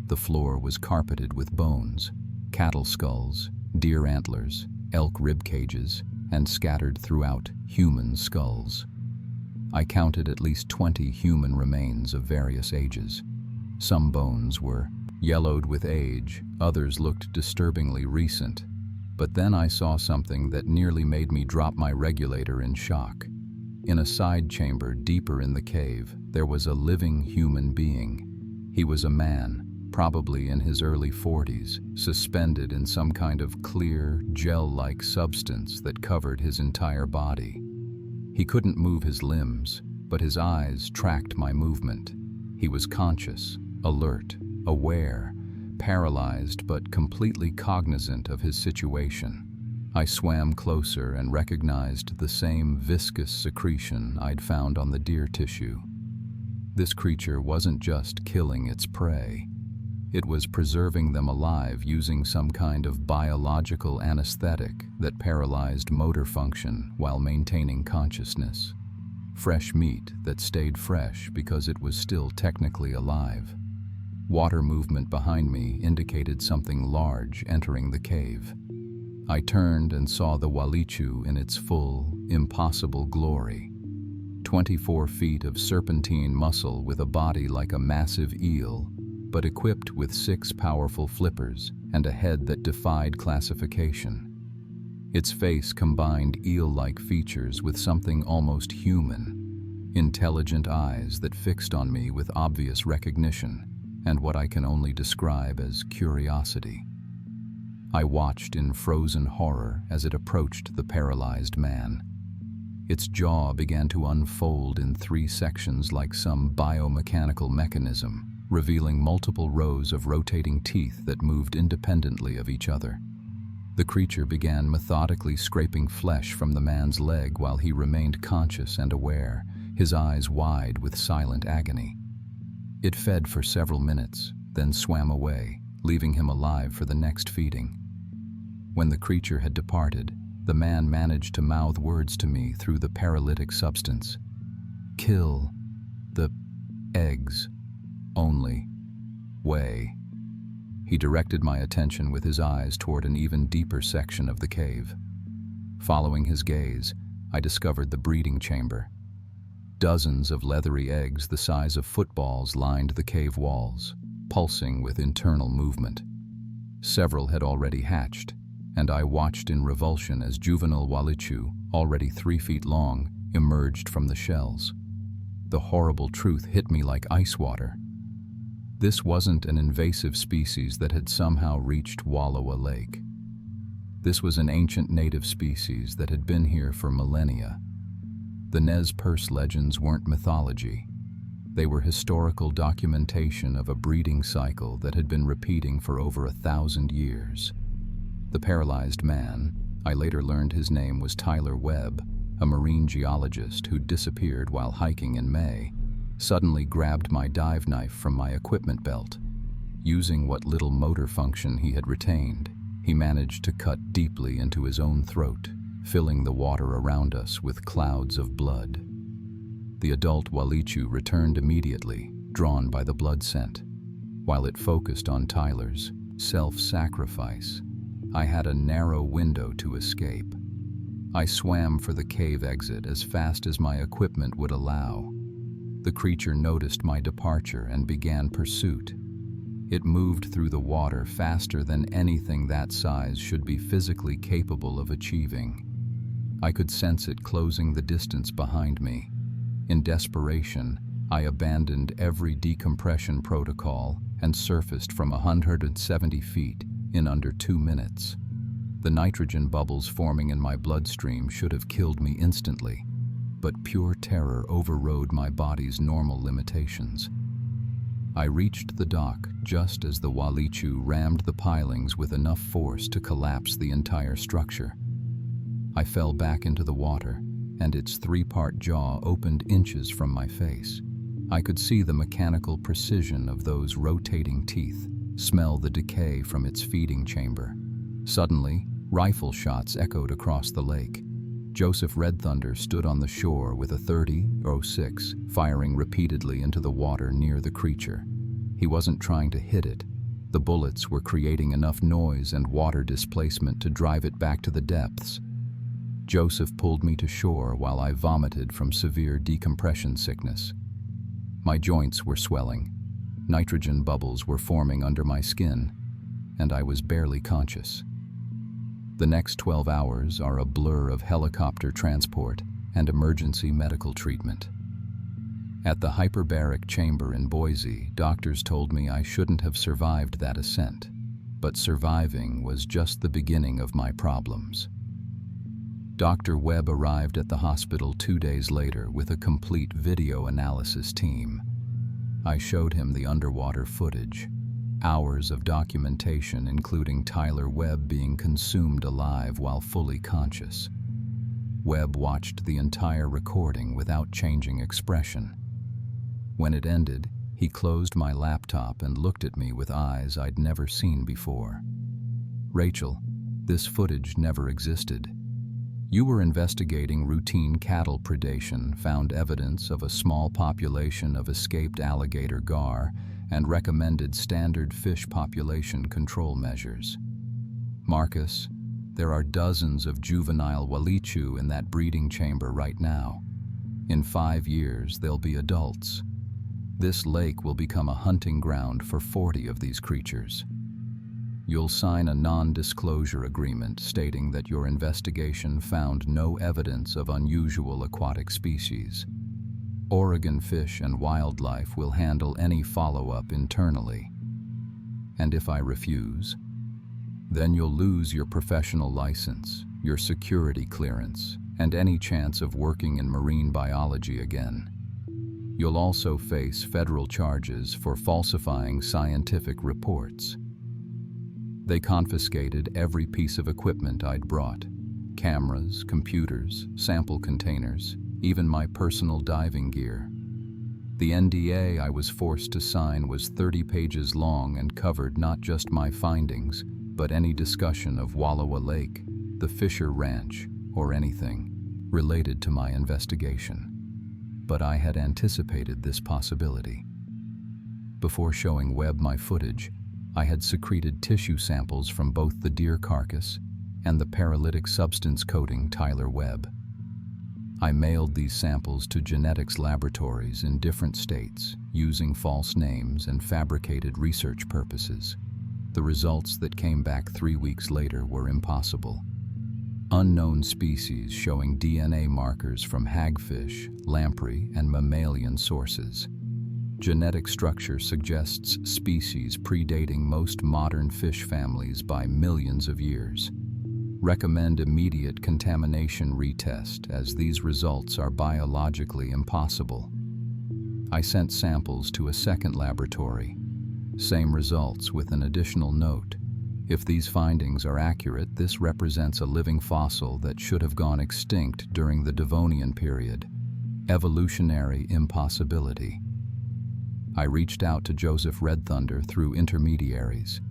The floor was carpeted with bones, cattle skulls, deer antlers, elk rib cages, and scattered throughout human skulls. I counted at least 20 human remains of various ages. Some bones were yellowed with age, others looked disturbingly recent. But then I saw something that nearly made me drop my regulator in shock. In a side chamber deeper in the cave, there was a living human being. He was a man, probably in his early 40s, suspended in some kind of clear, gel-like substance that covered his entire body. He couldn't move his limbs, but his eyes tracked my movement. He was conscious, alert, aware, paralyzed but completely cognizant of his situation. I swam closer and recognized the same viscous secretion I'd found on the deer tissue. This creature wasn't just killing its prey. It was preserving them alive using some kind of biological anesthetic that paralyzed motor function while maintaining consciousness. Fresh meat that stayed fresh because it was still technically alive. Water movement behind me indicated something large entering the cave. I turned and saw the Walichu in its full, impossible glory. 24 feet of serpentine muscle with a body like a massive eel, but equipped with 6 powerful flippers and a head that defied classification. Its face combined eel-like features with something almost human, intelligent eyes that fixed on me with obvious recognition, and what I can only describe as curiosity. I watched in frozen horror as it approached the paralyzed man. Its jaw began to unfold in 3 sections like some biomechanical mechanism, revealing multiple rows of rotating teeth that moved independently of each other. The creature began methodically scraping flesh from the man's leg while he remained conscious and aware, his eyes wide with silent agony. It fed for several minutes, then swam away, leaving him alive for the next feeding. When the creature had departed, the man managed to mouth words to me through the paralytic substance. "Kill the eggs only way." He directed my attention with his eyes toward an even deeper section of the cave. Following his gaze, I discovered the breeding chamber. Dozens of leathery eggs the size of footballs lined the cave walls, pulsing with internal movement. Several had already hatched, and I watched in revulsion as juvenile Walichu, already 3 feet long, emerged from the shells. The horrible truth hit me like ice water. This wasn't an invasive species that had somehow reached Wallowa Lake. This was an ancient native species that had been here for millennia. The Nez Perce legends weren't mythology. They were historical documentation of a breeding cycle that had been repeating for over 1,000 years. The paralyzed man, I later learned his name was Tyler Webb, a marine geologist who disappeared while hiking in May, suddenly grabbed my dive knife from my equipment belt. Using what little motor function he had retained, he managed to cut deeply into his own throat, filling the water around us with clouds of blood. The adult Walichu returned immediately, drawn by the blood scent. While it focused on Tyler's self-sacrifice, I had a narrow window to escape. I swam for the cave exit as fast as my equipment would allow. The creature noticed my departure and began pursuit. It moved through the water faster than anything that size should be physically capable of achieving. I could sense it closing the distance behind me. In desperation, I abandoned every decompression protocol and surfaced from 170 feet in under 2 minutes. The nitrogen bubbles forming in my bloodstream should have killed me instantly, but pure terror overrode my body's normal limitations. I reached the dock just as the Walichu rammed the pilings with enough force to collapse the entire structure. I fell back into the water, and its 3-part jaw opened inches from my face. I could see the mechanical precision of those rotating teeth, smell the decay from its feeding chamber. Suddenly, rifle shots echoed across the lake. Joseph Red Thunder stood on the shore with a .30-06, firing repeatedly into the water near the creature. He wasn't trying to hit it. The bullets were creating enough noise and water displacement to drive it back to the depths. Joseph pulled me to shore while I vomited from severe decompression sickness. My joints were swelling. Nitrogen bubbles were forming under my skin, and I was barely conscious. The next 12 hours are a blur of helicopter transport and emergency medical treatment. At the hyperbaric chamber in Boise, doctors told me I shouldn't have survived that ascent, but surviving was just the beginning of my problems. Dr. Webb arrived at the hospital 2 days later with a complete video analysis team. I showed him the underwater footage, hours of documentation including Tyler Webb being consumed alive while fully conscious. Webb watched the entire recording without changing expression. When it ended, he closed my laptop and looked at me with eyes I'd never seen before. "Rachel, this footage never existed. You were investigating routine cattle predation, found evidence of a small population of escaped alligator gar, and recommended standard fish population control measures. Marcus, there are dozens of juvenile Walichu in that breeding chamber right now. In 5 years, they'll be adults. This lake will become a hunting ground for 40 of these creatures. You'll sign a non-disclosure agreement stating that your investigation found no evidence of unusual aquatic species. Oregon Fish and Wildlife will handle any follow-up internally. And if I refuse, then you'll lose your professional license, your security clearance, and any chance of working in marine biology again. You'll also face federal charges for falsifying scientific reports." They confiscated every piece of equipment I'd brought: cameras, computers, sample containers, even my personal diving gear. The NDA I was forced to sign was 30 pages long and covered not just my findings, but any discussion of Wallowa Lake, the Fisher Ranch, or anything related to my investigation. But I had anticipated this possibility. Before showing Webb my footage, I had secreted tissue samples from both the deer carcass and the paralytic substance coating Tyler Webb. I mailed these samples to genetics laboratories in different states using false names and fabricated research purposes. The results that came back 3 weeks later were impossible. Unknown species showing DNA markers from hagfish, lamprey, and mammalian sources. Genetic structure suggests species predating most modern fish families by millions of years. Recommend immediate contamination retest as these results are biologically impossible. I sent samples to a second laboratory. Same results with an additional note. If these findings are accurate, this represents a living fossil that should have gone extinct during the Devonian period. Evolutionary impossibility. I reached out to Joseph Red Thunder through intermediaries.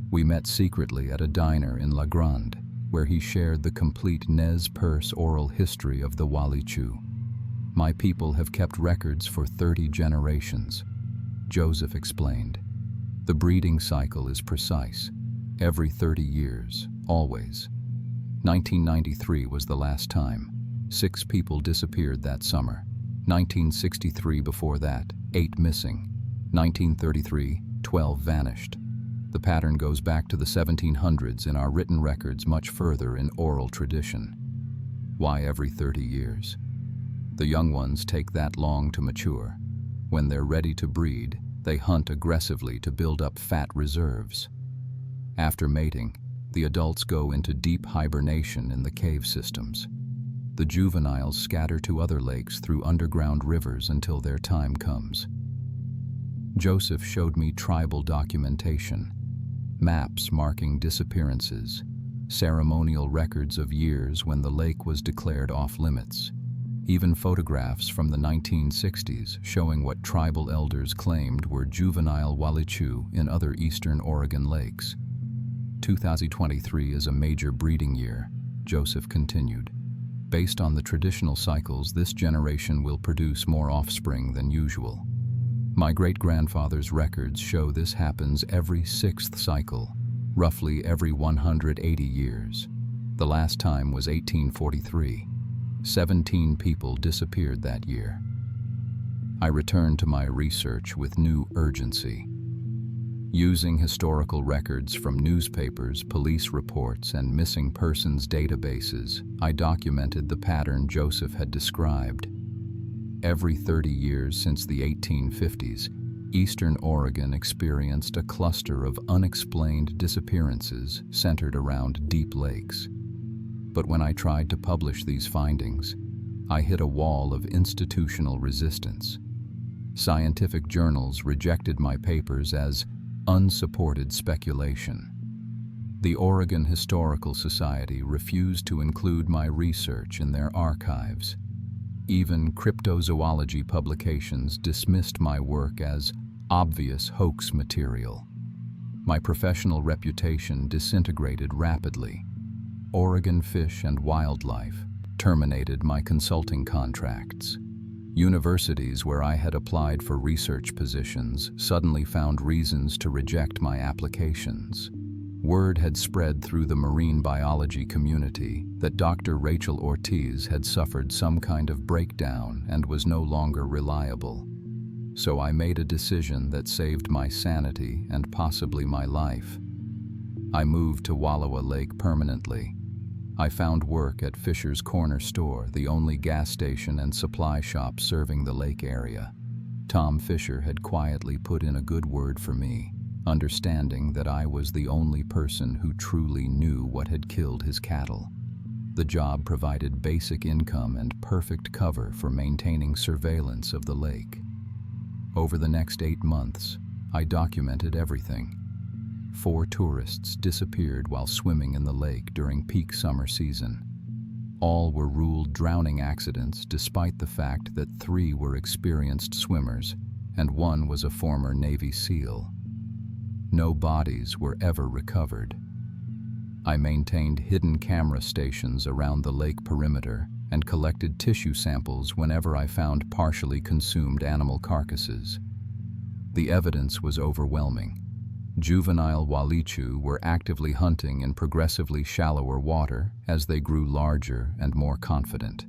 We met secretly at a diner in La Grande, where he shared the complete Nez Perce oral history of the Walichu. "My people have kept records for 30 generations," Joseph explained. "The breeding cycle is precise. Every 30 years, always. 1993 was the last time. 6 people disappeared that summer. 1963 before that, 8 missing. 1933, 12 vanished. The pattern goes back to the 1700s in our written records, much further in oral tradition. Why every 30 years? The young ones take that long to mature. When they're ready to breed, They hunt aggressively to build up fat reserves. After mating, the adults go into deep hibernation in the cave systems. The juveniles scatter to other lakes through underground rivers until their time comes. Joseph showed me tribal documentation, maps marking disappearances, ceremonial records of years when the lake was declared off-limits, even photographs from the 1960s showing what tribal elders claimed were juvenile walichu in other eastern Oregon lakes. 2023 is a major breeding year, Joseph continued. Based on the traditional cycles, this generation will produce more offspring than usual. My great-grandfather's records show this happens every sixth cycle, roughly every 180 years. The last time was 1843. 17 people disappeared that year. I returned to my research with new urgency. Using historical records from newspapers, police reports, and missing persons databases, I documented the pattern Joseph had described. Every 30 years since the 1850s, Eastern Oregon experienced a cluster of unexplained disappearances centered around deep lakes. But when I tried to publish these findings, I hit a wall of institutional resistance. Scientific journals rejected my papers as unsupported speculation. The Oregon Historical Society refused to include my research in their archives. Even cryptozoology publications dismissed my work as obvious hoax material. My professional reputation disintegrated rapidly. Oregon Fish and Wildlife terminated my consulting contracts. Universities where I had applied for research positions suddenly found reasons to reject my applications. Word had spread through the marine biology community that Dr. Rachel Ortiz had suffered some kind of breakdown and was no longer reliable. So I made a decision that saved my sanity and possibly my life. I moved to Wallowa Lake permanently. I found work at Fisher's Corner Store, the only gas station and supply shop serving the lake area. Tom Fisher had quietly put in a good word for me, understanding that I was the only person who truly knew what had killed his cattle. The job provided basic income and perfect cover for maintaining surveillance of the lake. Over the next 8 months, I documented everything. 4 tourists disappeared while swimming in the lake during peak summer season. All were ruled drowning accidents despite the fact that 3 were experienced swimmers and 1 was a former Navy SEAL. No bodies were ever recovered. I maintained hidden camera stations around the lake perimeter and collected tissue samples whenever I found partially consumed animal carcasses. The evidence was overwhelming. Juvenile walichu were actively hunting in progressively shallower water as they grew larger and more confident.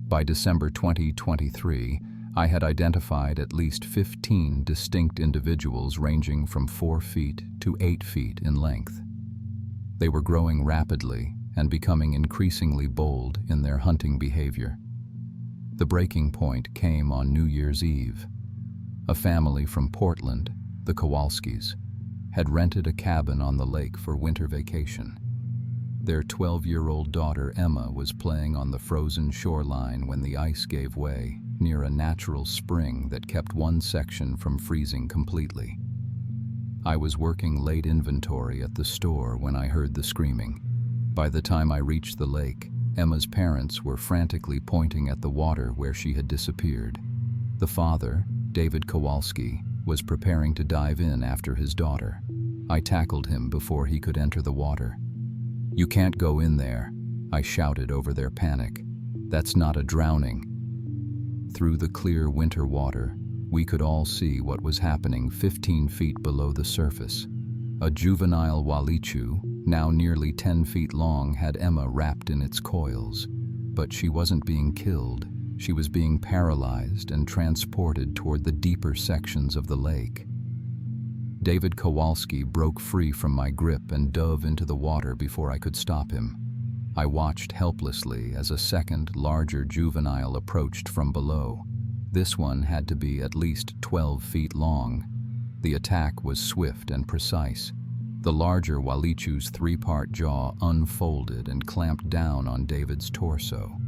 By December 2023, I had identified at least 15 distinct individuals ranging from 4 feet to 8 feet in length. They were growing rapidly and becoming increasingly bold in their hunting behavior. The breaking point came on New Year's Eve. A family from Portland, the Kowalskis, had rented a cabin on the lake for winter vacation. Their 12-year-old daughter Emma was playing on the frozen shoreline when the ice gave way near a natural spring that kept one section from freezing completely. I was working late inventory at the store when I heard the screaming. By the time I reached the lake, Emma's parents were frantically pointing at the water where she had disappeared. The father, David Kowalski, was preparing to dive in after his daughter. I tackled him before he could enter the water. "You can't go in there," I shouted over their panic. "That's not a drowning." Through the clear winter water, we could all see what was happening 15 feet below the surface. A juvenile walichu, now nearly 10 feet long, had Emma wrapped in its coils. But she wasn't being killed. She was being paralyzed and transported toward the deeper sections of the lake. David Kowalski broke free from my grip and dove into the water before I could stop him. I watched helplessly as a second, larger juvenile approached from below. This one had to be at least 12 feet long. The attack was swift and precise. The larger Walichu's three-part jaw unfolded and clamped down on David's torso.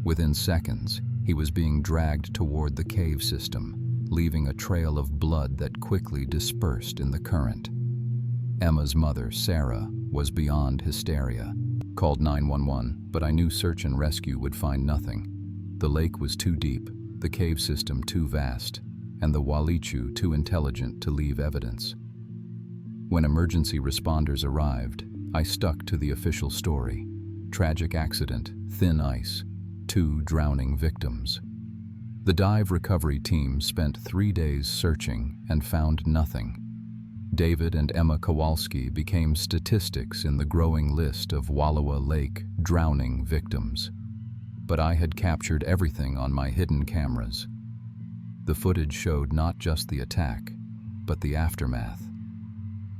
Within seconds, he was being dragged toward the cave system, leaving a trail of blood that quickly dispersed in the current. Emma's mother, Sarah, was beyond hysteria. Called 911, but I knew search and rescue would find nothing. The lake was too deep, the cave system too vast, and the Walichu too intelligent to leave evidence. When emergency responders arrived, I stuck to the official story. Tragic accident, thin ice, 2 drowning victims. The dive recovery team spent 3 days searching and found nothing. David and Emma Kowalski became statistics in the growing list of Wallowa Lake drowning victims. But I had captured everything on my hidden cameras. The footage showed not just the attack, but the aftermath.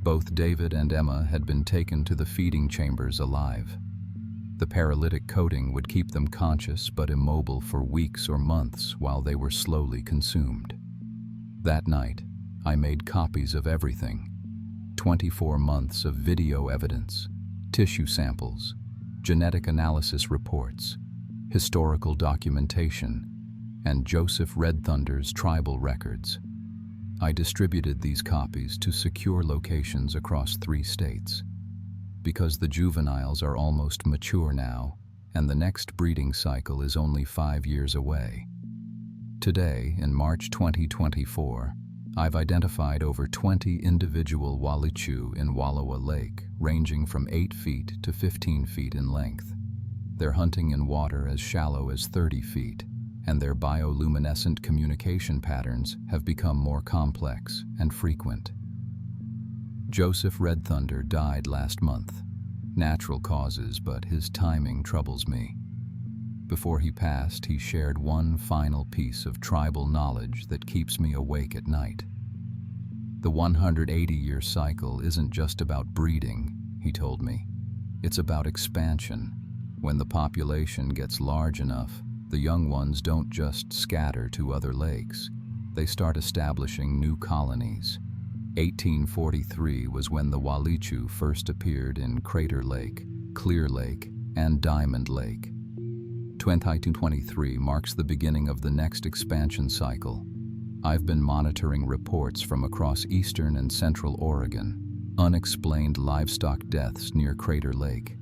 Both David and Emma had been taken to the feeding chambers alive. The paralytic coating would keep them conscious but immobile for weeks or months while they were slowly consumed. That night, I made copies of everything. 24 months of video evidence, tissue samples, genetic analysis reports, historical documentation, and Joseph Red Thunder's tribal records. I distributed these copies to secure locations across 3 states. Because the juveniles are almost mature now, and the next breeding cycle is only 5 years away. Today, in March 2024, I've identified over 20 individual Walichu in Wallowa Lake, ranging from 8 feet to 15 feet in length. They're hunting in water as shallow as 30 feet, and their bioluminescent communication patterns have become more complex and frequent. Joseph Red Thunder died last month. Natural causes, but his timing troubles me. Before he passed, he shared one final piece of tribal knowledge that keeps me awake at night. The 180-year cycle isn't just about breeding, he told me. It's about expansion. When the population gets large enough, the young ones don't just scatter to other lakes. They start establishing new colonies. 1843 was when the Walichu first appeared in Crater Lake, Clear Lake, and Diamond Lake. 2023 marks the beginning of the next expansion cycle. I've been monitoring reports from across eastern and central Oregon. Unexplained livestock deaths near Crater Lake,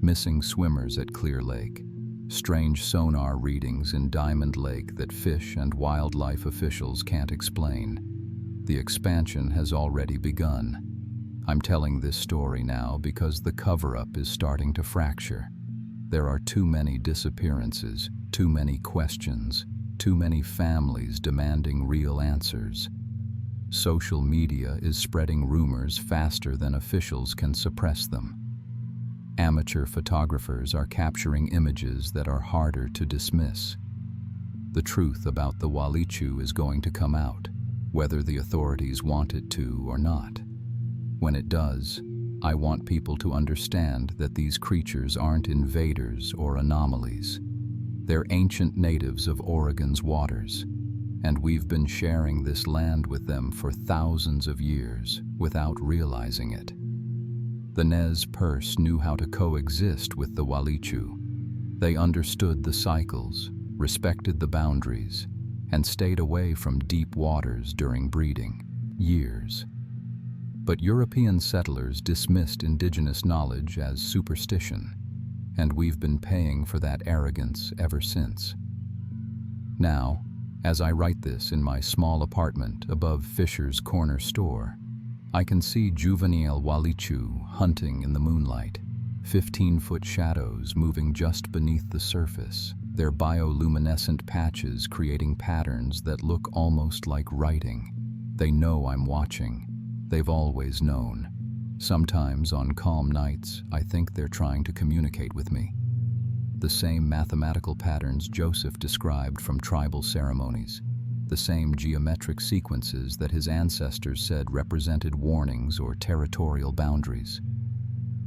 missing swimmers at Clear Lake, strange sonar readings in Diamond Lake that fish and wildlife officials can't explain. The expansion has already begun. I'm telling this story now because the cover-up is starting to fracture. There are too many disappearances, too many questions, too many families demanding real answers. Social media is spreading rumors faster than officials can suppress them. Amateur photographers are capturing images that are harder to dismiss. The truth about the Walichu is going to come out, whether the authorities want it to or not. When it does, I want people to understand that these creatures aren't invaders or anomalies. They're ancient natives of Oregon's waters, and we've been sharing this land with them for thousands of years without realizing it. The Nez Perce knew how to coexist with the Walichu. They understood the cycles, respected the boundaries, and stayed away from deep waters during breeding. Years. But European settlers dismissed indigenous knowledge as superstition, and we've been paying for that arrogance ever since. Now, as I write this in my small apartment above Fisher's Corner store, I can see juvenile Walichu hunting in the moonlight, 15-foot shadows moving just beneath the surface, their bioluminescent patches creating patterns that look almost like writing. They know I'm watching. They've always known. Sometimes on calm nights, I think they're trying to communicate with me. The same mathematical patterns Joseph described from tribal ceremonies, the same geometric sequences that his ancestors said represented warnings or territorial boundaries.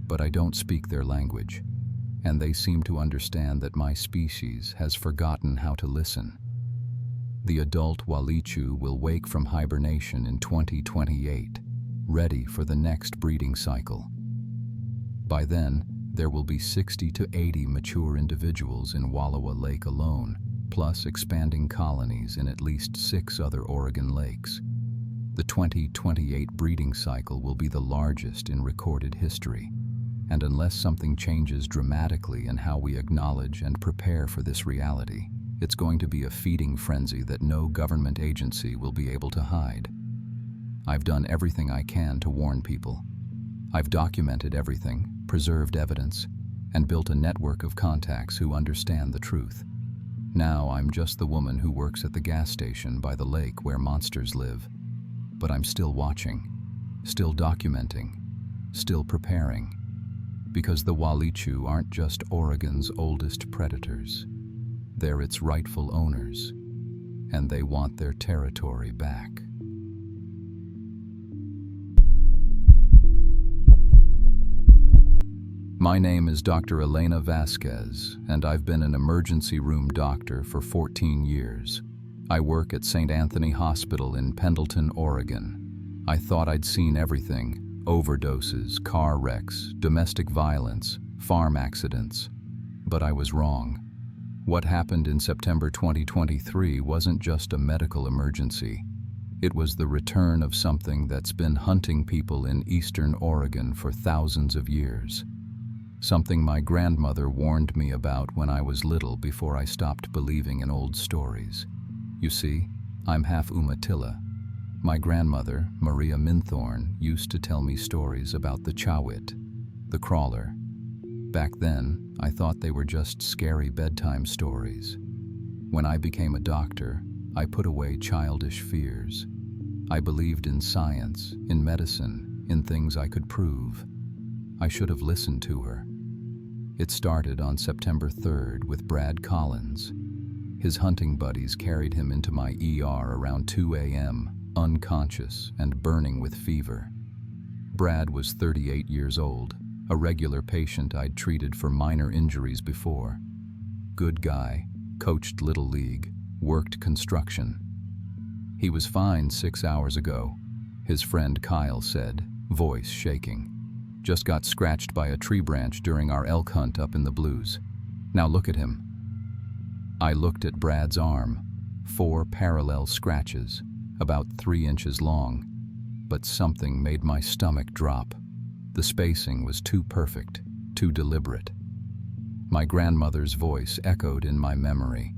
But I don't speak their language, and they seem to understand that my species has forgotten how to listen. The adult Walichu will wake from hibernation in 2028, ready for the next breeding cycle. By then, there will be 60 to 80 mature individuals in Wallowa Lake alone, plus expanding colonies in at least 6 other Oregon lakes. The 2028 breeding cycle will be the largest in recorded history, and unless something changes dramatically in how we acknowledge and prepare for this reality, it's going to be a feeding frenzy that no government agency will be able to hide. I've done everything I can to warn people. I've documented everything, preserved evidence, and built a network of contacts who understand the truth. Now I'm just the woman who works at the gas station by the lake where monsters live. But I'm still watching, still documenting, still preparing. Because the Walichu aren't just Oregon's oldest predators. They're its rightful owners, and they want their territory back. My name is Dr. Elena Vasquez, and I've been an emergency room doctor for 14 years. I work at St. Anthony Hospital in Pendleton, Oregon. I thought I'd seen everything: overdoses, car wrecks, domestic violence, farm accidents. But I was wrong. What happened in September 2023 wasn't just a medical emergency. It was the return of something that's been hunting people in eastern Oregon for thousands of years. Something my grandmother warned me about when I was little before I stopped believing in old stories. You see, I'm half Umatilla. My grandmother, Maria Minthorn, used to tell me stories about the Chawit, the crawler. Back then, I thought they were just scary bedtime stories. When I became a doctor, I put away childish fears. I believed in science, in medicine, in things I could prove. I should have listened to her. It started on September 3rd with Brad Collins. His hunting buddies carried him into my ER around 2 a.m., unconscious and burning with fever. Brad was 38 years old, a regular patient I'd treated for minor injuries before. Good guy, coached Little League, worked construction. He was fine 6 hours ago, his friend Kyle said, voice shaking. Just got scratched by a tree branch during our elk hunt up in the Blues. Now look at him. I looked at Brad's arm, 4 parallel scratches, about 3 inches long, but something made my stomach drop. The spacing was too perfect, too deliberate. My grandmother's voice echoed in my memory.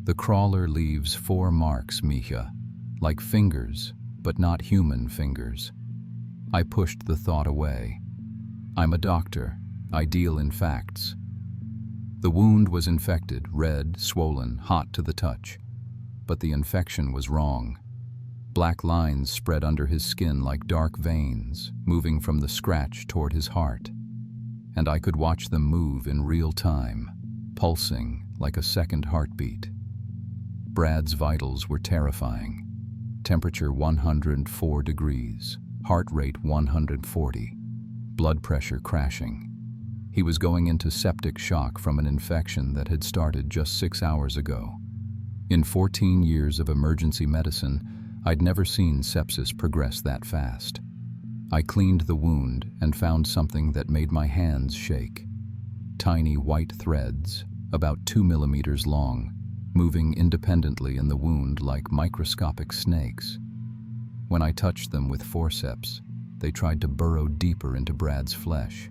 The crawler leaves 4 marks, Mija, like fingers, but not human fingers. I pushed the thought away. I'm a doctor. I deal in facts. The wound was infected, red, swollen, hot to the touch. But the infection was wrong. Black lines spread under his skin like dark veins, moving from the scratch toward his heart. And I could watch them move in real time, pulsing like a second heartbeat. Brad's vitals were terrifying. Temperature 104 degrees, heart rate 140, blood pressure crashing. He was going into septic shock from an infection that had started just 6 hours ago. In 14 years of emergency medicine, I'd never seen sepsis progress that fast. I cleaned the wound and found something that made my hands shake. Tiny white threads, about 2 millimeters long, moving independently in the wound like microscopic snakes. When I touched them with forceps, they tried to burrow deeper into Brad's flesh.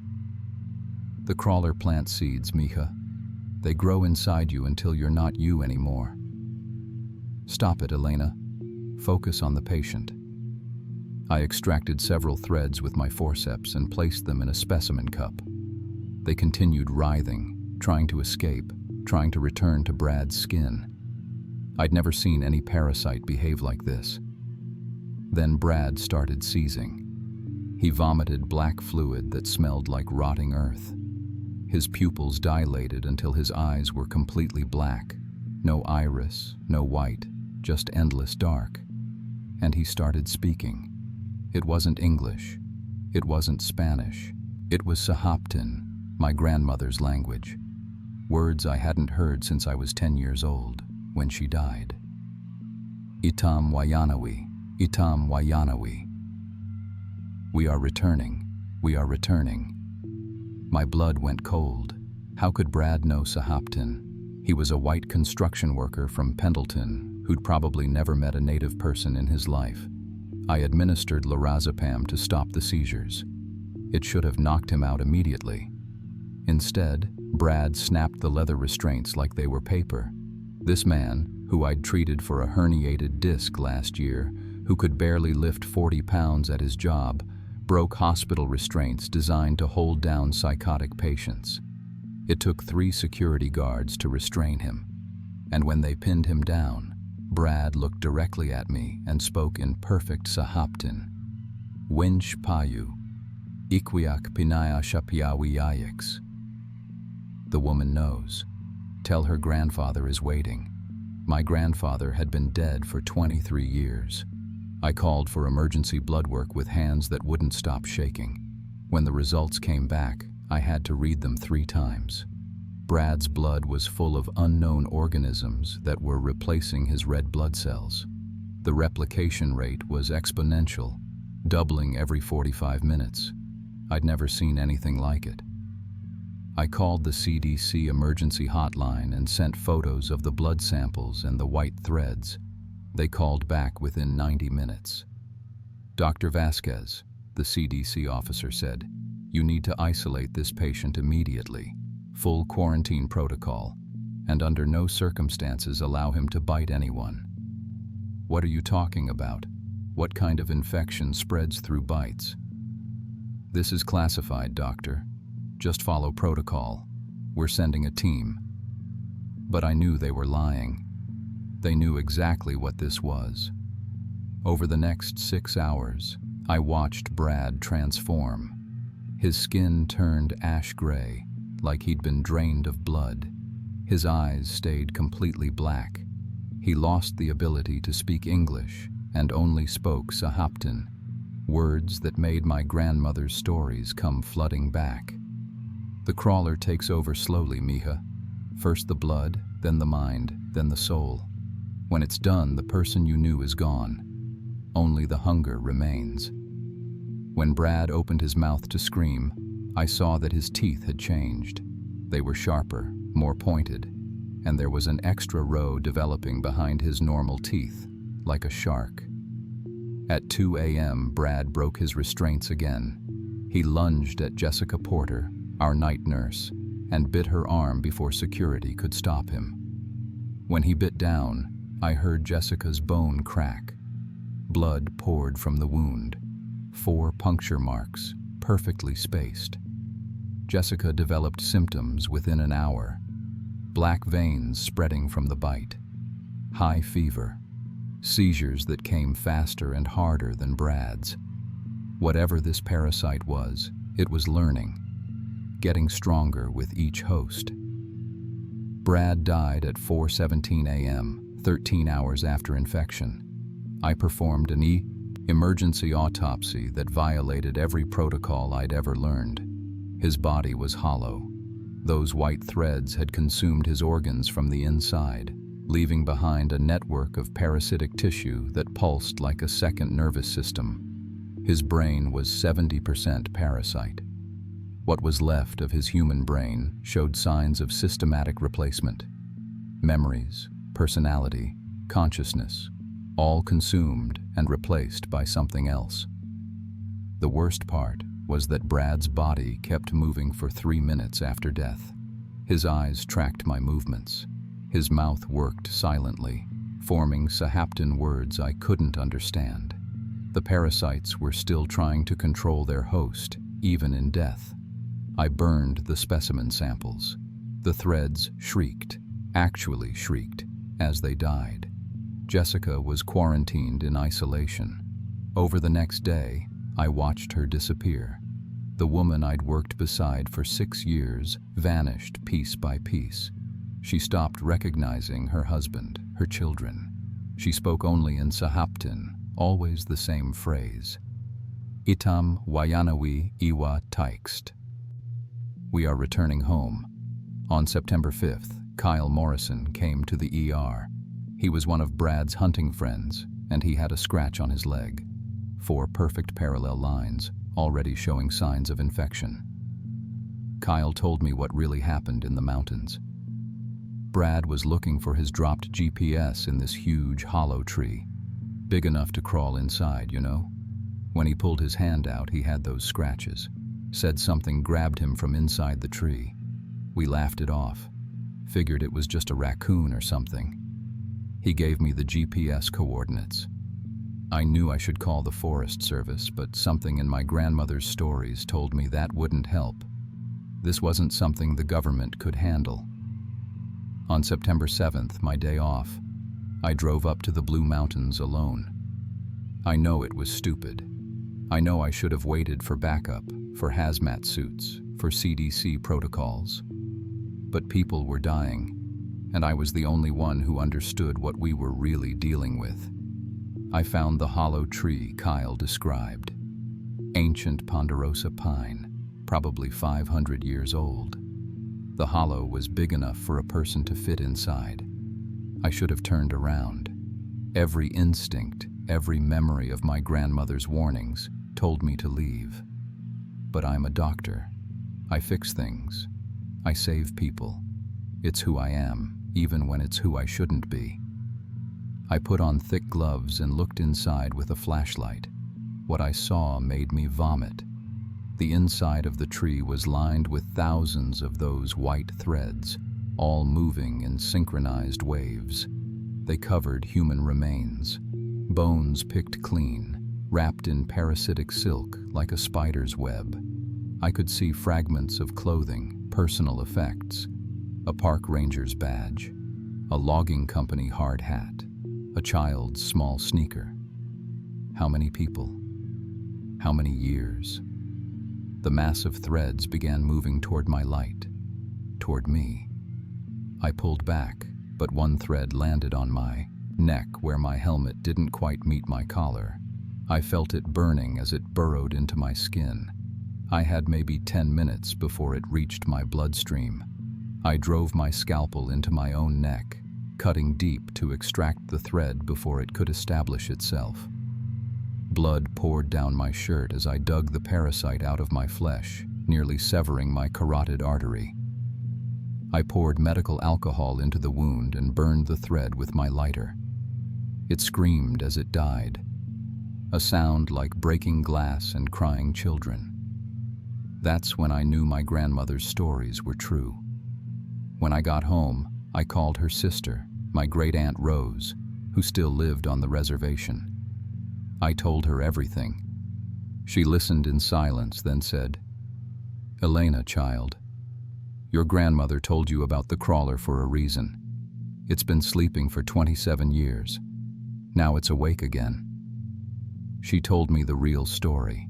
The crawler plants seeds, Mija. They grow inside you until you're not you anymore. Stop it, Elena. Focus on the patient. I extracted several threads with my forceps and placed them in a specimen cup. They continued writhing, trying to escape, trying to return to Brad's skin. I'd never seen any parasite behave like this. Then Brad started seizing. He vomited black fluid that smelled like rotting earth. His pupils dilated until his eyes were completely black. No iris, no white, just endless dark. And he started speaking. It wasn't English. It wasn't Spanish. It was Sahaptin, my grandmother's language. Words I hadn't heard since I was 10 years old, when she died. Itam Wayanawi, Itam Wayanawi. We are returning, we are returning. My blood went cold. How could Brad know Sahaptin? He was a white construction worker from Pendleton who'd probably never met a native person in his life. I administered lorazepam to stop the seizures. It should have knocked him out immediately. Instead, Brad snapped the leather restraints like they were paper. This man, who I'd treated for a herniated disc last year, who could barely lift 40 pounds at his job, broke hospital restraints designed to hold down psychotic patients. It took 3 security guards to restrain him. And when they pinned him down, Brad looked directly at me and spoke in perfect Sahaptin. Winch payu, ikwiak pinaya shapiawi yayix. The woman knows. Tell her grandfather is waiting. My grandfather had been dead for 23 years. I called for emergency blood work with hands that wouldn't stop shaking. When the results came back, I had to read them 3 times. Brad's blood was full of unknown organisms that were replacing his red blood cells. The replication rate was exponential, doubling every 45 minutes. I'd never seen anything like it. I called the CDC emergency hotline and sent photos of the blood samples and the white threads. They called back within 90 minutes. Dr. Vasquez, the CDC officer said, "You need to isolate this patient immediately. Full quarantine protocol, and under no circumstances allow him to bite anyone." What are you talking about? What kind of infection spreads through bites? This is classified, doctor. Just follow protocol. We're sending a team. But I knew they were lying. They knew exactly what this was. Over the next 6 hours, I watched Brad transform. His skin turned ash gray, like he'd been drained of blood. His eyes stayed completely black. He lost the ability to speak English and only spoke Sahaptin, words that made my grandmother's stories come flooding back. The crawler takes over slowly, Mija. First the blood, then the mind, then the soul. When it's done, the person you knew is gone. Only the hunger remains. When Brad opened his mouth to scream, I saw that his teeth had changed. They were sharper, more pointed, and there was an extra row developing behind his normal teeth, like a shark. At 2 a.m., Brad broke his restraints again. He lunged at Jessica Porter, our night nurse, and bit her arm before security could stop him. When he bit down, I heard Jessica's bone crack. Blood poured from the wound. 4 puncture marks, perfectly spaced. Jessica developed symptoms within an hour. Black veins spreading from the bite. High fever. Seizures that came faster and harder than Brad's. Whatever this parasite was, it was learning, getting stronger with each host. Brad died at 4:17 a.m., 13 hours after infection. I performed an emergency autopsy that violated every protocol I'd ever learned. His body was hollow. Those white threads had consumed his organs from the inside, leaving behind a network of parasitic tissue that pulsed like a second nervous system. His brain was 70% parasite. What was left of his human brain showed signs of systematic replacement. Memories, personality, consciousness, all consumed and replaced by something else. The worst part was that Brad's body kept moving for 3 minutes after death. His eyes tracked my movements. His mouth worked silently, forming Sahaptin words I couldn't understand. The parasites were still trying to control their host, even in death. I burned the specimen samples. The threads shrieked, actually shrieked, as they died. Jessica was quarantined in isolation. Over the next day, I watched her disappear. The woman I'd worked beside for 6 years vanished piece by piece. She stopped recognizing her husband, her children. She spoke only in Sahaptin, always the same phrase. Itam Wayanawi Iwa Taixt. We are returning home. On September 5th, Kyle Morrison came to the ER. He was one of Brad's hunting friends, and he had a scratch on his leg. 4 perfect parallel lines, already showing signs of infection. Kyle told me what really happened in the mountains. Brad was looking for his dropped GPS in this huge hollow tree, big enough to crawl inside, you know? When he pulled his hand out, he had those scratches. Said something grabbed him from inside the tree. We laughed it off. Figured it was just a raccoon or something. He gave me the GPS coordinates. I knew I should call the Forest Service, but something in my grandmother's stories told me that wouldn't help. This wasn't something the government could handle. On September 7th, my day off, I drove up to the Blue Mountains alone. I know it was stupid. I know I should have waited for backup, for hazmat suits, for CDC protocols. But people were dying, and I was the only one who understood what we were really dealing with. I found the hollow tree Kyle described. Ancient ponderosa pine, probably 500 years old. The hollow was big enough for a person to fit inside. I should have turned around. Every instinct, every memory of my grandmother's warnings told me to leave. But I'm a doctor. I fix things. I save people. It's who I am, even when it's who I shouldn't be. I put on thick gloves and looked inside with a flashlight. What I saw made me vomit. The inside of the tree was lined with thousands of those white threads, all moving in synchronized waves. They covered human remains, bones picked clean, wrapped in parasitic silk like a spider's web. I could see fragments of clothing, personal effects, a park ranger's badge, a logging company hard hat, a child's small sneaker. How many people? How many years? The massive threads began moving toward my light, toward me. I pulled back, but one thread landed on my neck where my helmet didn't quite meet my collar. I felt it burning as it burrowed into my skin. I had maybe 10 minutes before it reached my bloodstream. I drove my scalpel into my own neck, cutting deep to extract the thread before it could establish itself. Blood poured down my shirt as I dug the parasite out of my flesh, nearly severing my carotid artery. I poured medical alcohol into the wound and burned the thread with my lighter. It screamed as it died, a sound like breaking glass and crying children. That's when I knew my grandmother's stories were true. When I got home, I called her sister, my great-aunt Rose, who still lived on the reservation. I told her everything. She listened in silence, then said, "Elena, child, your grandmother told you about the crawler for a reason. It's been sleeping for 27 years. Now it's awake again." She told me the real story.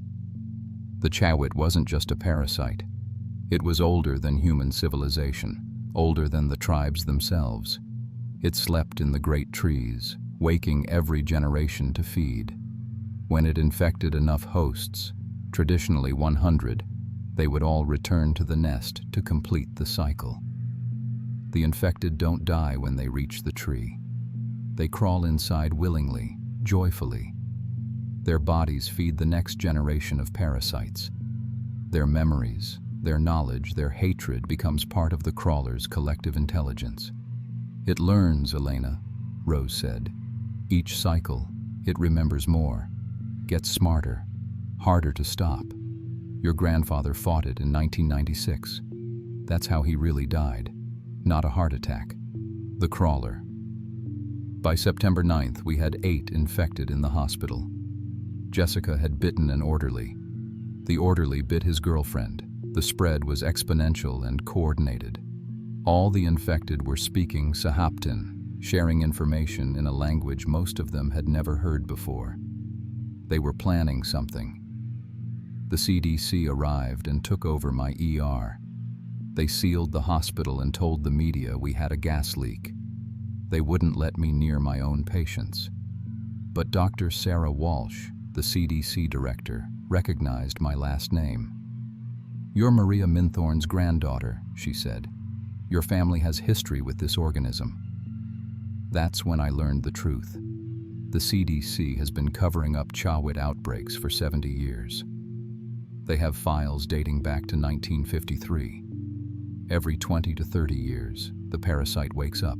The chawit wasn't just a parasite. It was older than human civilization, older than the tribes themselves. It slept in the great trees, waking every generation to feed. When it infected enough hosts, traditionally 100, they would all return to the nest to complete the cycle. The infected don't die when they reach the tree. They crawl inside willingly, joyfully. Their bodies feed the next generation of parasites. Their memories, their knowledge, their hatred becomes part of the crawler's collective intelligence. "It learns, Elena," Rose said. "Each cycle, it remembers more, gets smarter, harder to stop. Your grandfather fought it in 1996. That's how he really died, not a heart attack. The crawler." By September 9th, we had 8 infected in the hospital. Jessica had bitten an orderly. The orderly bit his girlfriend. The spread was exponential and coordinated. All the infected were speaking Sahaptin, sharing information in a language most of them had never heard before. They were planning something. The CDC arrived and took over my ER. They sealed the hospital and told the media we had a gas leak. They wouldn't let me near my own patients. But Dr. Sarah Walsh, the CDC director, recognized my last name. "You're Maria Minthorn's granddaughter," she said. "Your family has history with this organism." That's when I learned the truth. The CDC has been covering up chawit outbreaks for 70 years. They have files dating back to 1953. Every 20 to 30 years, the parasite wakes up.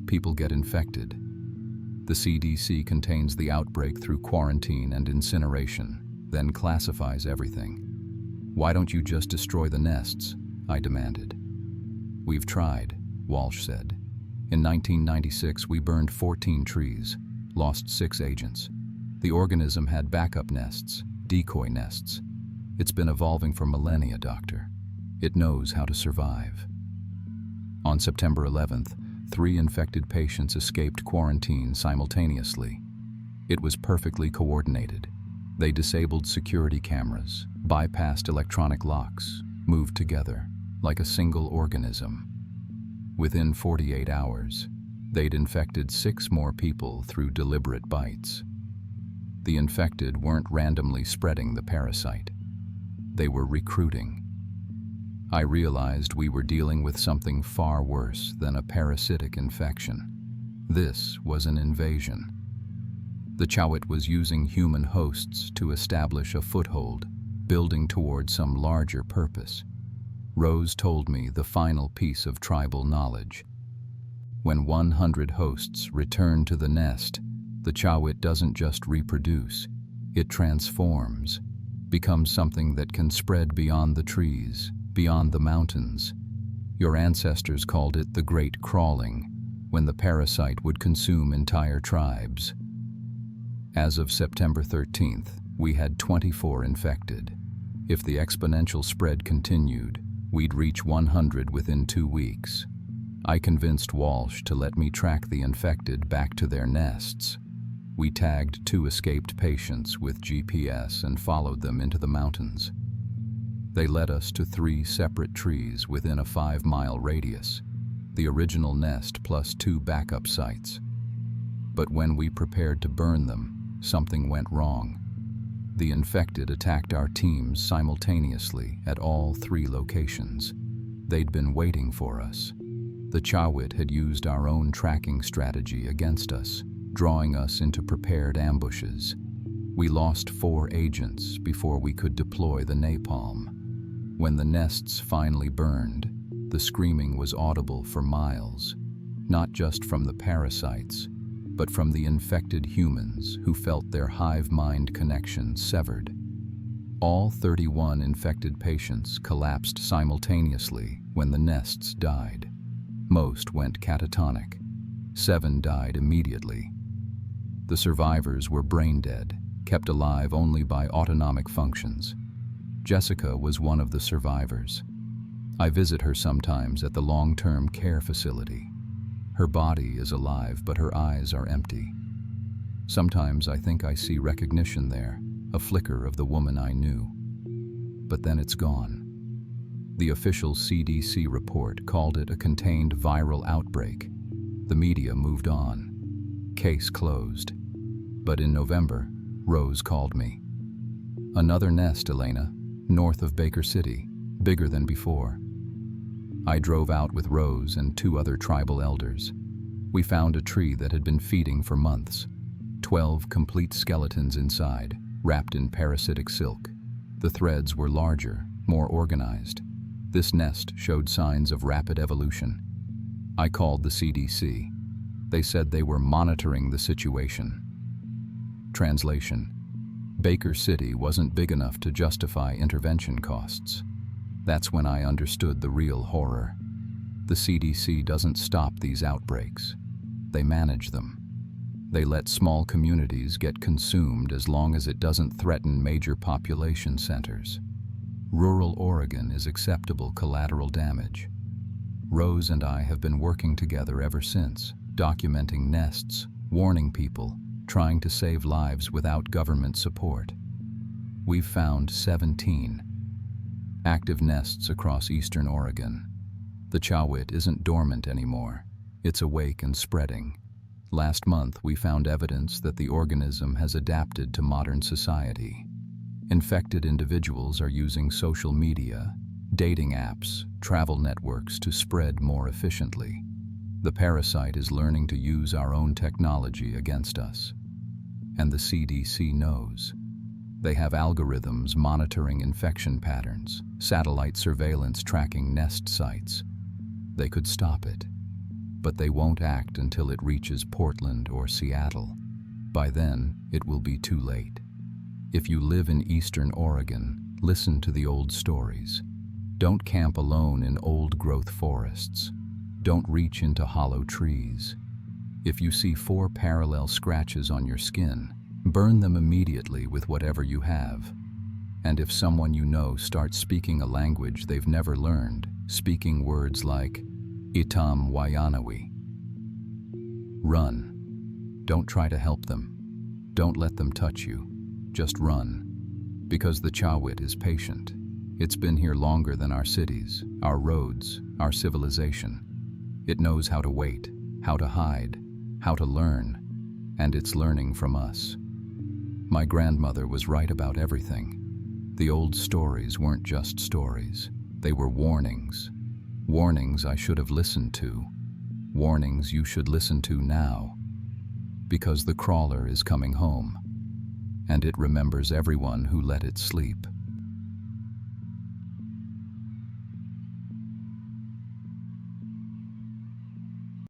People get infected. The CDC contains the outbreak through quarantine and incineration, then classifies everything. Why don't you just destroy the nests? I demanded. We've tried, Walsh said. In 1996, we burned 14 trees, lost 6 agents. The organism had backup nests, decoy nests. It's been evolving for millennia, Doctor. It knows how to survive. On September 11th, 3 infected patients escaped quarantine simultaneously. It was perfectly coordinated. They disabled security cameras, bypassed electronic locks, moved together like a single organism. Within 48 hours, they'd infected 6 more people through deliberate bites. The infected weren't randomly spreading the parasite. They were recruiting. I realized we were dealing with something far worse than a parasitic infection. This was an invasion. The chawit was using human hosts to establish a foothold, building toward some larger purpose. Rose told me the final piece of tribal knowledge. When 100 hosts return to the nest, the chawit doesn't just reproduce, it transforms, becomes something that can spread beyond the trees, beyond the mountains. Your ancestors called it the Great Crawling, when the parasite would consume entire tribes. As of September 13th, we had 24 infected. If the exponential spread continued, we'd reach 100 within 2 weeks. I convinced Walsh to let me track the infected back to their nests. We tagged 2 escaped patients with GPS and followed them into the mountains. They led us to 3 separate trees within a 5-mile radius, the original nest plus 2 backup sites. But when we prepared to burn them, something went wrong. The infected attacked our teams simultaneously at all 3 locations. They'd been waiting for us. The chawit had used our own tracking strategy against us, drawing us into prepared ambushes. We lost 4 agents before we could deploy the napalm. When the nests finally burned, the screaming was audible for miles, not just from the parasites, but from the infected humans who felt their hive-mind connection severed. All 31 infected patients collapsed simultaneously when the nests died. Most went catatonic. 7 died immediately. The survivors were brain-dead, kept alive only by autonomic functions. Jessica was one of the survivors. I visit her sometimes at the long-term care facility. Her body is alive, but her eyes are empty. Sometimes I think I see recognition there, a flicker of the woman I knew. But then it's gone. The official CDC report called it a contained viral outbreak. The media moved on. Case closed. But in November, Rose called me. Another nest, Elena, north of Baker City, bigger than before. I drove out with Rose and 2 other tribal elders. We found a tree that had been feeding for months. 12 complete skeletons inside, wrapped in parasitic silk. The threads were larger, more organized. This nest showed signs of rapid evolution. I called the CDC. They said they were monitoring the situation. Translation: Baker City wasn't big enough to justify intervention costs. That's when I understood the real horror. The CDC doesn't stop these outbreaks. They manage them. They let small communities get consumed as long as it doesn't threaten major population centers. Rural Oregon is acceptable collateral damage. Rose and I have been working together ever since, documenting nests, warning people, trying to save lives without government support. We've found 17 active nests across eastern Oregon. The chawit isn't dormant anymore. It's awake and spreading. Last month, we found evidence that the organism has adapted to modern society. Infected individuals are using social media, dating apps, travel networks to spread more efficiently. The parasite is learning to use our own technology against us. And the CDC knows. They have algorithms monitoring infection patterns, satellite surveillance tracking nest sites. They could stop it, but they won't act until it reaches Portland or Seattle. By then, it will be too late. If you live in Eastern Oregon, listen to the old stories. Don't camp alone in old-growth forests. Don't reach into hollow trees. If you see 4 parallel scratches on your skin, burn them immediately with whatever you have. And if someone you know starts speaking a language they've never learned, speaking words like Itam Wayanawi, run. Don't try to help them. Don't let them touch you. Just run. Because the Chawit is patient. It's been here longer than our cities, our roads, our civilization. It knows how to wait, how to hide, how to learn, and it's learning from us. My grandmother was right about everything. The old stories weren't just stories. They were warnings. Warnings I should have listened to. Warnings you should listen to now. Because the crawler is coming home, and it remembers everyone who let it sleep.